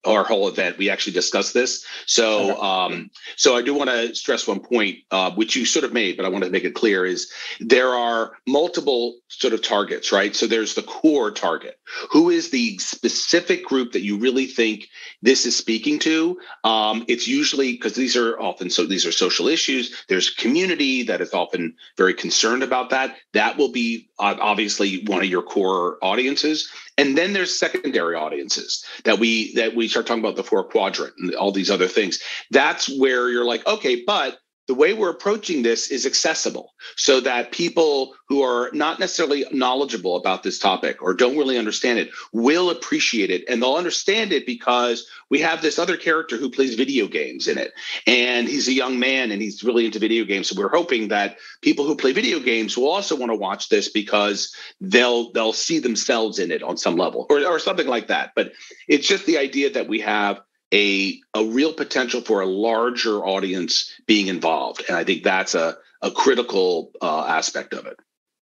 whole event, we actually discussed this. So, so I do want to stress one point, which you sort of made, but I want to make it clear is there are multiple sort of targets, right? So there's the core target. Who is the specific group that you really think this is speaking to? It's usually because these are social issues. There's community that is often very concerned about that. That will be obviously one of your core audiences. And then there's secondary audiences that we start talking about, the 4 quadrant and all these other things. That's where you're like, okay, but the way we're approaching this is accessible so that people who are not necessarily knowledgeable about this topic or don't really understand it will appreciate it. And they'll understand it because we have this other character who plays video games in it. And he's a young man and he's really into video games. So we're hoping that people who play video games will also want to watch this because they'll see themselves in it on some level or something like that. But it's just the idea that we have a real potential for a larger audience being involved. And I think that's a critical aspect of it.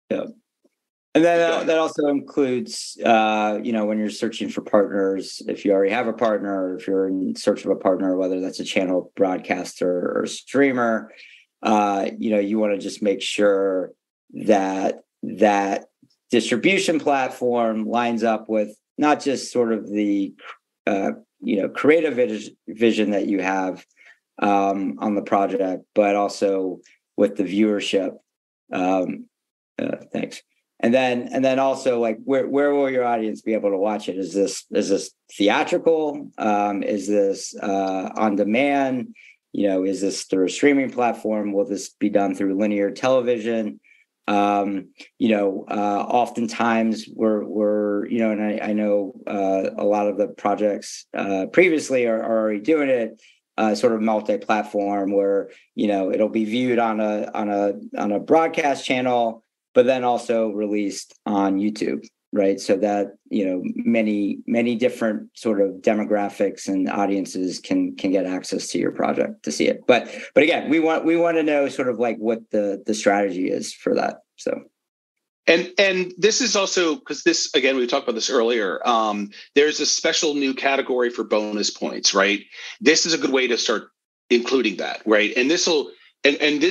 Yeah. And then that also includes, when you're searching for partners, if you already have a partner, or if you're in search of a partner, whether that's a channel broadcaster or streamer, you want to just make sure that that distribution platform lines up with not just sort of the creative vision that you have on the project, but also with the viewership. Thanks. And then also, like, where will your audience be able to watch it? Is this theatrical? Is this on demand? Is this through a streaming platform? Will this be done through linear television? Oftentimes we're and I know a lot of the projects previously are already doing it sort of multi-platform where it'll be viewed on a broadcast channel, but then also released on YouTube, right? So that many different sort of demographics and audiences can get access to your project to see it. But again, we want to know sort of like what the strategy is for that. So. And this is also because this, again, we talked about this earlier. There's a special new category for bonus points, right? This is a good way to start including that, right? And this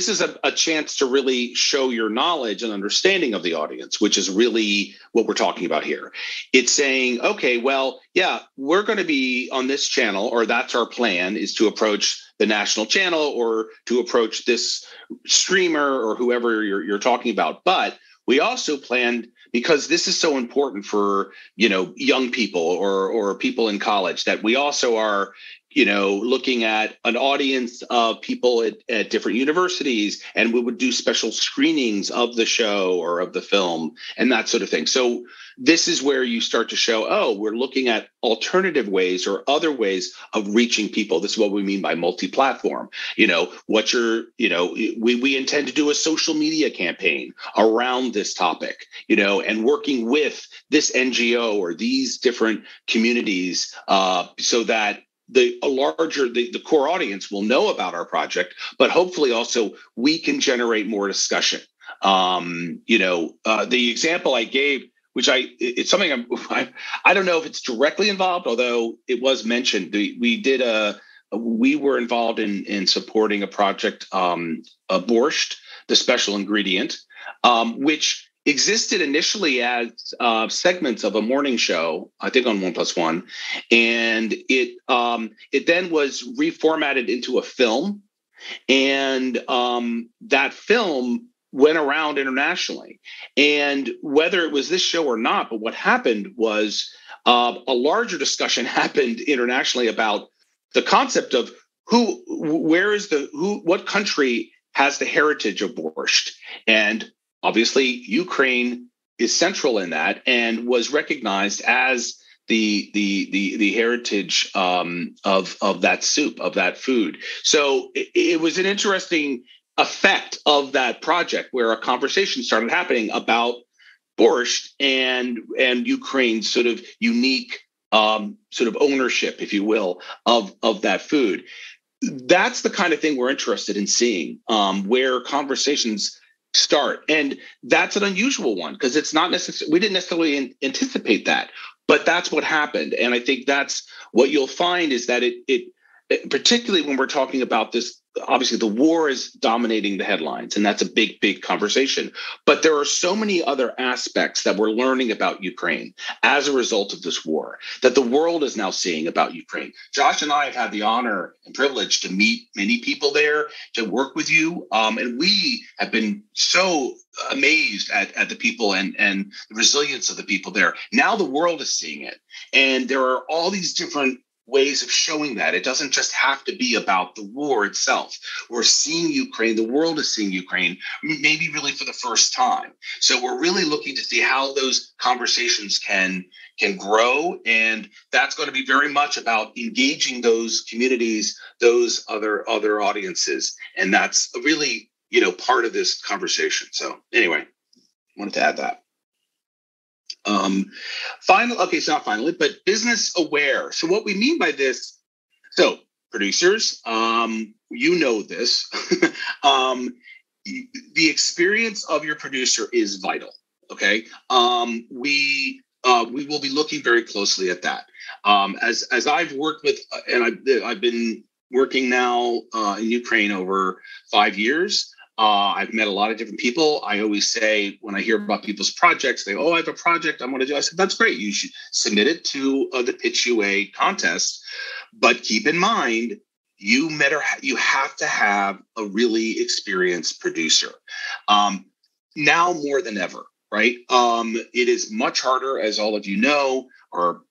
is a chance to really show your knowledge and understanding of the audience, which is really what we're talking about here. It's saying, okay, well, yeah, we're going to be on this channel, or that's our plan, is to approach the national channel or to approach this streamer or whoever you're talking about. But we also planned, because this is so important for, young people or people in college, that we also are, looking at an audience of people at different universities, and we would do special screenings of the show or of the film and that sort of thing. So this is where you start to show, we're looking at alternative ways or other ways of reaching people. This is what we mean by multi-platform. We intend to do a social media campaign around this topic, and working with this NGO or these different communities so that the core audience will know about our project, but hopefully also we can generate more discussion. The example I gave, which it's something I don't know if it's directly involved, although it was mentioned. We were involved in supporting a project, Borscht, the special ingredient, which existed initially as segments of a morning show, I think on 1+1, and it then was reformatted into a film, and that film went around internationally. And whether it was this show or not, but what happened was a larger discussion happened internationally about the concept of what country has the heritage of borscht. And obviously, Ukraine is central in that and was recognized as the heritage of that soup, of that food. So it was an interesting effect of that project where a conversation started happening about borscht and Ukraine's sort of unique sort of ownership, if you will, of that food. That's the kind of thing we're interested in seeing, where conversations start. And that's an unusual one because it's not necessarily, we didn't necessarily anticipate that, but that's what happened. And I think that's what you'll find is that it particularly when we're talking about this, obviously the war is dominating the headlines, and that's a big conversation. But there are so many other aspects that we're learning about Ukraine as a result of this war that the world is now seeing about Ukraine. Josh and I have had the honor and privilege to meet many people there, to work with you. And we have been so amazed at the people and the resilience of the people there. Now the world is seeing it. And there are all these different ways of showing that. It doesn't just have to be about the war itself. We're seeing Ukraine, the world is seeing Ukraine, maybe really for the first time. So we're really looking to see how those conversations can grow. And that's going to be very much about engaging those communities, those other audiences. And that's really, part of this conversation. So anyway, wanted to add that. So not finally, but business aware. So what we mean by this, so producers, this, the experience of your producer is vital. Okay. We will be looking very closely at that. As I've worked with, and I've been working now in Ukraine over 5 years. I've met a lot of different people. I always say when I hear about people's projects, they I have a project I want to do. I said, that's great. You should submit it to the PITCHUA contest. But keep in mind, you have to have a really experienced producer. Now more than ever, right? It is much harder, as all of you know, or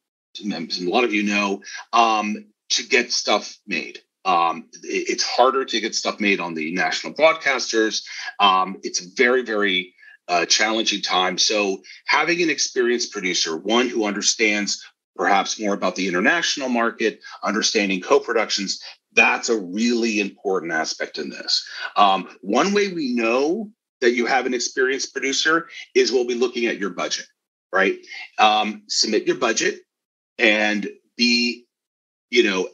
a lot of you know, to get stuff made. It's harder to get stuff made on the national broadcasters. It's a very, very challenging time. So having an experienced producer, one who understands perhaps more about the international market, understanding co-productions, that's a really important aspect in this. One way we know that you have an experienced producer is we'll be looking at your budget, right? Submit your budget and be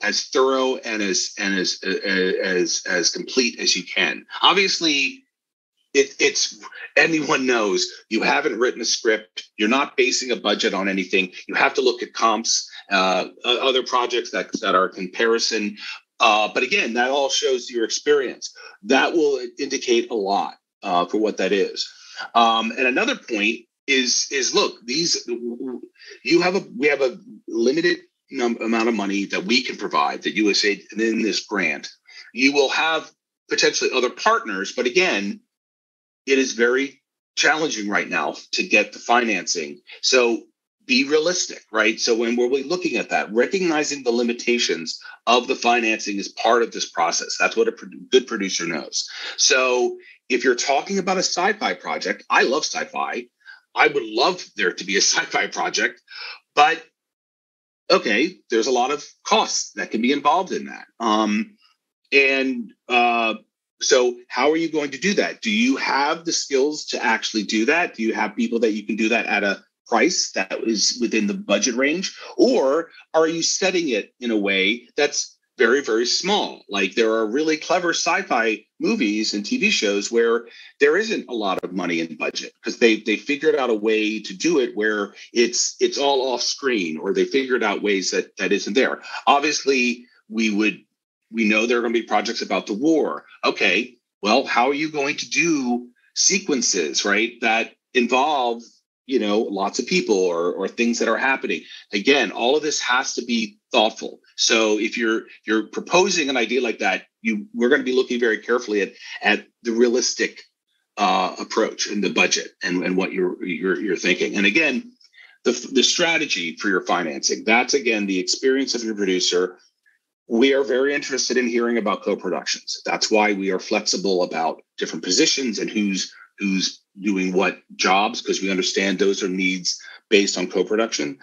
as thorough and as complete as you can. Obviously, it's anyone knows you haven't written a script. You're not basing a budget on anything. You have to look at comps, other projects that are comparison. But again, that all shows your experience. That will indicate a lot for what that is. And another point is look, we have a limited amount of money that we can provide, that USAID, and in this grant, you will have potentially other partners. But again, it is very challenging right now to get the financing. So be realistic, right? So when we're looking at that, recognizing the limitations of the financing is part of this process. That's what a good producer knows. So if you're talking about a sci-fi project, I love sci-fi. I would love there to be a sci-fi project, but okay, there's a lot of costs that can be involved in that. So how are you going to do that? Do you have the skills to actually do that? Do you have people that you can do that at a price that is within the budget range? Or are you setting it in a way that's very, very small? Like there are really clever sci-fi movies and TV shows where there isn't a lot of money in budget because they figured out a way to do it where it's all off screen, or they figured out ways that isn't there. Obviously, we know there are going to be projects about the war. Okay, well, how are you going to do sequences, right, that involve lots of people or things that are happening? Again, all of this has to be thoughtful. So if you're proposing an idea like that, we're going to be looking very carefully at the realistic approach and the budget and what you're thinking. And again, the strategy for your financing, that's again the experience of your producer. We are very interested in hearing about co-productions. That's why we are flexible about different positions and who's who's doing what jobs, because we understand those are needs based on co-production.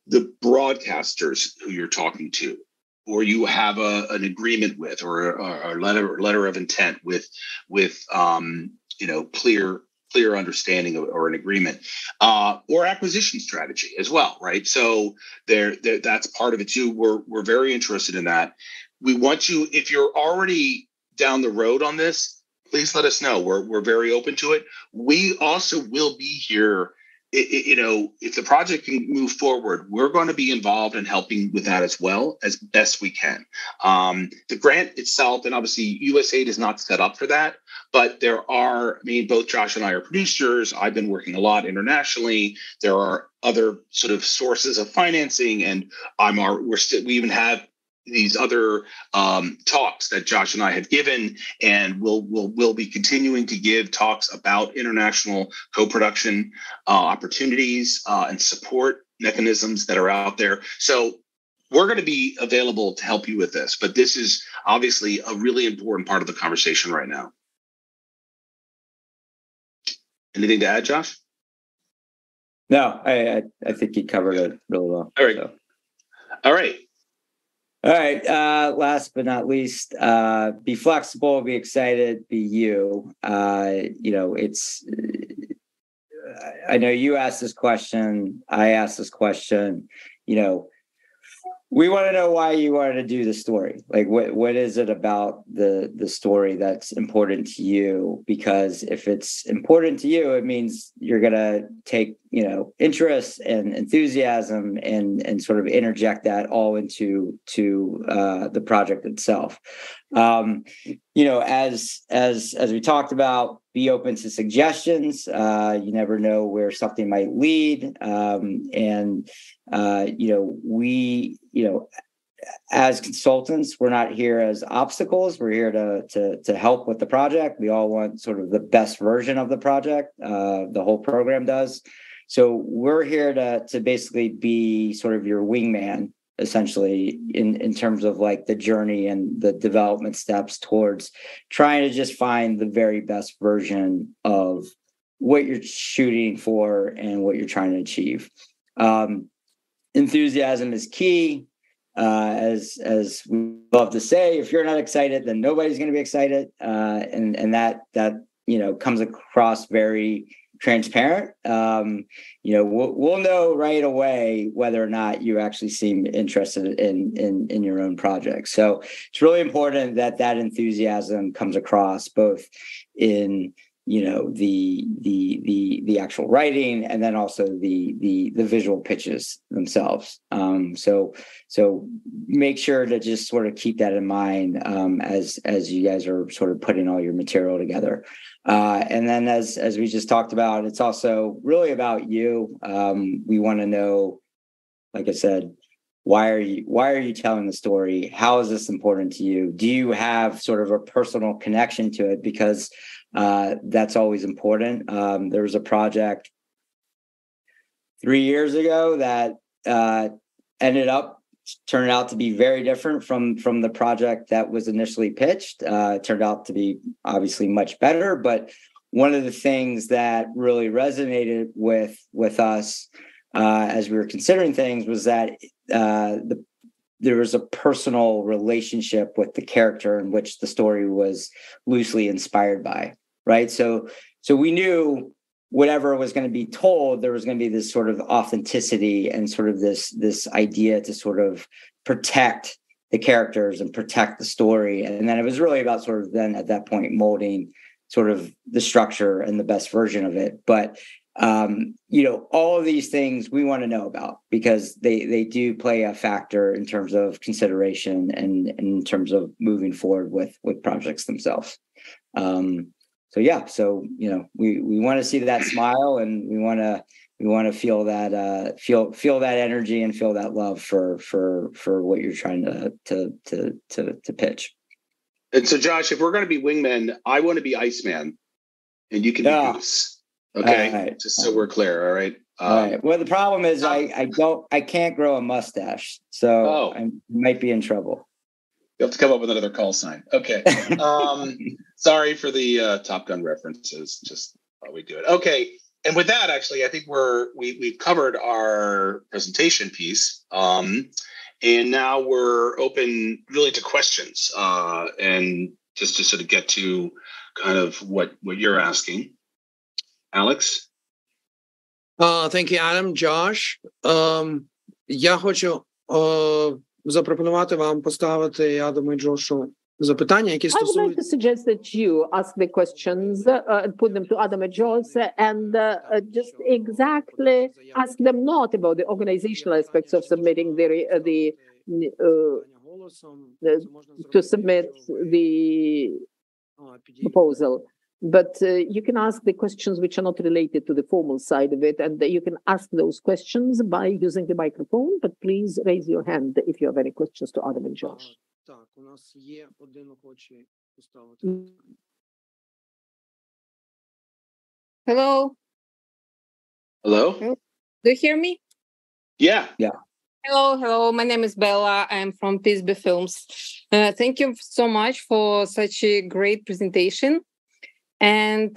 The broadcasters who you're talking to, or you have an agreement with, or a letter of intent with clear understanding or an agreement, or acquisition strategy as well, right? So that's part of it too. We're very interested in that. We want you, if you're already down the road on this, please let us know. We're very open to it. We also will be here. If the project can move forward, we're going to be involved in helping with that as well as best we can. The grant itself, and obviously USAID is not set up for that, but there are, both Josh and I are producers. I've been working a lot internationally. There are other sort of sources of financing, and we even have these other talks that Josh and I have given, and we'll be continuing to give talks about international co-production opportunities and support mechanisms that are out there. So we're going to be available to help you with this, but this is obviously a really important part of the conversation right now. Anything to add, Josh? No, I think you covered it really well. All right. All right. All right. Last but not least, be flexible, be excited, be you. I know you asked this question. I asked this question. We want to know why you wanted to do the story. Like, what is it about the story that's important to you? Because if it's important to you, it means you're going to take, interest and enthusiasm and sort of interject that all into the project itself. As we talked about, be open to suggestions. You never know where something might lead. As consultants, we're not here as obstacles. We're here to help with the project. We all want sort of the best version of the project. The whole program does. So we're here to basically be sort of your wingman, essentially, in terms of like the journey and the development steps towards trying to just find the very best version of what you're shooting for and what you're trying to achieve. Enthusiasm is key. As we love to say, if you're not excited, then nobody's going to be excited. And that comes across very transparent. We'll know right away whether or not you actually seem interested in your own project. So it's really important that enthusiasm comes across both in the actual writing, and then also the visual pitches themselves. So make sure to just sort of keep that in mind as you guys are sort of putting all your material together. And then as we just talked about, it's also really about you. We want to know, like I said, why are you telling the story? How is this important to you? Do you have sort of a personal connection to it? Because that's always important. There was a project 3 years ago that turned out to be very different from the project that was initially pitched. It turned out to be obviously much better, but one of the things that really resonated with us as we were considering things was that there was a personal relationship with the character in which the story was loosely inspired by, right? So we knew whatever was going to be told, there was going to be this sort of authenticity and sort of this idea to sort of protect the characters and protect the story. And then it was really about sort of then at that point molding sort of the structure and the best version of it. But all of these things we want to know about because they do play a factor in terms of consideration and in terms of moving forward with projects themselves. We want to see that smile, and we want to feel that feel that energy and feel that love for what you're trying to pitch. And so, Josh, if we're going to be wingmen, I want to be Iceman, and you can be Goose. Okay, right. Just so we're clear. All right. All right. Well, the problem is I can't grow a mustache, so I might be in trouble. You'll have to come up with another call sign. Okay. Sorry for the Top Gun references. Just while we do it. Okay. And with that, actually, I think we've covered our presentation piece. And now we're open really to questions and just to sort of get to kind of what you're asking. Alex? Thank you, Adam. Josh. Я хочу запропонувати вам поставити, я думаю, Джошу, запитання, які I would like стосуються... to suggest that you ask the questions and put them to Adam and Josh and just exactly ask them not about the organizational aspects of submitting to submit the proposal. But you can ask the questions which are not related to the formal side of it, and you can ask those questions by using the microphone, but please raise your hand if you have any questions to Adam and Josh. Так, у нас є один охочий поставити. Hello. Hello? Do you hear me? Yeah. Hello. My name is Bella. I'm from PITCHUA Films. Thank you so much for such a great presentation. And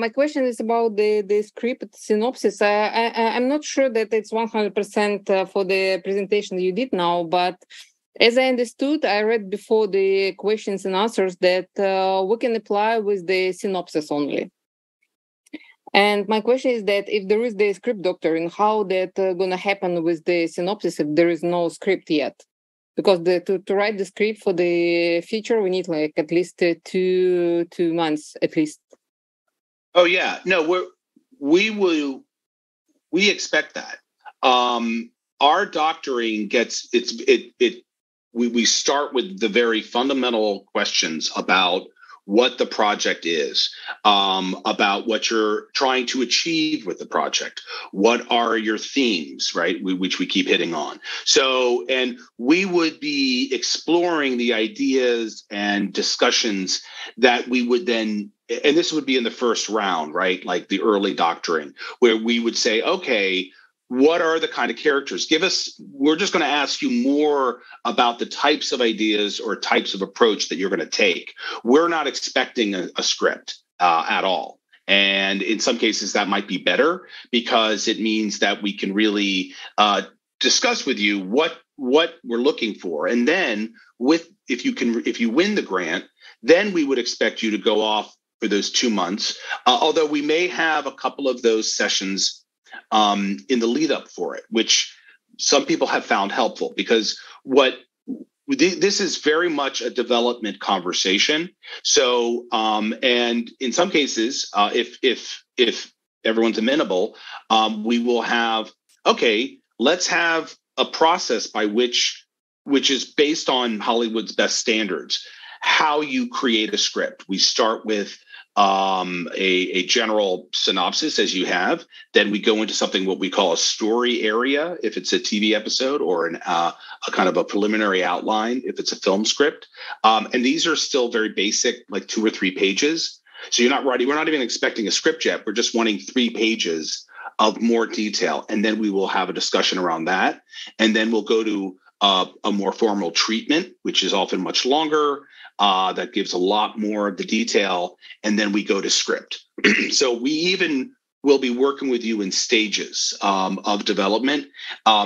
my question is about the script synopsis. I'm not sure that it's 100% for the presentation you did now, but as I understood, I read before the questions and answers that we can apply with the synopsis only. And my question is that if there is the script doctoring, how that going to happen with the synopsis if there is no script yet? Because to write the script for the feature, we need like at least two months at least. Oh yeah, no, we expect that. Our doctoring gets we start with the very fundamental questions about what the project is, about what you're trying to achieve with the project. What are your themes, right? Which we keep hitting on. So, and we would be exploring the ideas and discussions that we would then, and this would be in the first round, right? Like the early doctoring, where we would say, okay, what are the kind of characters? We're just going to ask you more about the types of ideas or types of approach that you're going to take. We're not expecting a script at all. And in some cases that might be better because it means that we can really discuss with you what we're looking for. And then if you win the grant, then we would expect you to go off for those 2 months. Although we may have a couple of those sessions in the lead up for it, which some people have found helpful because this is very much a development conversation. So, and in some cases, if everyone's amenable, we will have, okay, let's have a process by which is based on Hollywood's best standards, how you create a script. We start with a general synopsis as you have, then we go into something what we call a story area if it's a TV episode, or a kind of a preliminary outline if it's a film script. And these are still very basic, like 2 or 3 pages. So we're not even expecting a script yet. We're just wanting 3 pages of more detail. And then we will have a discussion around that. And then we'll go to a more formal treatment, which is often much longer. That gives a lot more of the detail, and then we go to script. So we even will be working with you in stages of development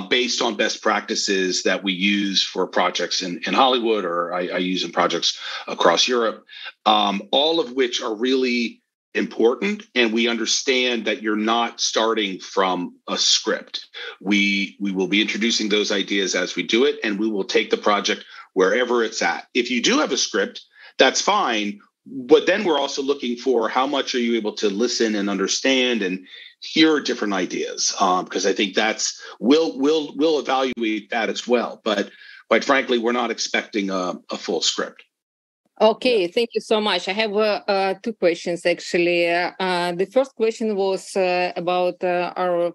based on best practices that we use for projects in Hollywood, or I use in projects across Europe, all of which are really important. And we understand that you're not starting from a script. We will be introducing those ideas as we do it, and we will take the project wherever it's at. If you do have a script, that's fine. But then we're also looking for how much are you able to listen and understand and hear different ideas, because I think we'll evaluate that as well. But quite frankly, we're not expecting a full script. Okay, Thank you so much. I have 2 questions actually. The first question was about our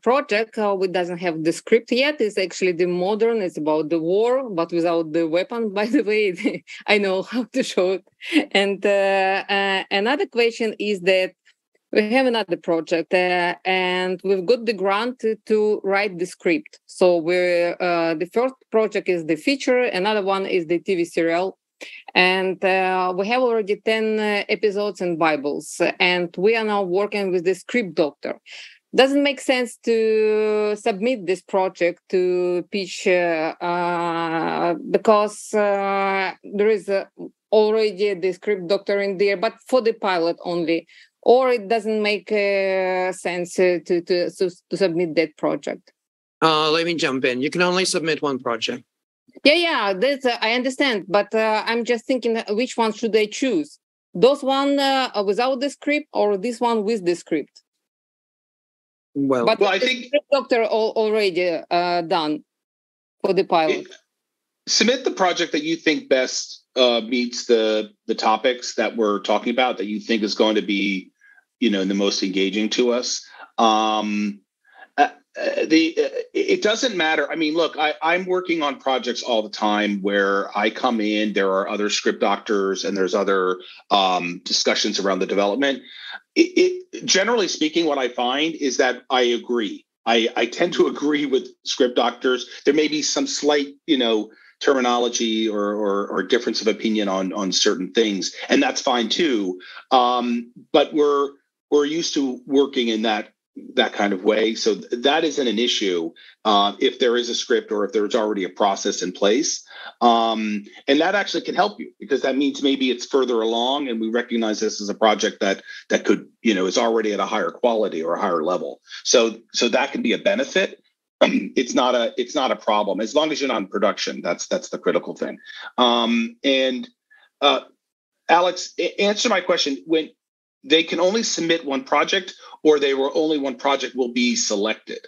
project which doesn't have the script yet. Is actually the modern. It's about the war, but without the weapon. By the way, I know how to show it. And another question is that we have another project, and we've got the grant to write the script. So we're the first project is the feature, another one is the TV serial, and we have already 10 episodes and Bibles, and we are now working with the script doctor. Doesn't make sense to submit this project to pitch because there is already the script doctor in there, but for the pilot only, or it doesn't make sense to submit that project. Let me jump in. You can only submit one project. Yeah, that's I understand, but I'm just thinking which one should I choose? Those one without the script or this one with the script? Well, But I the think script doctor already done for the pilot. submit the project that you think best meets the topics that we're talking about, that you think is going to be, the most engaging to us. It doesn't matter. I mean, look, I'm working on projects all the time where I come in, there are other script doctors and there's other discussions around the development. Generally speaking, what I find is that I agree. I tend to agree with script doctors. There may be some slight, terminology or difference of opinion on certain things, and that's fine too. But we're used to working in that kind of way, so that isn't an issue if there is a script or if there's already a process in place, and that actually can help you, because that means maybe it's further along and we recognize this as a project that could, is already at a higher quality or a higher level, so that can be a benefit. It's not a problem as long as you're not in production. That's the critical thing. And Alex, answer my question. When they can only submit one project, or only one project will be selected?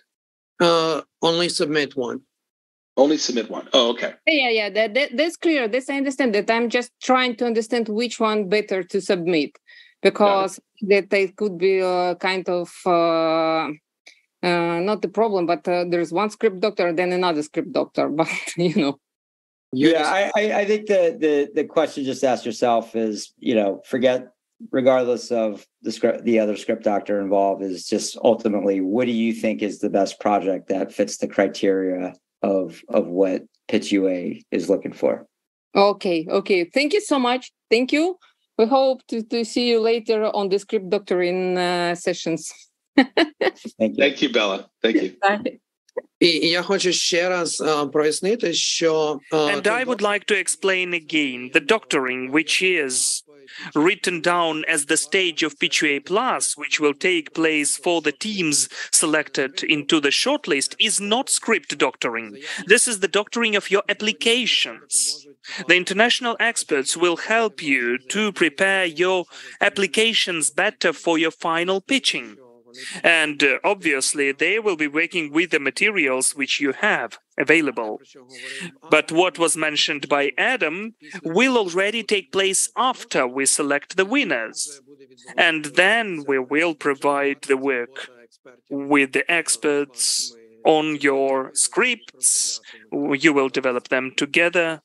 Only submit one. Only submit one. Oh, okay. Yeah. That's clear. This I understand. That I'm just trying to understand which one better to submit, because that they could be kind of not the problem, but there's one script doctor, then another script doctor. But Yeah, I think the question just ask yourself is, forget, regardless of the other script doctor involved, is just ultimately, what do you think is the best project that fits the criteria of what PITCHUA is looking for? Okay. Thank you so much. Thank you. We hope to see you later on the script doctoring sessions. Thank you. Thank you, Bella. Thank you. І я хочу ще раз прояснити, що And I would like to explain again, the doctoring, which is written down as the stage of PITCHUA Plus, which will take place for the teams selected into the shortlist, is not script doctoring. This is the doctoring of your applications. The international experts will help you to prepare your applications better for your final pitching. And obviously, they will be working with the materials which you have available. But what was mentioned by Adam will already take place after we select the winners. And then we will provide the work with the experts on your scripts. You will develop them together.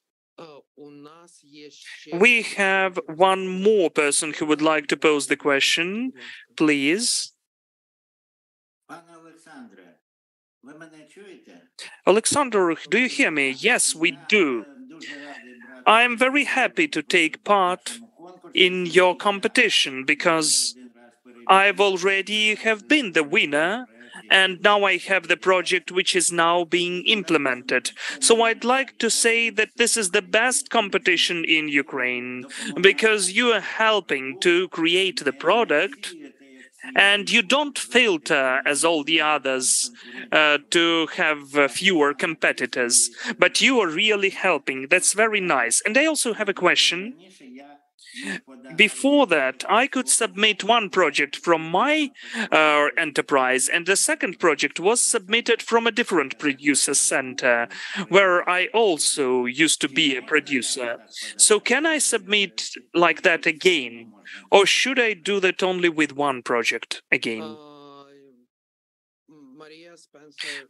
We have one more person who would like to pose the question. Please. Alexander, do you hear me? Yes, we do. I am very happy to take part in your competition because I've already have been the winner, and now I have the project which is now being implemented. So I'd like to say that this is the best competition in Ukraine, because you are helping to create the product, and you don't filter as all the others to have fewer competitors, but you are really helping. That's very nice. And I also have a question. Before that, I could submit one project from my enterprise, and the second project was submitted from a different producer center, where I also used to be a producer. So can I submit like that again? Or should I do that only with one project again?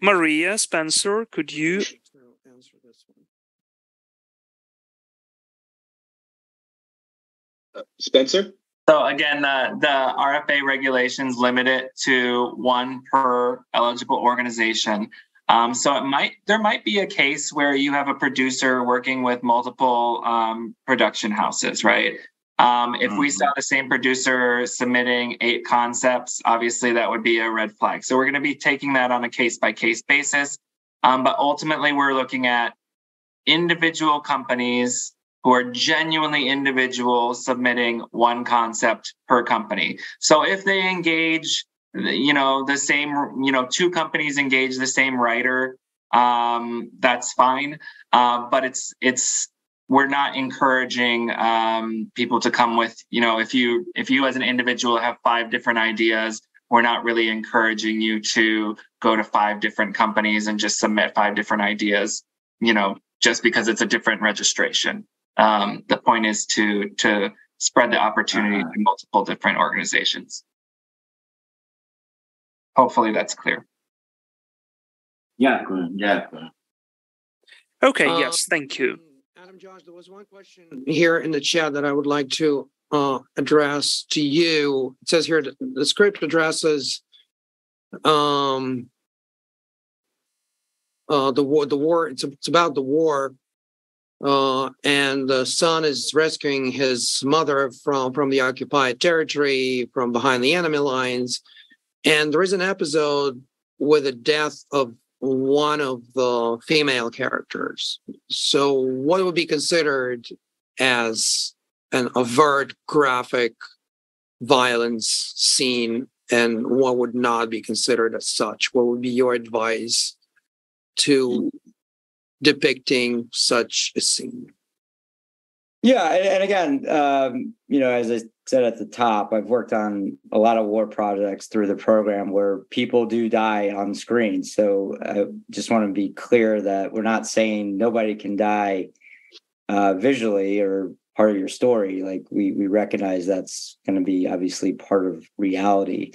Maria Spencer, could you answer this one? Spencer? So again, the RFA regulations limit it to one per eligible organization. So there might be a case where you have a producer working with multiple production houses, right? If we saw the same producer submitting 8 concepts, obviously that would be a red flag. So we're going to be taking that on a case-by-case basis. But ultimately, we're looking at individual companies who are genuinely individual submitting one concept per company. So if they engage, the same, 2 companies engage the same writer, that's fine. But we're not encouraging people to come with, if you as an individual have 5 different ideas, we're not really encouraging you to go to 5 different companies and just submit 5 different ideas, just because it's a different registration. The point is to spread the opportunity to multiple different organizations. Hopefully that's clear. Yeah. Okay, yes, thank you. Adam, Josh, there was one question here in the chat that I would like to address to you. It says here that the script addresses the war. It's about the war, and the son is rescuing his mother from the occupied territory, from behind the enemy lines, and there is an episode with the death of one of the female characters. So what would be considered as an overt graphic violence scene, and what would not be considered as such? What would be your advice to depicting such a scene? Yeah, and again, as I said at the top, I've worked on a lot of war projects through the program where people do die on screen. So I just want to be clear that we're not saying nobody can die visually or part of your story. Like we recognize that's going to be obviously part of reality.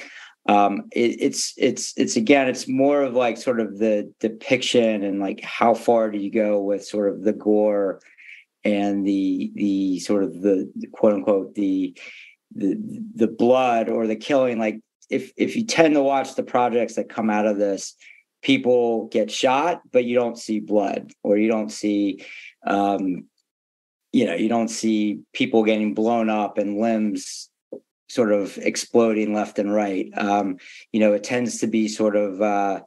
It's more of like sort of the depiction and like how far do you go with sort of the gore and the sort of the quote unquote the blood or the killing. Like if you tend to watch the projects that come out of this, people get shot, but you don't see blood, or you don't see you don't see people getting blown up and limbs sort of exploding left and right. It tends to be sort of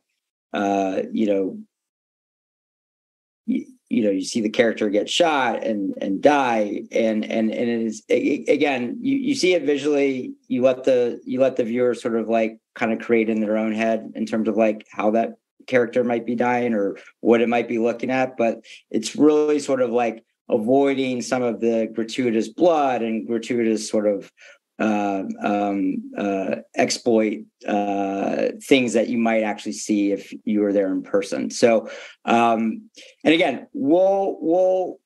you see the character get shot and die, and it is again you see it visually. You let the viewer sort of like kind of create in their own head in terms of like how that character might be dying or what it might be looking at, but it's really sort of like avoiding some of the gratuitous blood and gratuitous sort of exploit things that you might actually see if you were there in person. So, and again, we'll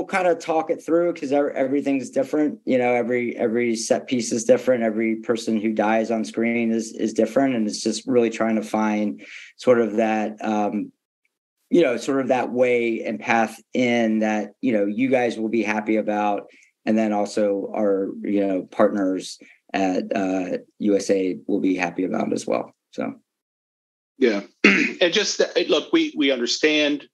kind of talk it through because everything's different. Every set piece is different. Every person who dies on screen is different, and it's just really trying to find sort of that. Sort of that way and path in that, you guys will be happy about. And then also our, partners at USA will be happy about as well. So. Yeah. And just look, we understand,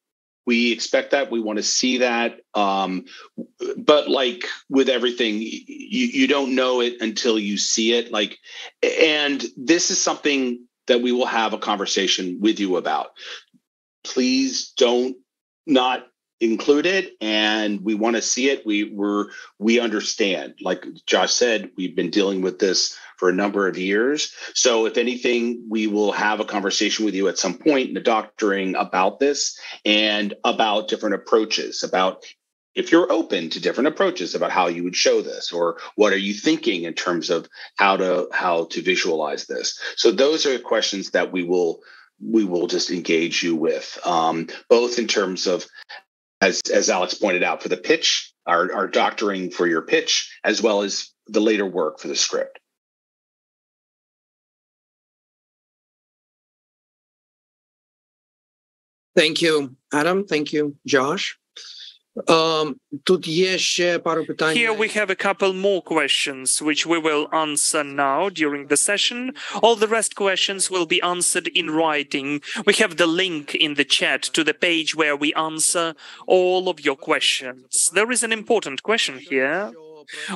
we expect that, we want to see that. But like with everything, you don't know it until you see it. And this is something that we will have a conversation with you about. Please don't not include it, and we want to see it. We understand. Like Josh said, we've been dealing with this for a number of years. So if anything, we will have a conversation with you at some point in the doctoring about this and about different approaches, about if you're open to different approaches about how you would show this, or what are you thinking in terms of how to visualize this. So those are questions that we will just engage you with, both in terms of, as Alex pointed out, for the pitch, our doctoring for your pitch, as well as the later work for the script. Thank you, Adam. Thank you, Josh. Тут є ще пару питань. Here we have a couple more questions, which we will answer now during the session. All the rest questions will be answered in writing. We have the link in the chat to the page where we answer all of your questions. There is an important question here.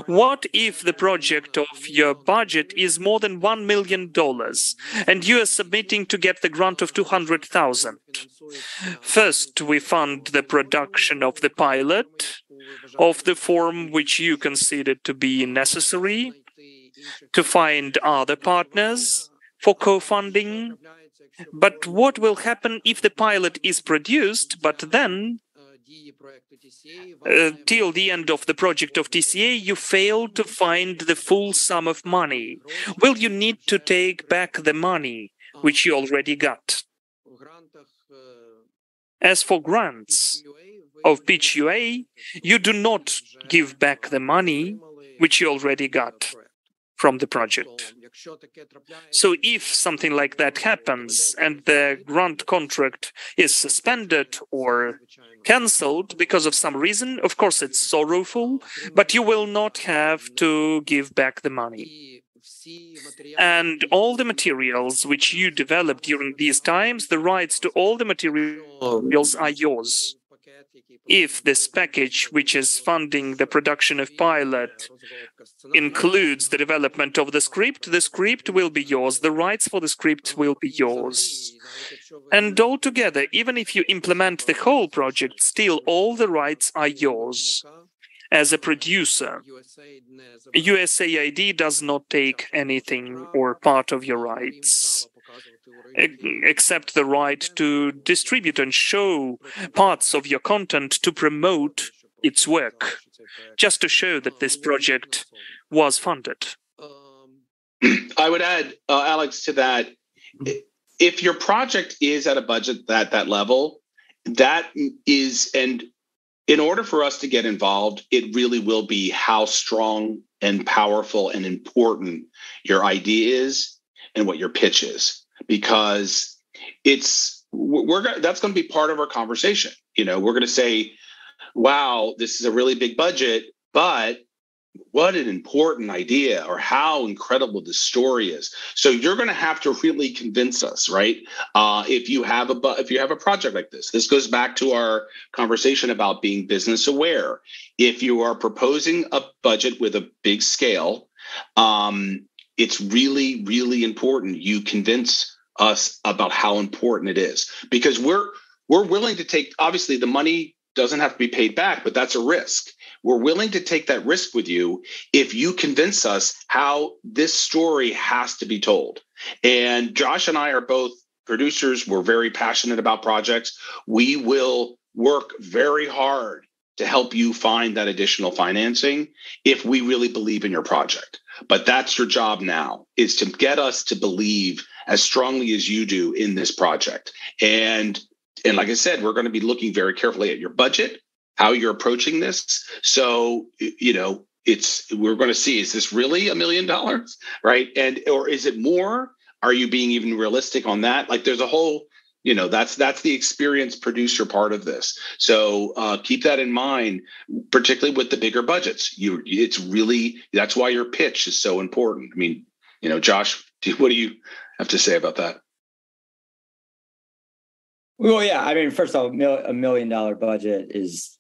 What if the project of your budget is more than $1 million and you are submitting to get the grant of 200,000? First, we fund the production of the pilot of the form which you considered to be necessary, to find other partners for co-funding. But what will happen if the pilot is produced, but then till the end of the project of TCA, you fail to find the full sum of money? Will you need to take back the money which you already got? As for grants of PITCHUA, you do not give back the money which you already got from the project. So if something like that happens and the grant contract is suspended or cancelled because of some reason, of course it's sorrowful, but you will not have to give back the money. And all the materials which you developed during these times, the rights to all the materials are yours. If this package, which is funding the production of pilot, includes the development of the script will be yours. The rights for the script will be yours. And altogether, even if you implement the whole project, still all the rights are yours. As a producer, USAID does not take anything or part of your rights, except the right to distribute and show parts of your content to promote its work, just to show that this project was funded. I would add, Alex, to that, if your project is at a budget at that level, that is, and in order for us to get involved, it really will be how strong and powerful and important your idea is and what your pitch is, because that's going to be part of our conversation. You know, we're going to say, wow, this is a really big budget, but what an important idea, or how incredible this story is. So you're going to have to really convince us, right? If you have a project like this goes back to our conversation about being business aware. If you are proposing a budget with a big scale, it's really, really important you convince us about how important it is, because we're willing to take, obviously the money doesn't have to be paid back, but that's a risk. We're willing to take that risk with you if you convince us how this story has to be told. And Josh and I are both producers. We're very passionate about projects. We will work very hard to help you find that additional financing if we really believe in your project. But that's your job now, is to get us to believe as strongly as you do in this project. And like I said, we're going to be looking very carefully at your budget, how you're approaching this. So, you know, we're going to see, is this really $1 million, right? Or is it more? Are you being even realistic on that? Like, there's a whole, you know, that's the experienced producer part of this. So keep that in mind, particularly with the bigger budgets. That's why your pitch is so important. I mean, you know, Josh, what do you have to say about that? Well, yeah. I mean, first of all, $1 million budget is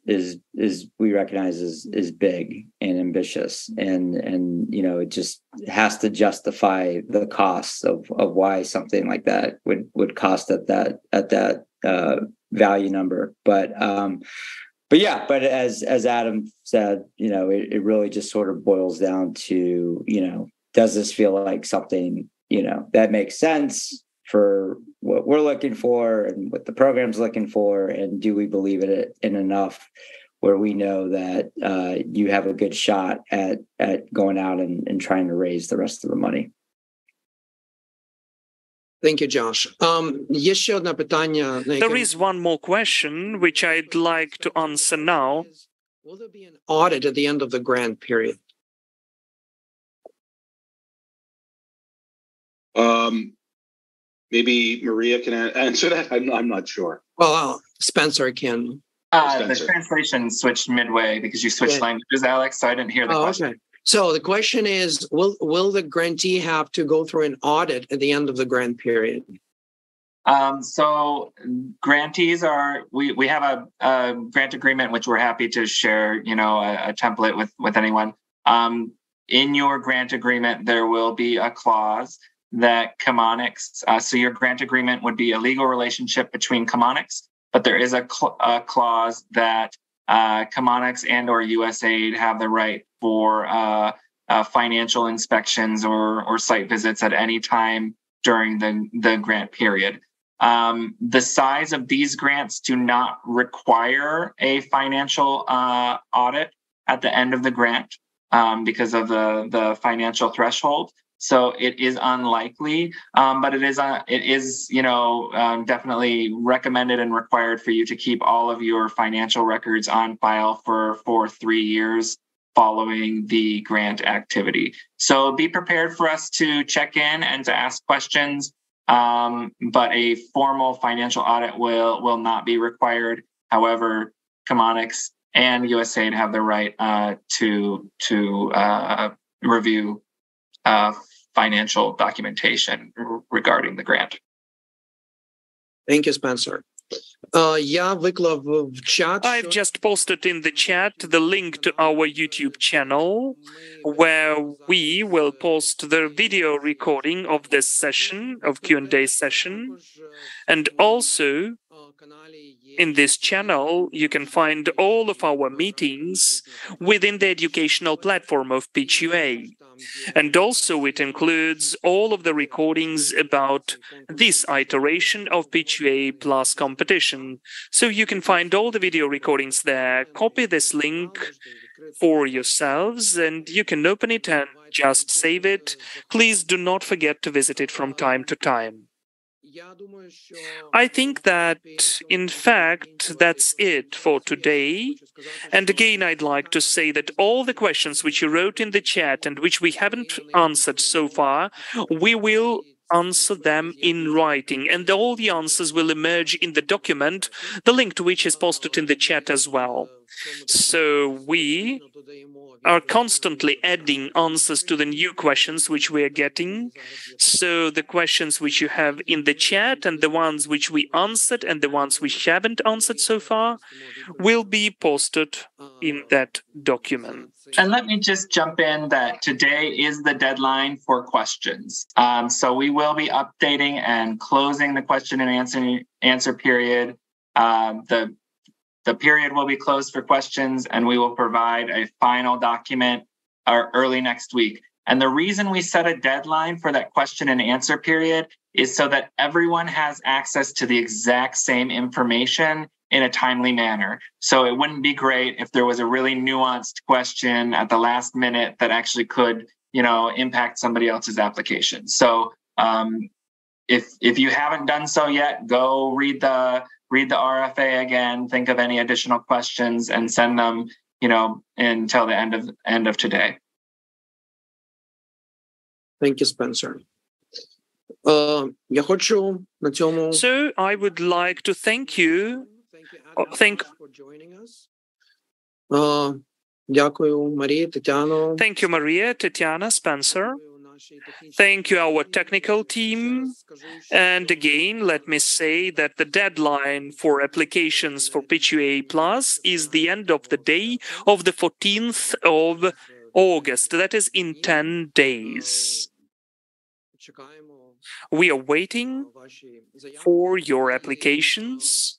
we recognize is big and ambitious, and you know, it just has to justify the costs of why something like that would cost at that value number. But as Adam said, you know, it really just sort of boils down to, you know, does this feel like something, you know, that makes sense for what we're looking for and what the program's looking for, and do we believe in it in enough where we know that you have a good shot at going out and trying to raise the rest of the money. Thank you, Josh. Є ще одне питання. There is one more question which I'd like to answer now. Will there be an audit at the end of the grant period? Maybe Maria can answer that. I'm not sure. Well, Spencer can. The translation switched midway because you switched languages, Alex, so I didn't hear the question. Okay. So the question is, will the grantee have to go through an audit at the end of the grant period? So grantees we have a grant agreement, which we're happy to share, a template with anyone. In your grant agreement, there will be a clause that Chemonics, so your grant agreement would be a legal relationship between Chemonics, but there is a clause that Chemonics and or USAID have the right for financial inspections or site visits at any time during the grant period. The size of these grants do not require a financial audit at the end of the grant because of the financial threshold. So it is unlikely, but it is definitely recommended and required for you to keep all of your financial records on file for 3 years following the grant activity. So be prepared for us to check in and to ask questions. But a formal financial audit will not be required. However, Chemonics and USAID have the right to review financial documentation regarding the grant. Thank you, Spencer. I've just posted in the chat the link to our YouTube channel, where we will post the video recording of this session, of Q&A session. And also, in this channel, you can find all of our meetings within the educational platform of PITCHUA. And also it includes all of the recordings about this iteration of PITCHUA Plus competition. So you can find all the video recordings there. Copy this link for yourselves and you can open it and just save it. Please do not forget to visit it from time to time. I think that, in fact, that's it for today. And again, I'd like to say that all the questions which you wrote in the chat and which we haven't answered so far, we will answer them in writing, and all the answers will emerge in the document, the link to which is posted in the chat as well. So we are constantly adding answers to the new questions which we are getting. So the questions which you have in the chat and the ones which we answered and the ones which haven't answered so far will be posted in that document. And let me just jump in that today is the deadline for questions. So we will be updating and closing the question and answer period. The period will be closed for questions, and we will provide a final document early next week. And the reason we set a deadline for that question and answer period is so that everyone has access to the exact same information in a timely manner. So it wouldn't be great if there was a really nuanced question at the last minute that actually could, impact somebody else's application. So if you haven't done so yet, go read the RFA again, think of any additional questions and send them, until the end of today. Thank you, Spencer. So I would like to thank you. Thank you, Maria, Tatiana, Spencer. Thank you, our technical team. And again, let me say that the deadline for applications for PITCHUA Plus is the end of the day of the 14th of August. That is in 10 days. We are waiting for your applications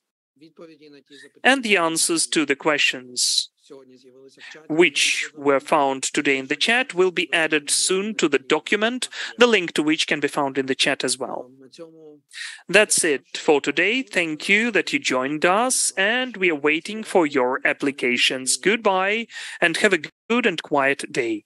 and the answers to the questions which were found today in the chat will be added soon to the document, the link to which can be found in the chat as well. That's it for today. Thank you that you joined us, and we are waiting for your applications. Goodbye, and have a good and quiet day.